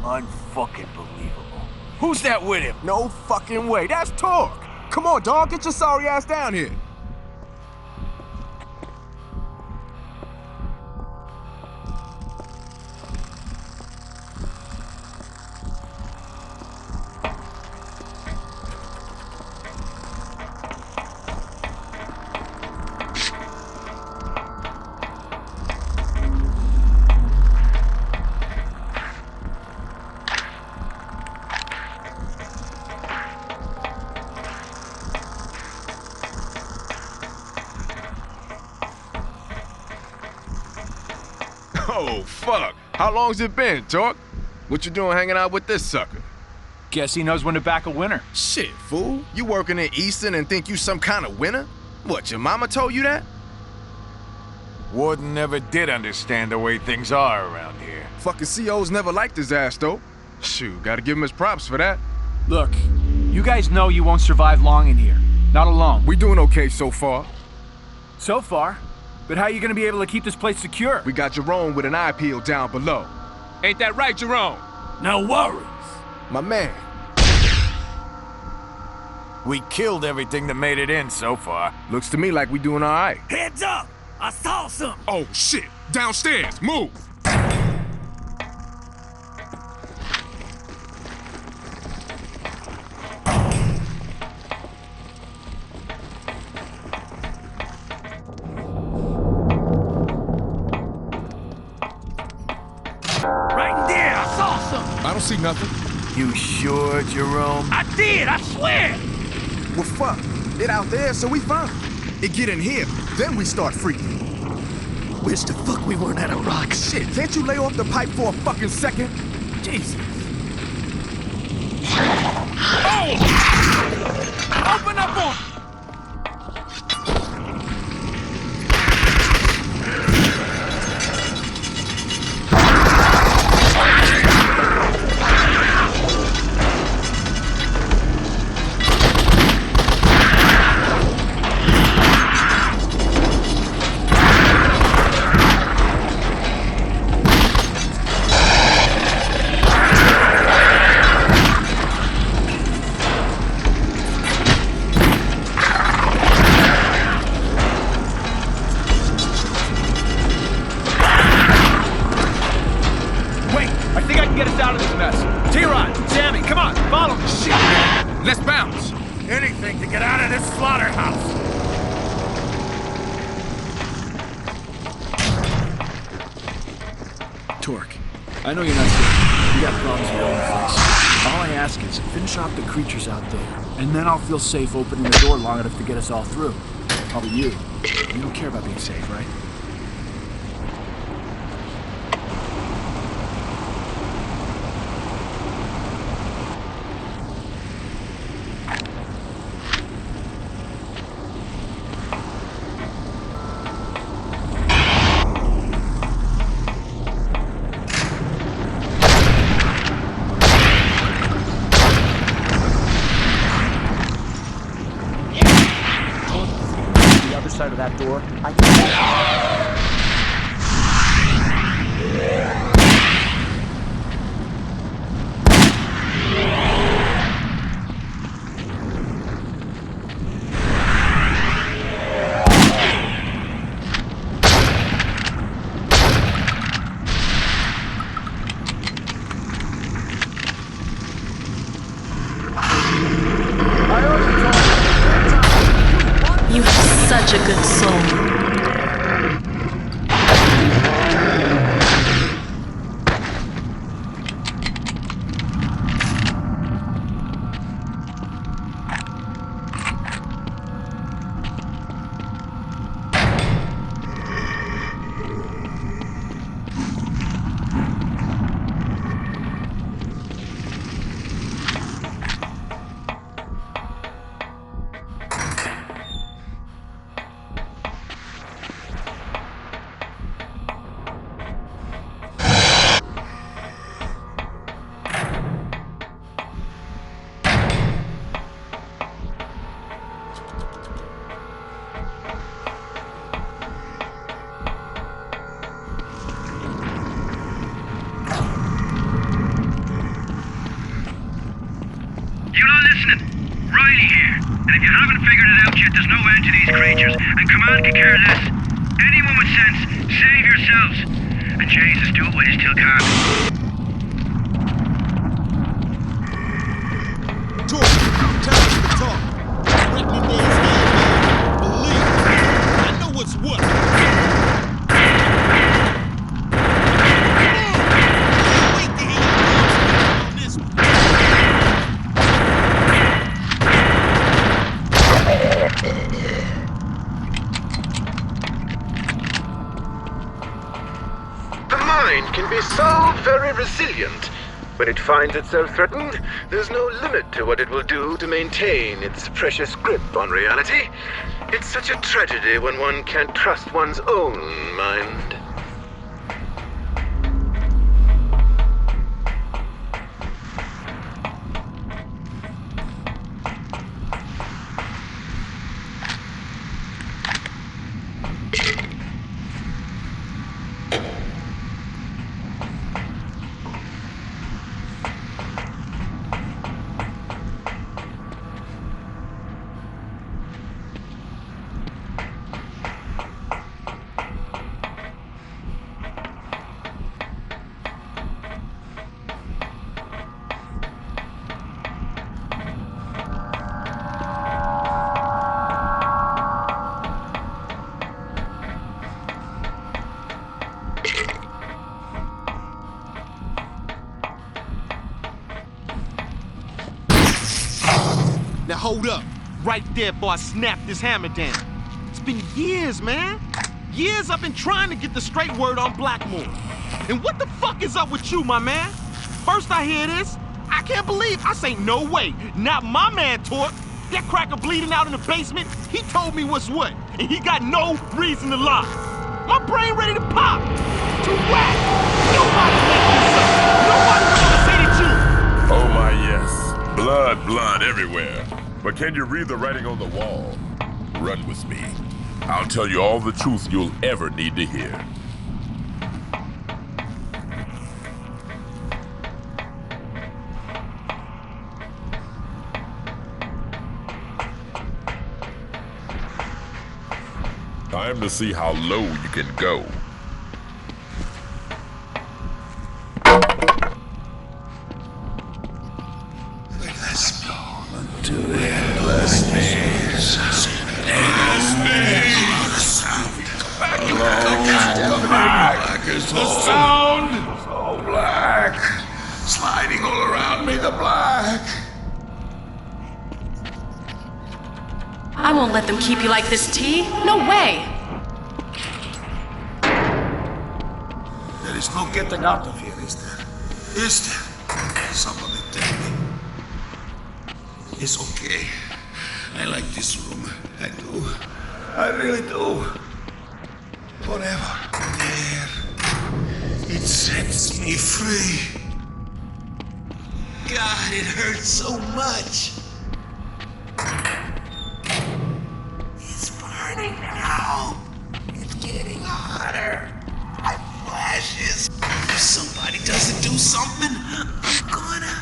Unfucking believable. Who's that with him? No fucking way. That's Torque. Come on, dog. Get your sorry ass down here. Oh, fuck. How long's it been, Torque? What you doing hanging out with this sucker? Guess he knows when to back a winner. Shit, fool. You working in Easton and think you some kind of winner? What, your mama told you that? Warden never did understand the way things are around here. Fucking CO's never liked his ass, though. Shoot, gotta give him his props for that. Look, you guys know you won't survive long in here. Not alone. We doing okay so far. So far? But how are you gonna be able to keep this place secure? We got Jerome with an eye peel down below. Ain't that right, Jerome? No worries. My man. We killed everything that made it in so far. Looks to me like we doing all right. Heads up! I saw something. Oh, shit. Downstairs. Move. Right there, I saw something. I don't see nothing. You sure, Jerome? I did, I swear. Well, fuck. It out there, so we fine. It get in here, then we start freaking. Wish the fuck we weren't at a rock. Shit, can't you lay off the pipe for a fucking second? Jesus. Oh! Open up on... Let's bounce. Anything to get out of this slaughterhouse. Torque, I know you're not good. You got problems of your own face. All I ask is finish off the creatures out there, and then I'll feel safe opening the door long enough to get us all through. How about you? You don't care about being safe, right? Side of that door. You have such a good soul. Creatures, and command could care less. Anyone with sense, save yourselves. And Jesus, do it while you still can. Talk. Time to talk. Threatening days, Bleak. I know what's what. Wait to hear you on this one. Can be so very resilient. When it finds itself threatened, there's no limit to what it will do to maintain its precious grip on reality. It's such a tragedy when one can't trust one's own mind. Now hold up. Right there before I snap this hammer down. It's been years, man. Years I've been trying to get the straight word on Blackmore. And what the fuck is up with you, my man? First I hear this, I can't believe. I say no way. Not my man, Torque. That cracker bleeding out in the basement, he told me what's what. And he got no reason to lie. My brain ready to pop. Too whack. Nobody make this up. Nobody would ever say that you. Oh my yes. Blood everywhere. But can you read the writing on the wall? Run with me. I'll tell you all the truth you'll ever need to hear. Time to see how low you can go. Let's go into endless days. Endless days. The sound. The sound. Dr. Black! I won't let them keep you like this, T. No way! There is no getting out of here, is there? Is there? Somebody tell me. It's okay. I like this room. I do. I really do. Forever. There. It sets me free. God, it hurts so much. It's burning now. It's getting hotter. I have flashes. If somebody doesn't do something, I'm gonna.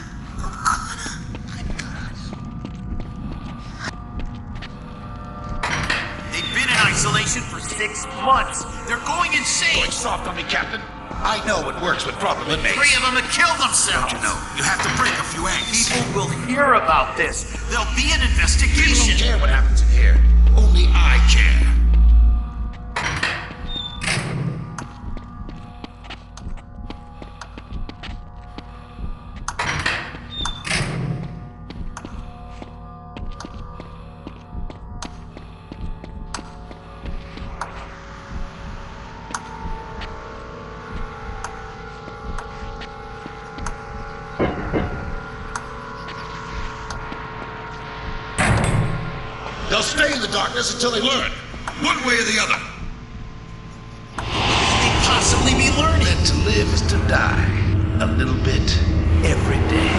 They've been in isolation for 6 months. They're going insane. Going soft on me, Captain. I know it works with problem inmates. 3 of them have killed themselves. Don't you know? You have to break a few eggs. People will hear about this. There'll be an People investigation. don't care what happens in here. Only I care. They'll stay in the darkness until they learn, one way or the other. What could they possibly be learning? That to live is to die, a little bit, every day.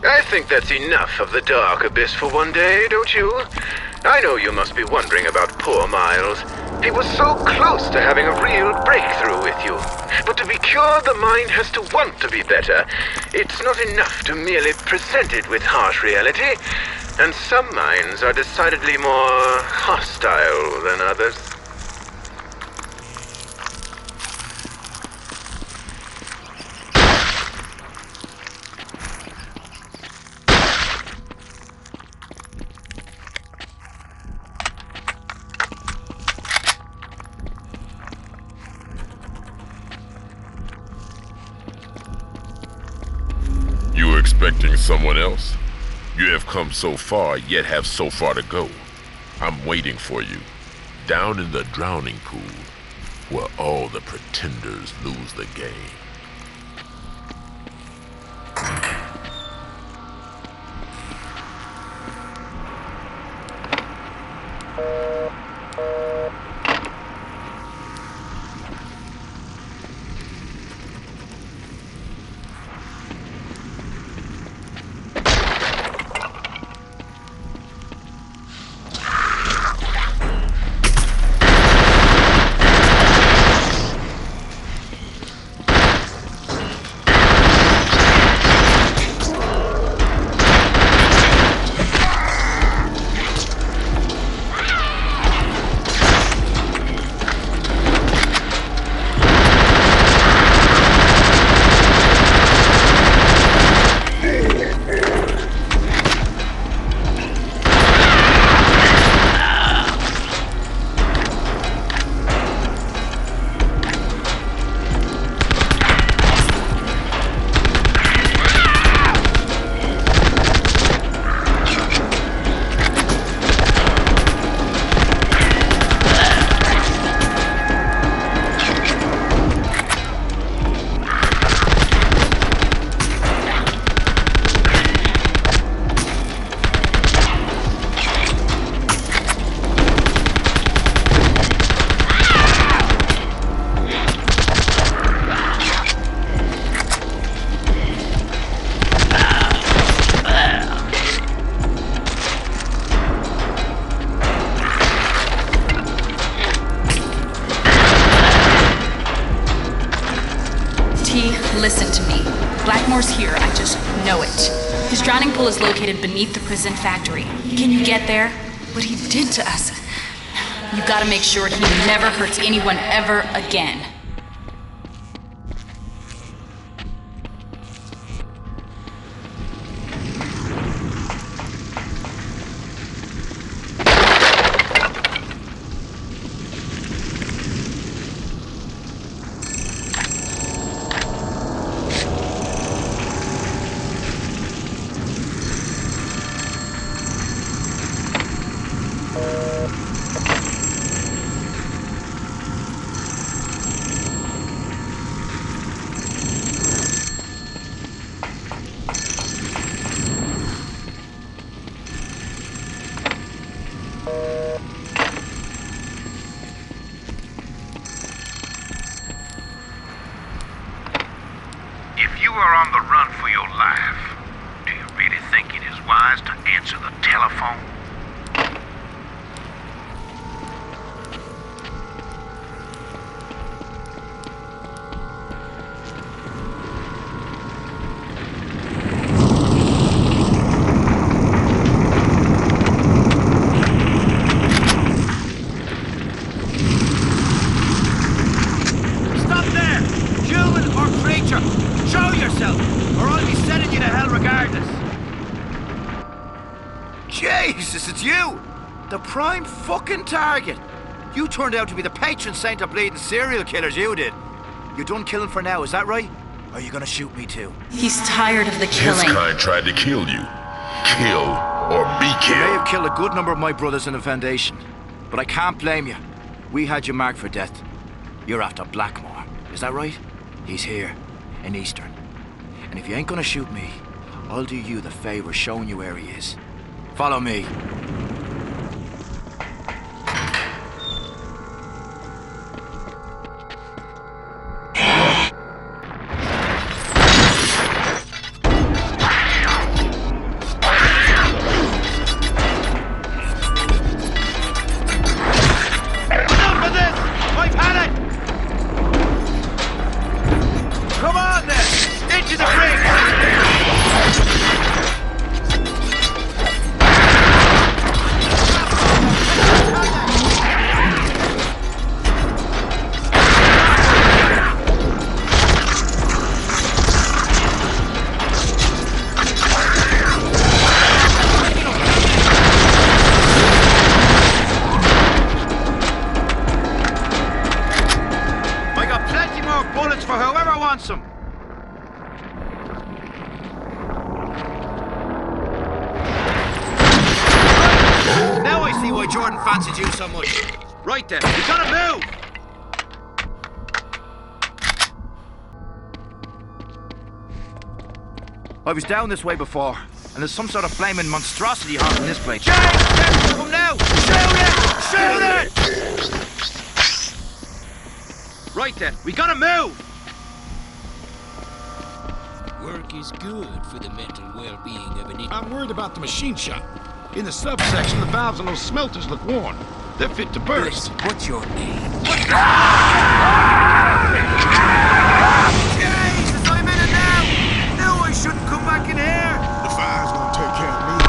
I think that's enough of the dark abyss for one day, don't you? I know you must be wondering about poor Miles. He was so close to having a real breakthrough with you. But to be cured, the mind has to want to be better. It's not enough to merely present it with harsh reality. And some minds are decidedly more hostile than others. Expecting someone else? You have come so far, yet have so far to go. I'm waiting for you, down in the drowning pool, where all the pretenders lose the game. Listen to me. Blackmore's here, I just know it. His drowning pool is located beneath the prison factory. Can you get there? What he did to us. You gotta make sure he never hurts anyone ever again. If you are on the run for your life, do you really think it is wise to answer the telephone? Stop there! Human or creature! Show yourself, or I'll be sending you to hell regardless! Jesus, it's you! The prime fucking target! You turned out to be the patron saint of bleeding serial killers, you did. You're done killing for now, is that right? Or are you gonna shoot me too? He's tired of the His killing. kind tried to kill you. Kill or be You may killed. have killed a good number of my brothers in the Foundation, but I can't blame you. We had you marked for death. You're after Blackmore, is that right? He's here, in Eastern. And if you ain't gonna shoot me, I'll do you the favor of showing you where he is. Follow me. Enough of this! I've had it! Come on then! Into the ring! I got plenty more bullets for whoever wants them. Now I see why Jordan fancied you so much. Right then, we gotta move! I was down this way before, and there's some sort of flaming monstrosity haunting this place. James! Come now! Shoot it! Shoot it! Right then, we gotta move! Work is good for the mental well-being of an... I'm worried about the machine shop. In the subsection, the valves on those smelters look worn. They're fit to burst. What's your name? Jesus, I'm in it now! No, I shouldn't come back in here! The fire's gonna take care of me.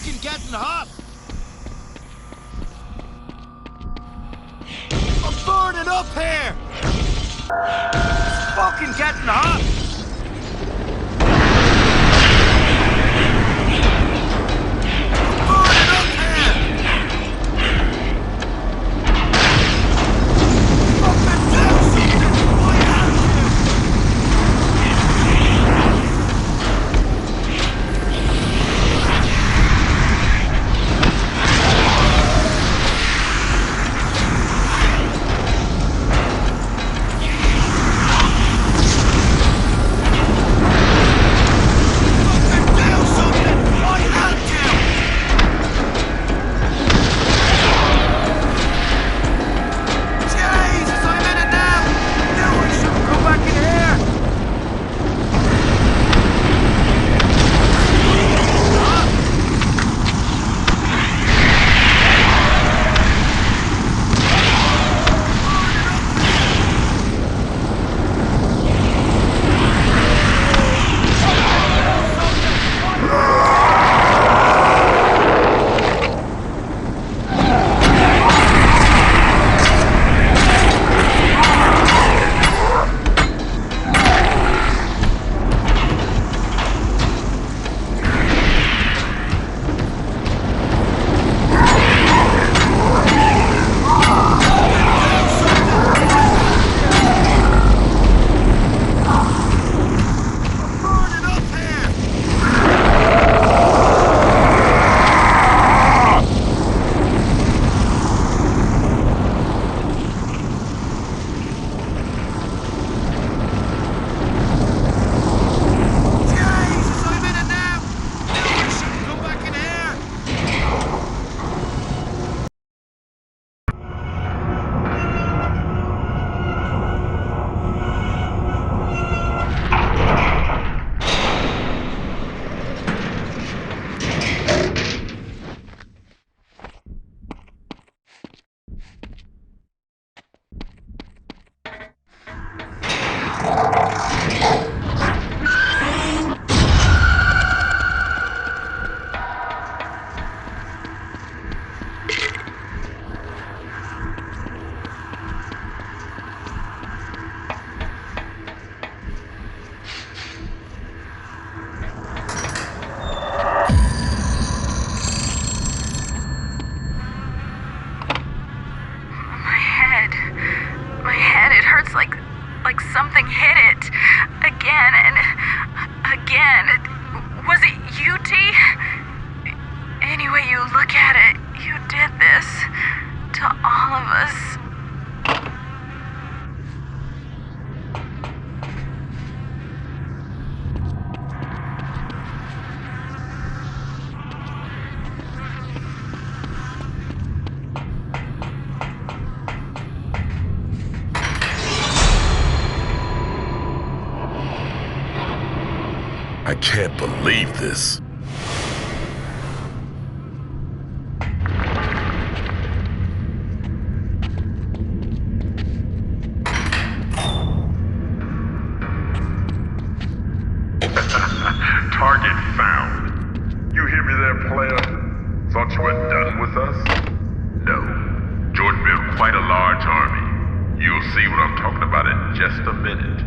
fucking getting hot! I'm burning up here! It's fucking getting hot! Something hit it. Again and again. Was it you, T? Any way you look at it, you did this to all of us. I can't believe this. Target found. You hear me there, player? Thought you were done with us? No. Jordan built quite a large army. You'll see what I'm talking about in just a minute.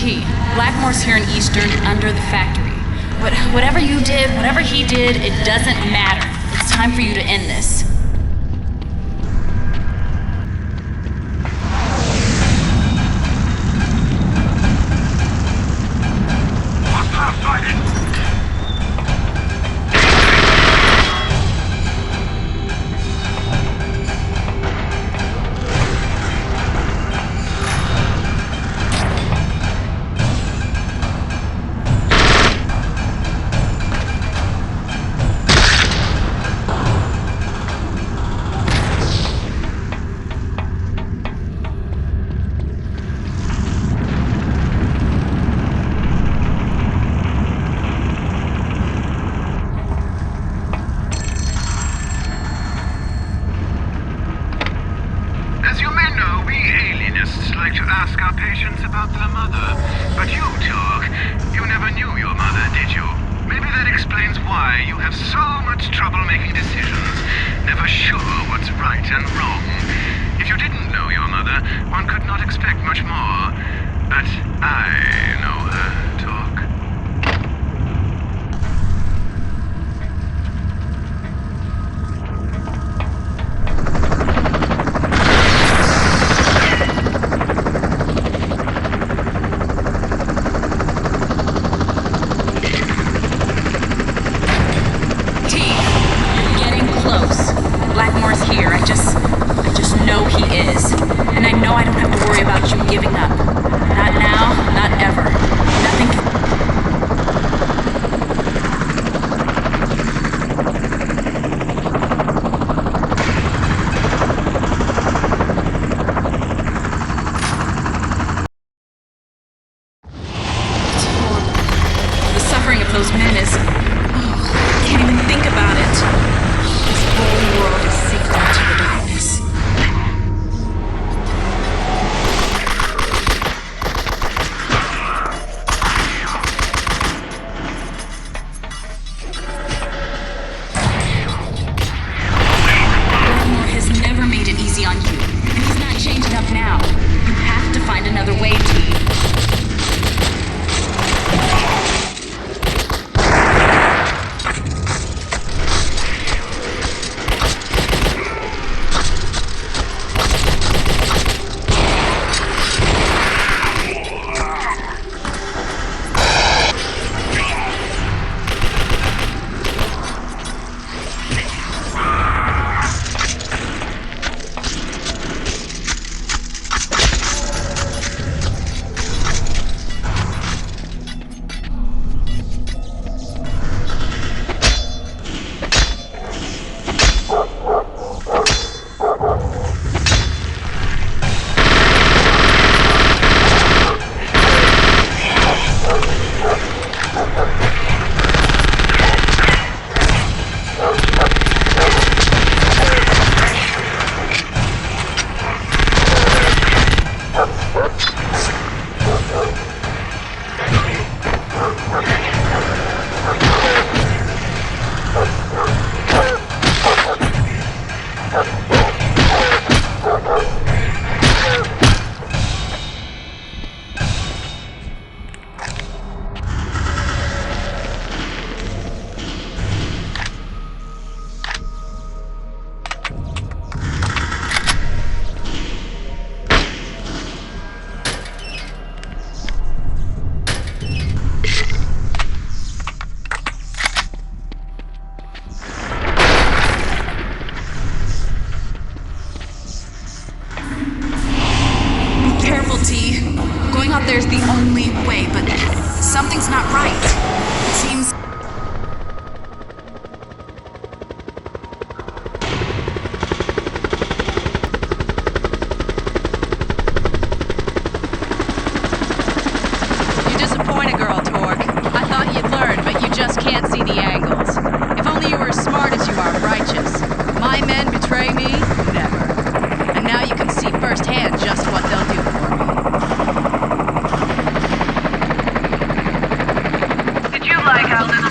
T, Blackmore's here in Eastern, under the factory. But whatever you did, whatever he did, it doesn't matter. It's time for you to end this. there's the only way, but something's not right. It seems... You disappoint a girl, Torque. I thought you'd learn, but you just can't see the angles. If only you were as smart as you are righteous. My men betray me? Never. And now you can see firsthand just what they'll do for me. Did you like how this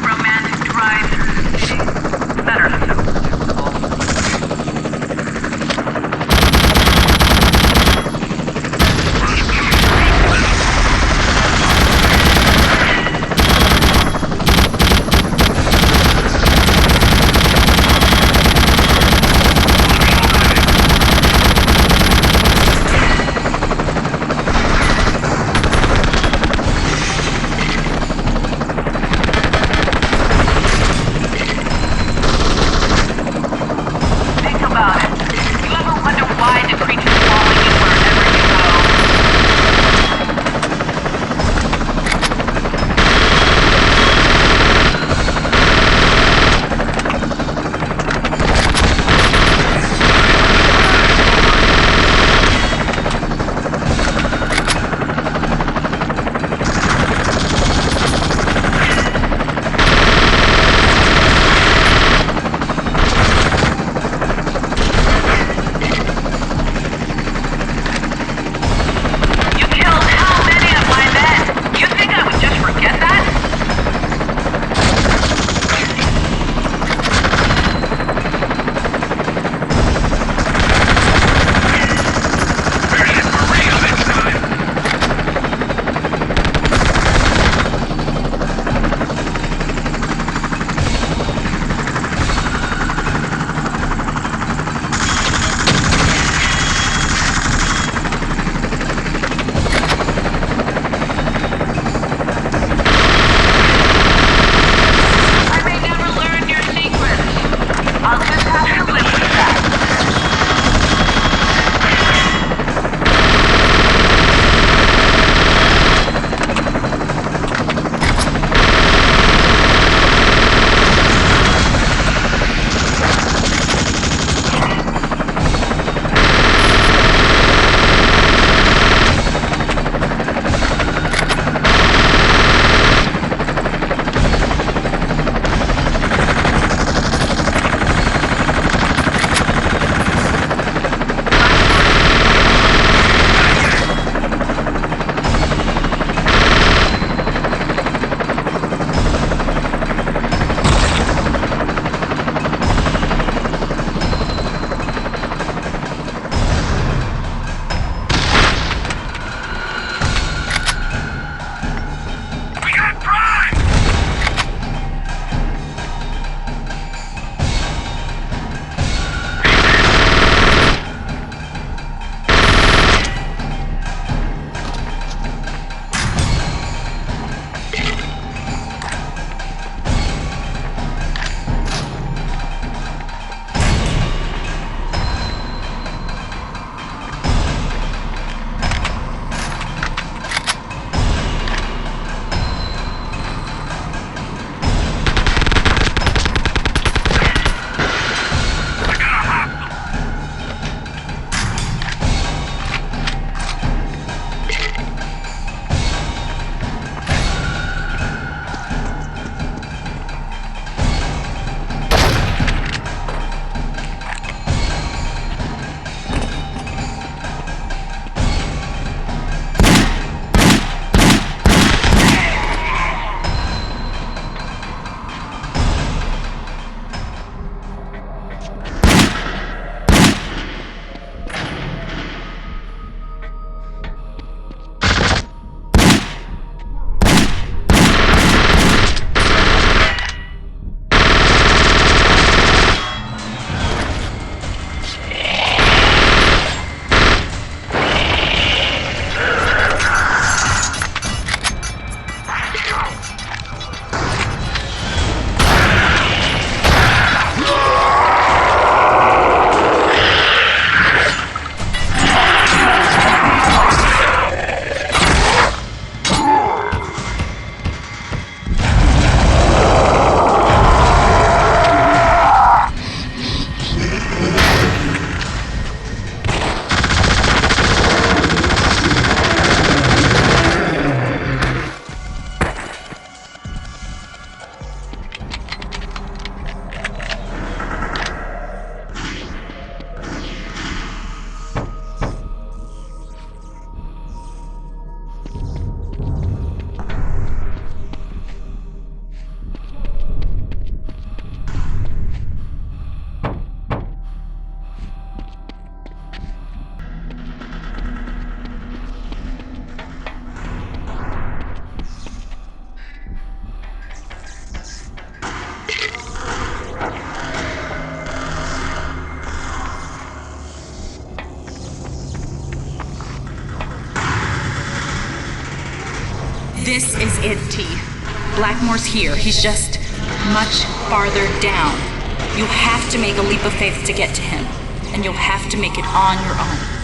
This is it, T. Blackmore's here. He's just much farther down. You have to make a leap of faith to get to him, and you'll have to make it on your own.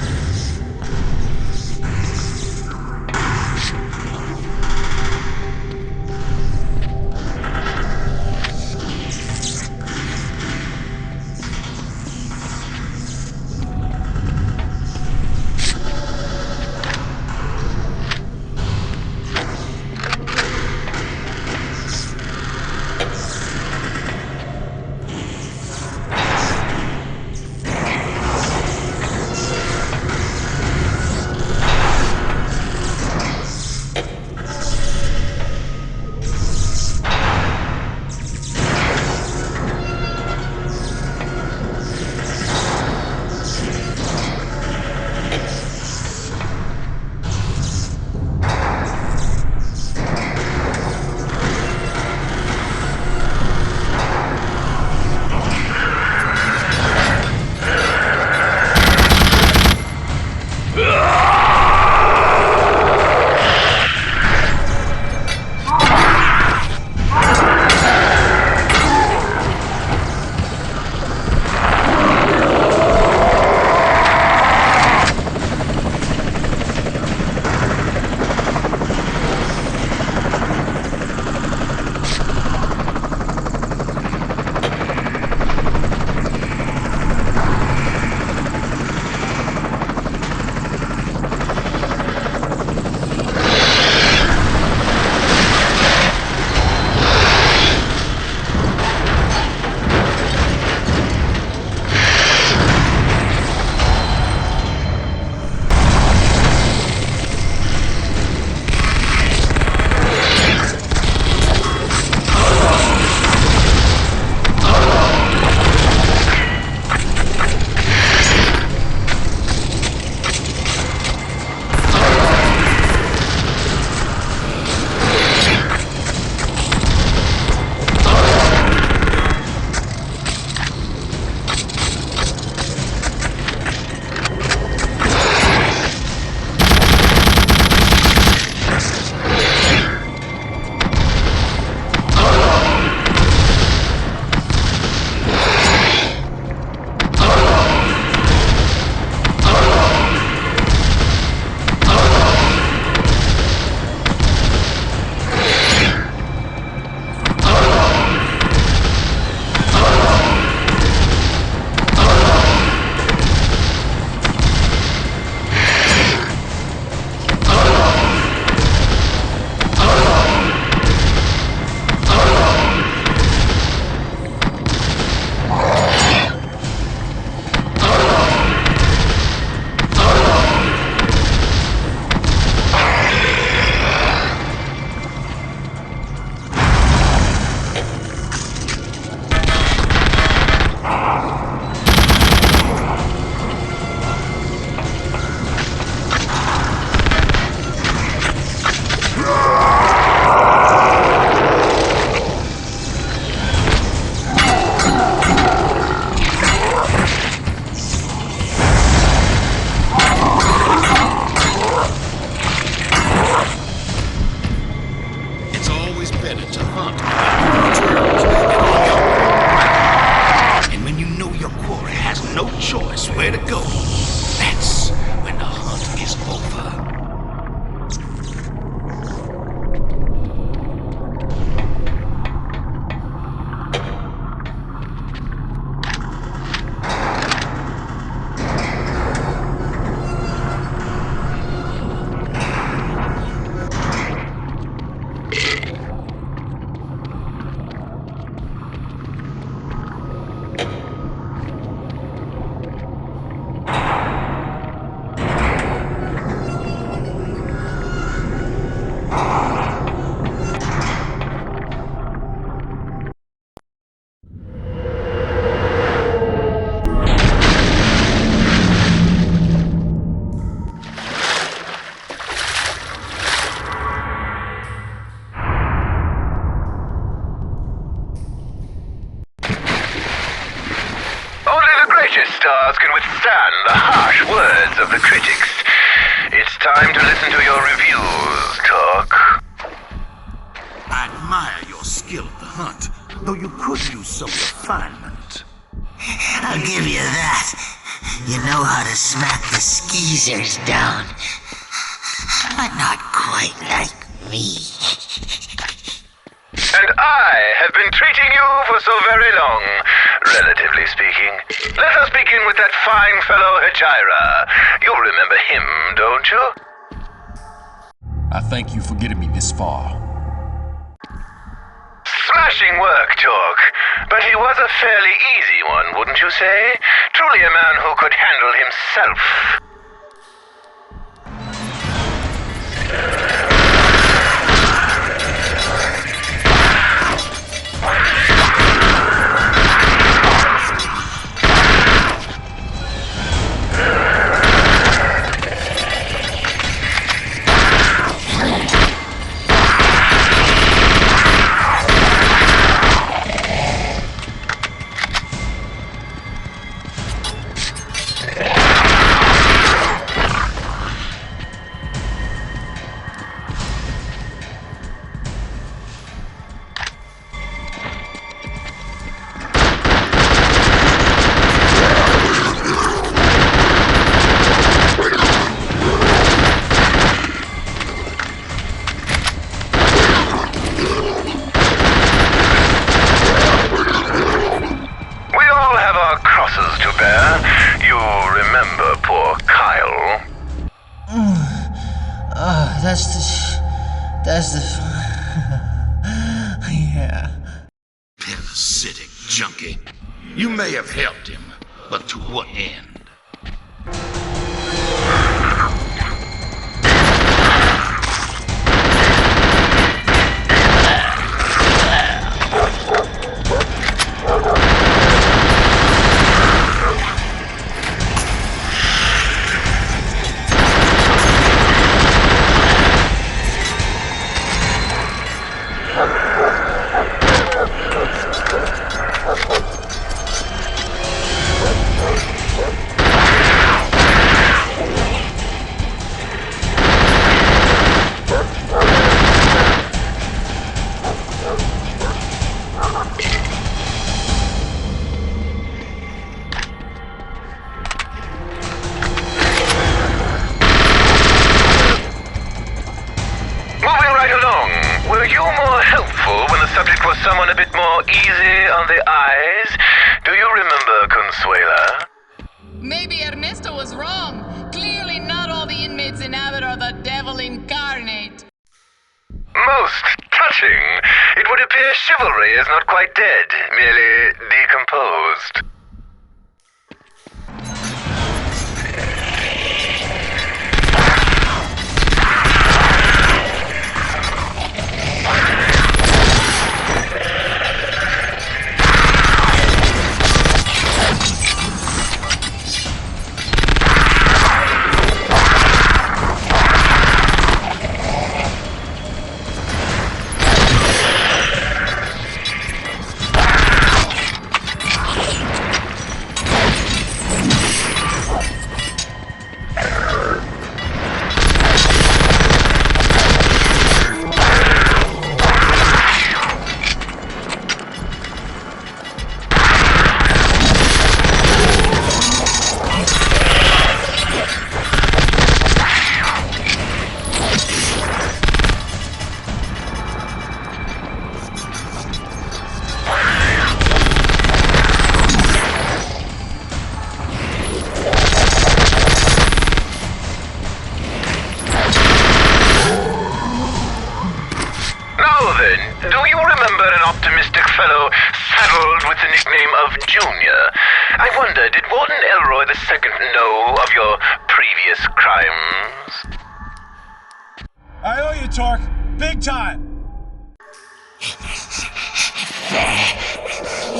stars can withstand the harsh words of the critics. It's time to listen to your reviews, Talk. skill at the hunt, though you could use some refinement. I'll give you that. You know how to smack the skeezers down. But not quite like me. And I have been treating you for so very long, relatively speaking. Let us begin with that fine fellow Hajira. You remember him, don't you? I thank you for getting me this far. Smashing work, Torque. But he was a fairly easy one, wouldn't you say? Truly a man who could handle himself. That's the... yeah. Parasitic junkie. You may have helped him, but to what end? Someone a bit more easy on the eyes? Do you remember Consuela? Maybe Ernesto was wrong. Clearly not all the inmates in Abbott are the devil incarnate. Most touching. It would appear chivalry is not quite dead, merely decomposed.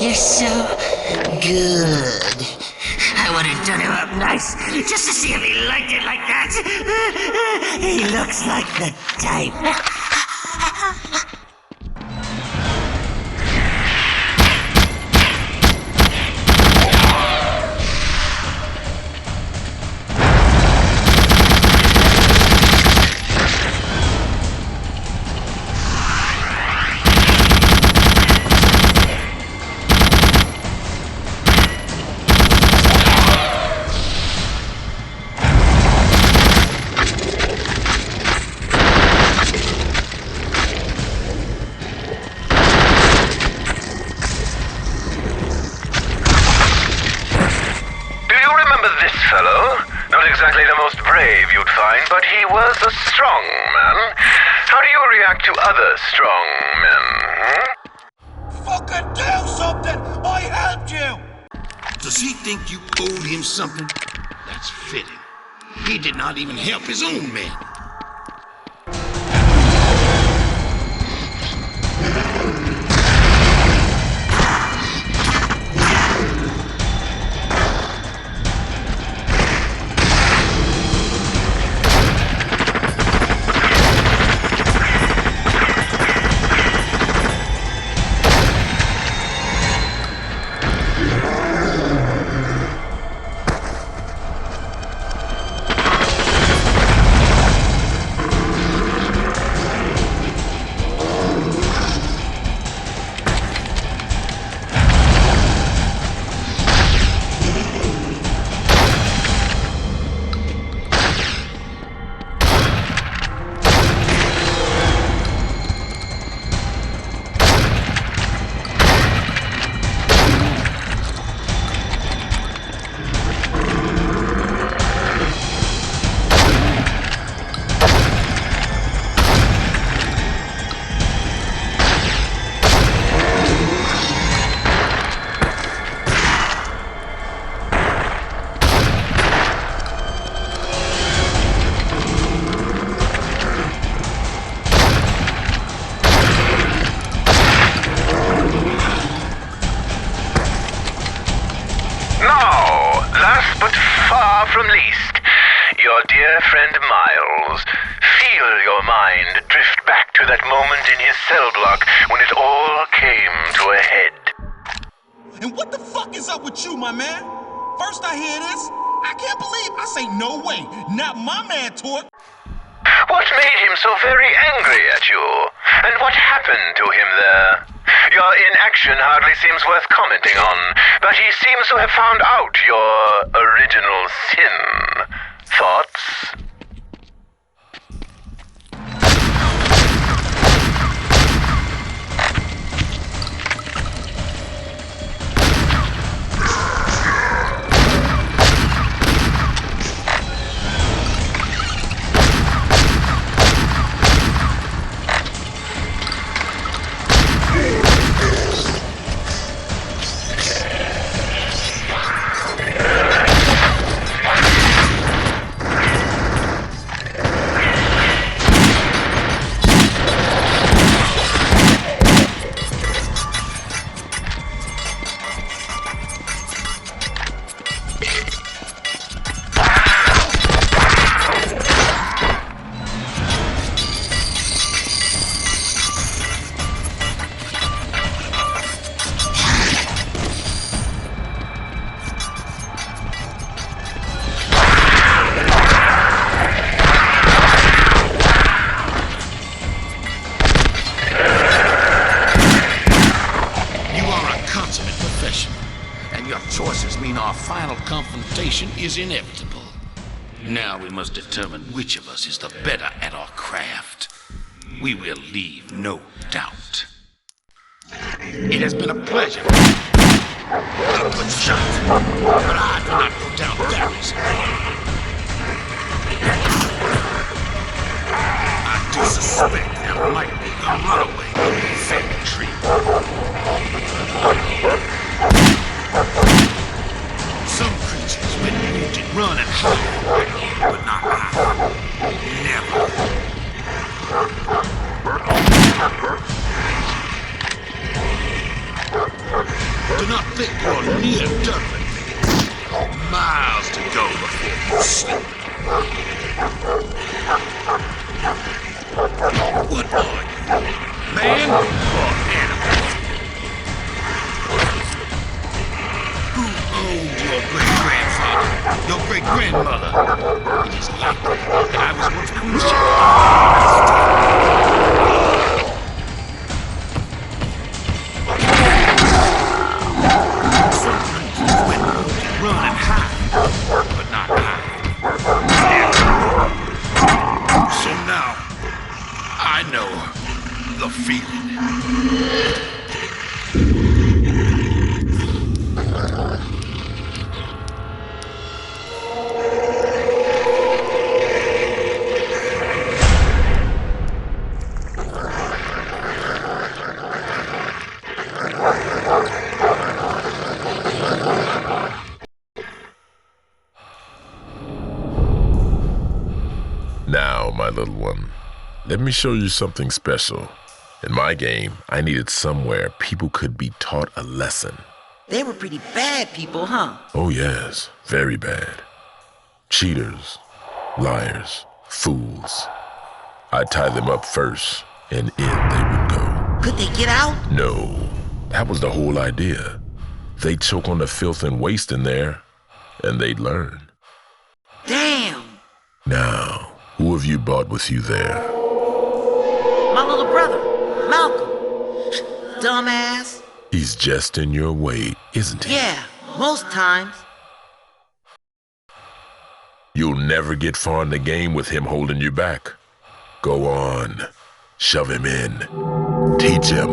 You're so good. I would have done him up nice just to see if he liked it like that. He looks like the type. man. How do you react to other strong men? Fucking do something! I helped you! Does he think you owed him something? That's fitting. He did not even help his own men. from least, your dear friend Miles. Feel your mind drift back to that moment in his cell block when it all came to a head. And what the fuck is up with you, my man? First I hear this, I can't believe I say no way. Not my man, Torque. What made him so very angry at you? And what happened to him there? Your inaction hardly seems worth commenting on, but he seems to have found out your original sin. Thoughts? Is inevitable. Now we must determine which of us is the better at our craft. We will leave no doubt. It has been a pleasure. A good shot, but I do not go down that easily. I do suspect there might be a runaway infantry. Some creatures, when wounded, run and hide, but not I. Never. Do not think you're near Dublin. Miles to go before you sleep. What are you? Man or animal? Your great-grandfather, your great-grandmother. It is likely that I was once Christian. Some creatures went to run and hide, but not I. So now, I know the feeling. Let me show you something special. In my game, I needed somewhere people could be taught a lesson. They were pretty bad people, huh? Oh yes, very bad. Cheaters, liars, fools. I'd tie them up first, and in they would go. Could they get out? No, that was the whole idea. They'd choke on the filth and waste in there, and they'd learn. Damn! Now, who have you brought with you there? My little brother, Malcolm. Dumbass. He's just in your way, isn't he? Yeah, most times. You'll never get far in the game with him holding you back. Go on. Shove him in. Teach him.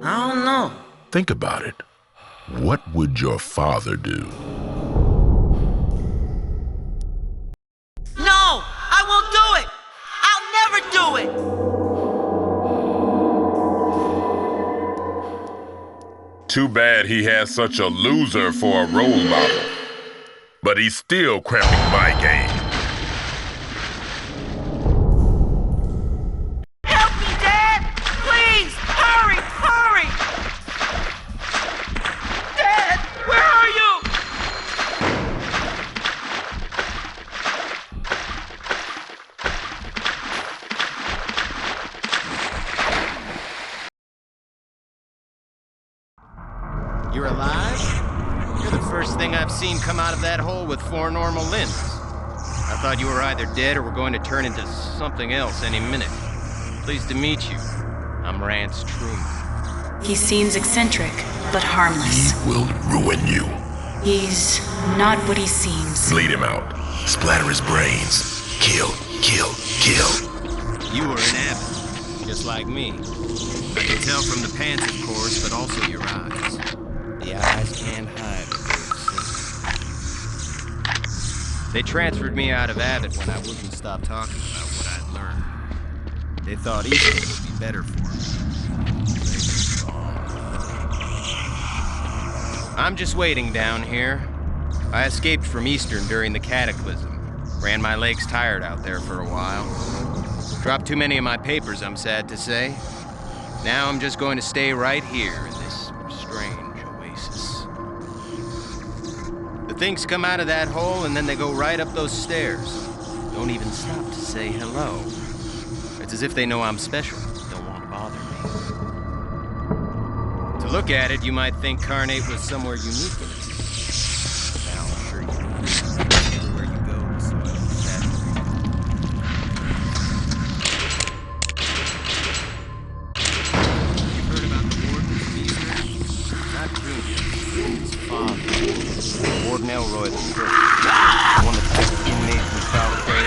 I don't know. Think about it. What would your father do? No! I won't do it! I'll never do it! Too bad he has such a loser for a role model. But he's still cramping my game. Help me, Dad! Please! Hurry! Hurry! Dad! Where are you? You're alive? You're the first thing I've seen come out of that hole with 4 normal limbs. I thought you were either dead or were going to turn into something else any minute. Pleased to meet you. I'm Rance Truman. He seems eccentric, but harmless. He will ruin you. He's not what he seems. Bleed him out. Splatter his brains. Kill, kill, kill. You were an abbot, just like me. I can tell from the pants, of course, but also your eyes. The eyes can't hide. They transferred me out of Abbott when I wouldn't stop talking about what I'd learned. They thought Eastern would be better for me. I'm just waiting down here. I escaped from Eastern during the Cataclysm. Ran my legs tired out there for a while. Dropped too many of my papers, I'm sad to say. Now I'm just going to stay right here in this strange oasis. The things come out of that hole and then they go right up those stairs. Don't even stop to say hello. It's as if they know I'm special. Don't want to bother me. To look at it, you might think Carnate was somewhere unique in it. Now, I'm sure you know. Everywhere you go, the soil is saturated. You've heard about the Warden of Eastern? Not Junior. His father. Warden Elroy the First. One that took inmates in solitary.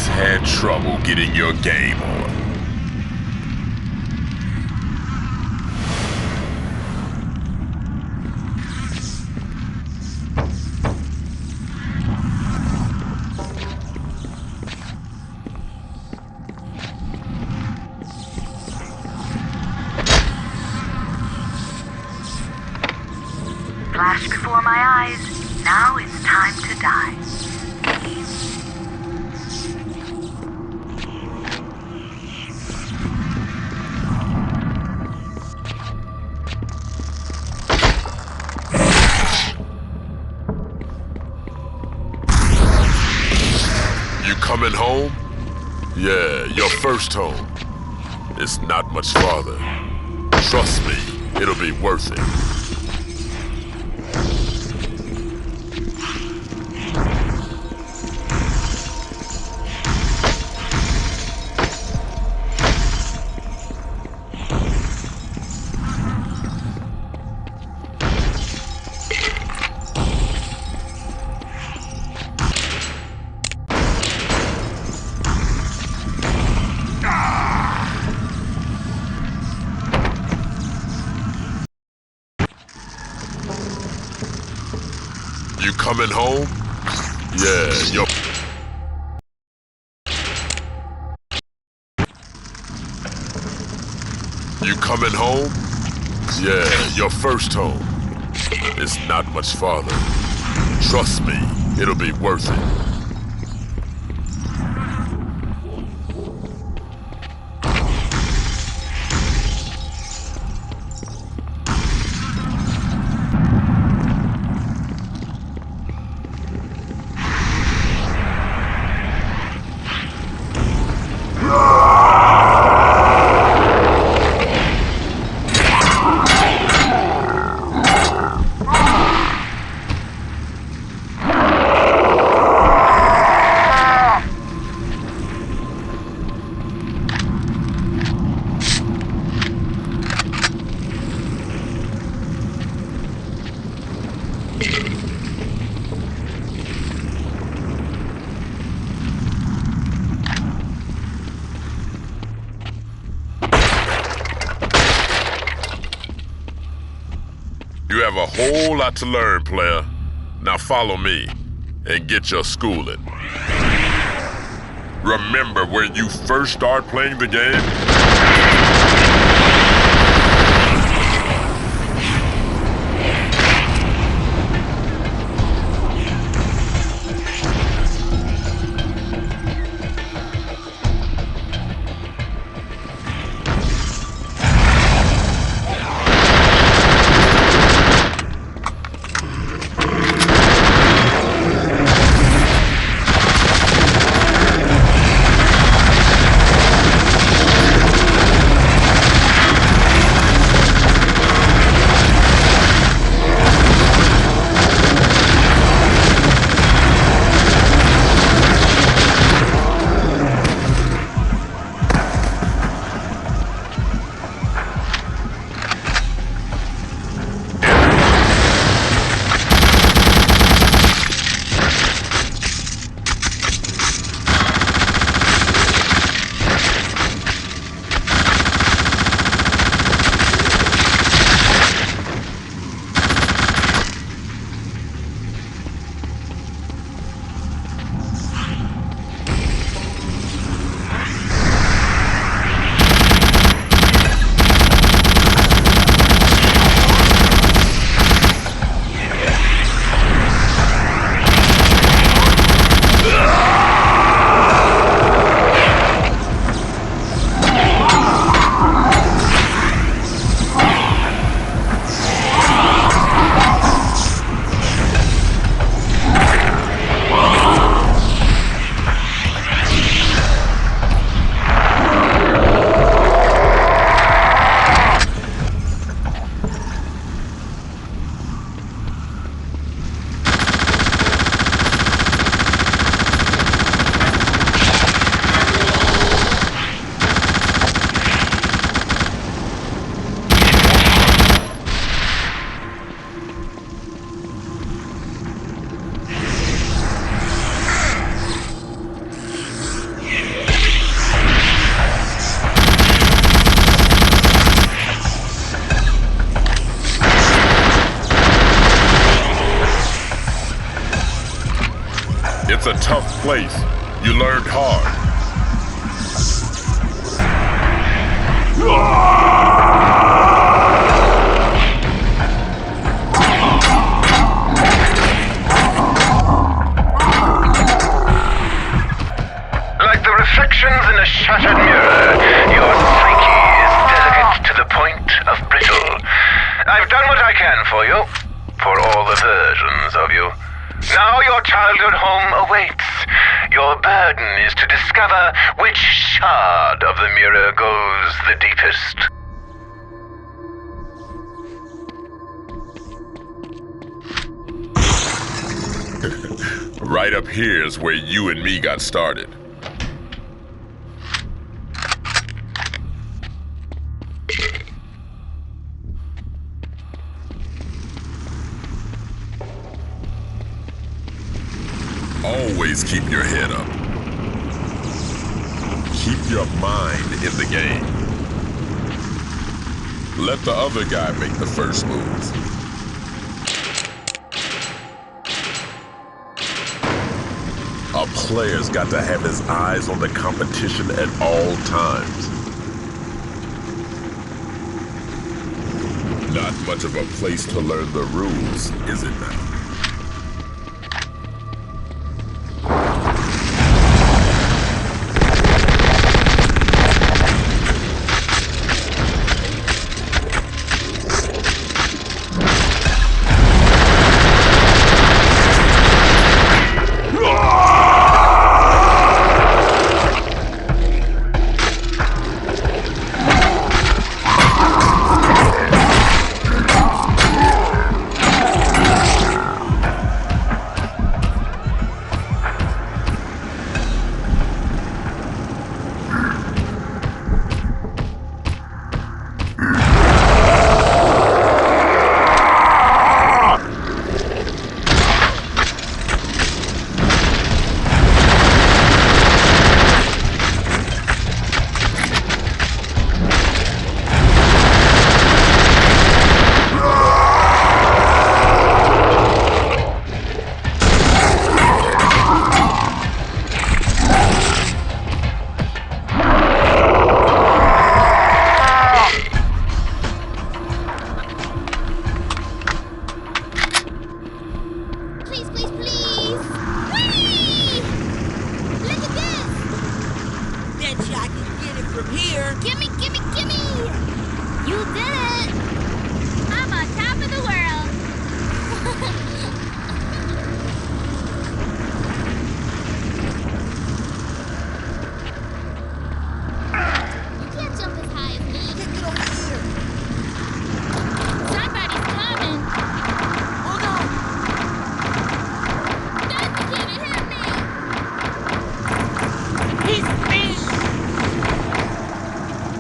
Had trouble getting your game on. Flash before my eyes. Now it's time to die. Coming home? Yeah, your first home. It's not much farther. Trust me, it'll be worth it. You coming home? Yeah, yo. You coming home? Yeah, your first home. It's not much farther. Trust me, it'll be worth it. You have a whole lot to learn, player. Now follow me and get your schooling. Remember where you first start playing the game? It's a tough place. You learned hard. Like the reflections in a shattered mirror, your psyche is delicate to the point of brittle. I've done what I can for you, for all the versions of you. Now your childhood home awaits. Your burden is to discover which shard of the mirror goes the deepest. Right up here is where you and me got started. Always keep your head up. Keep your mind in the game. Let the other guy make the first move. A player's got to have his eyes on the competition at all times. Not much of a place to learn the rules, is it now?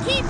Keep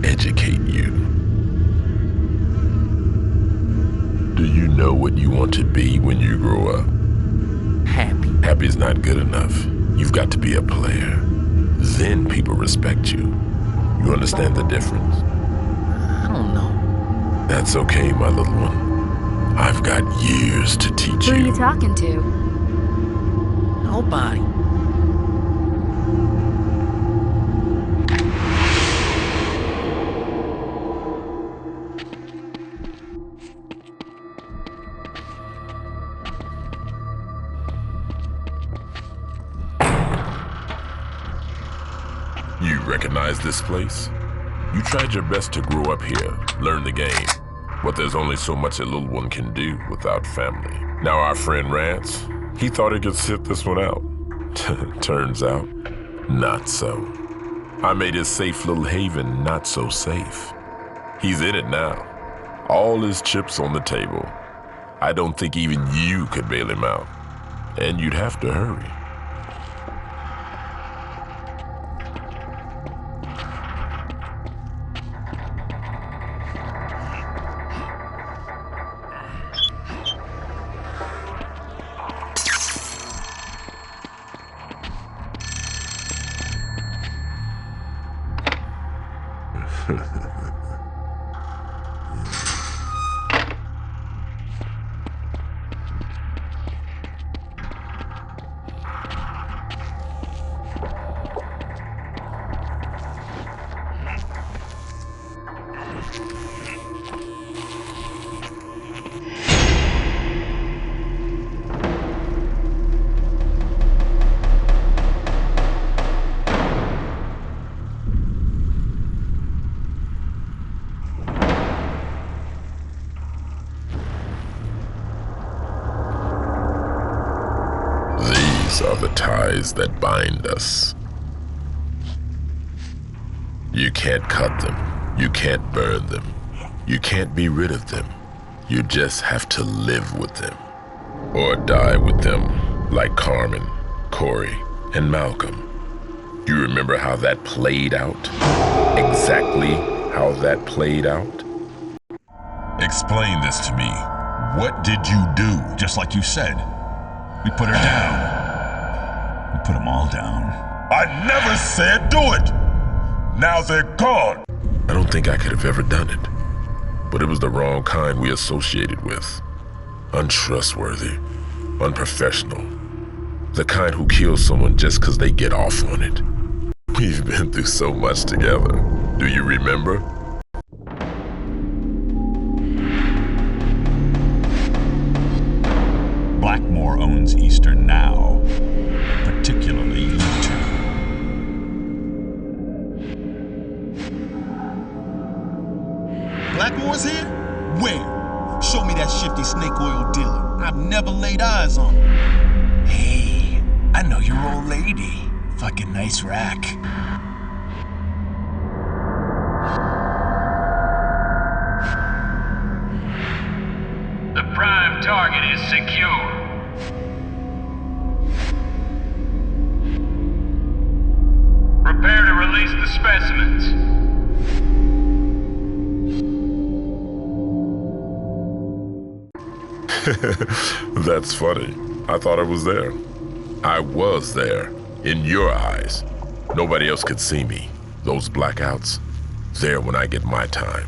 educate you. Do you know what you want to be when you grow up? Happy. Happy's not good enough. You've got to be a player. Then people respect you. You understand the difference? I don't know. That's okay, my little one. I've got years to teach Who are you. you talking to? Nobody. You recognize this place? You tried your best to grow up here, learn the game. But there's only so much a little one can do without family. Now our friend Rance, he thought he could sit this one out. Turns out, not so. I made his safe little haven not so safe. He's in it now. All his chips on the table. I don't think even you could bail him out. And you'd have to hurry. Are the ties that bind us. You can't cut them. You can't burn them. You can't be rid of them. You just have to live with them. Or die with them, like Carmen, Corey, and Malcolm. You remember how that played out? Exactly how that played out? Explain this to me. What did you do? Just like you said. We put her down. We put them all down. I never said do it! Now they're gone! I don't think I could have ever done it. But it was the wrong kind we associated with. Untrustworthy. Unprofessional. The kind who kills someone just because they get off on it. We've been through so much together. Do you remember? Blackmore owns Eastern now. Particularly you two. Blackmore's here? Where? Show me that shifty snake oil dealer. I've never laid eyes on him. Hey, I know your old lady. Fucking nice rack. The prime target is secure. Prepare to release the specimens. That's funny. I thought I was there. I was there. In your eyes. Nobody else could see me. Those blackouts. There when I get my time.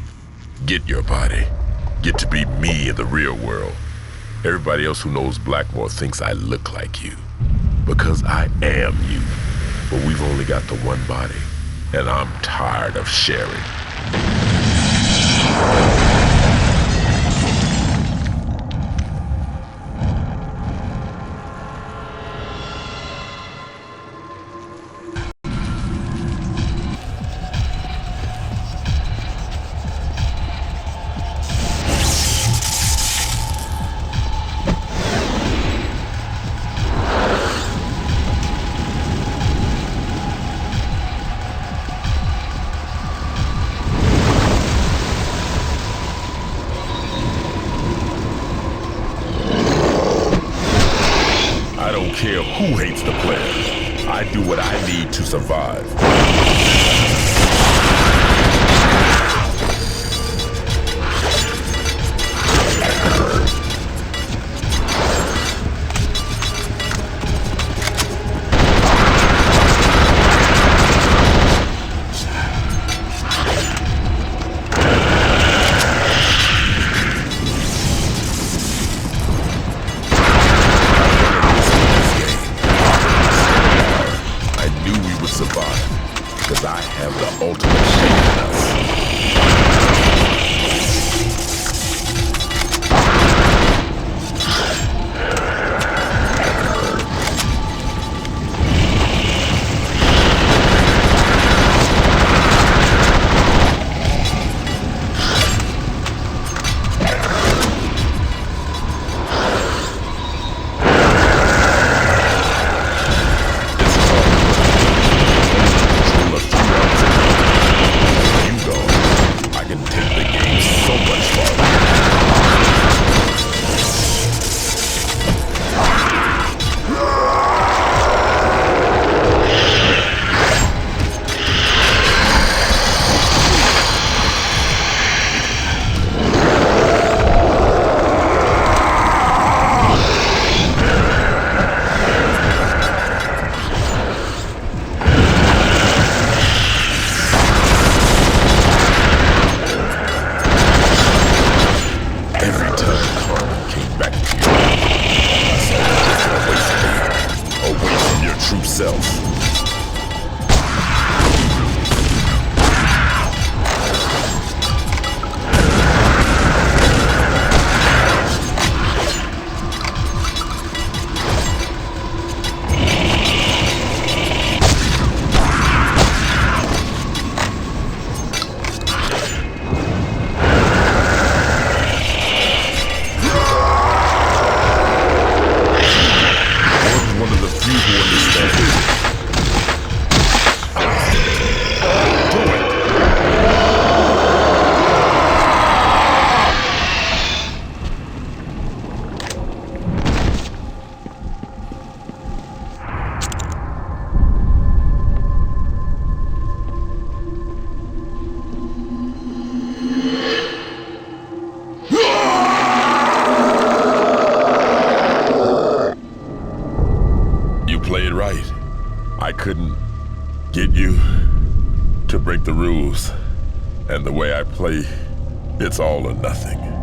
Get your body. Get to be me in the real world. Everybody else who knows Blackmore thinks I look like you. Because I am you. But we've only got the one body. And I'm tired of sharing. Who hates the player? I do what I need to survive. couldn't get you to break the rules. And the way I play, it's all or nothing.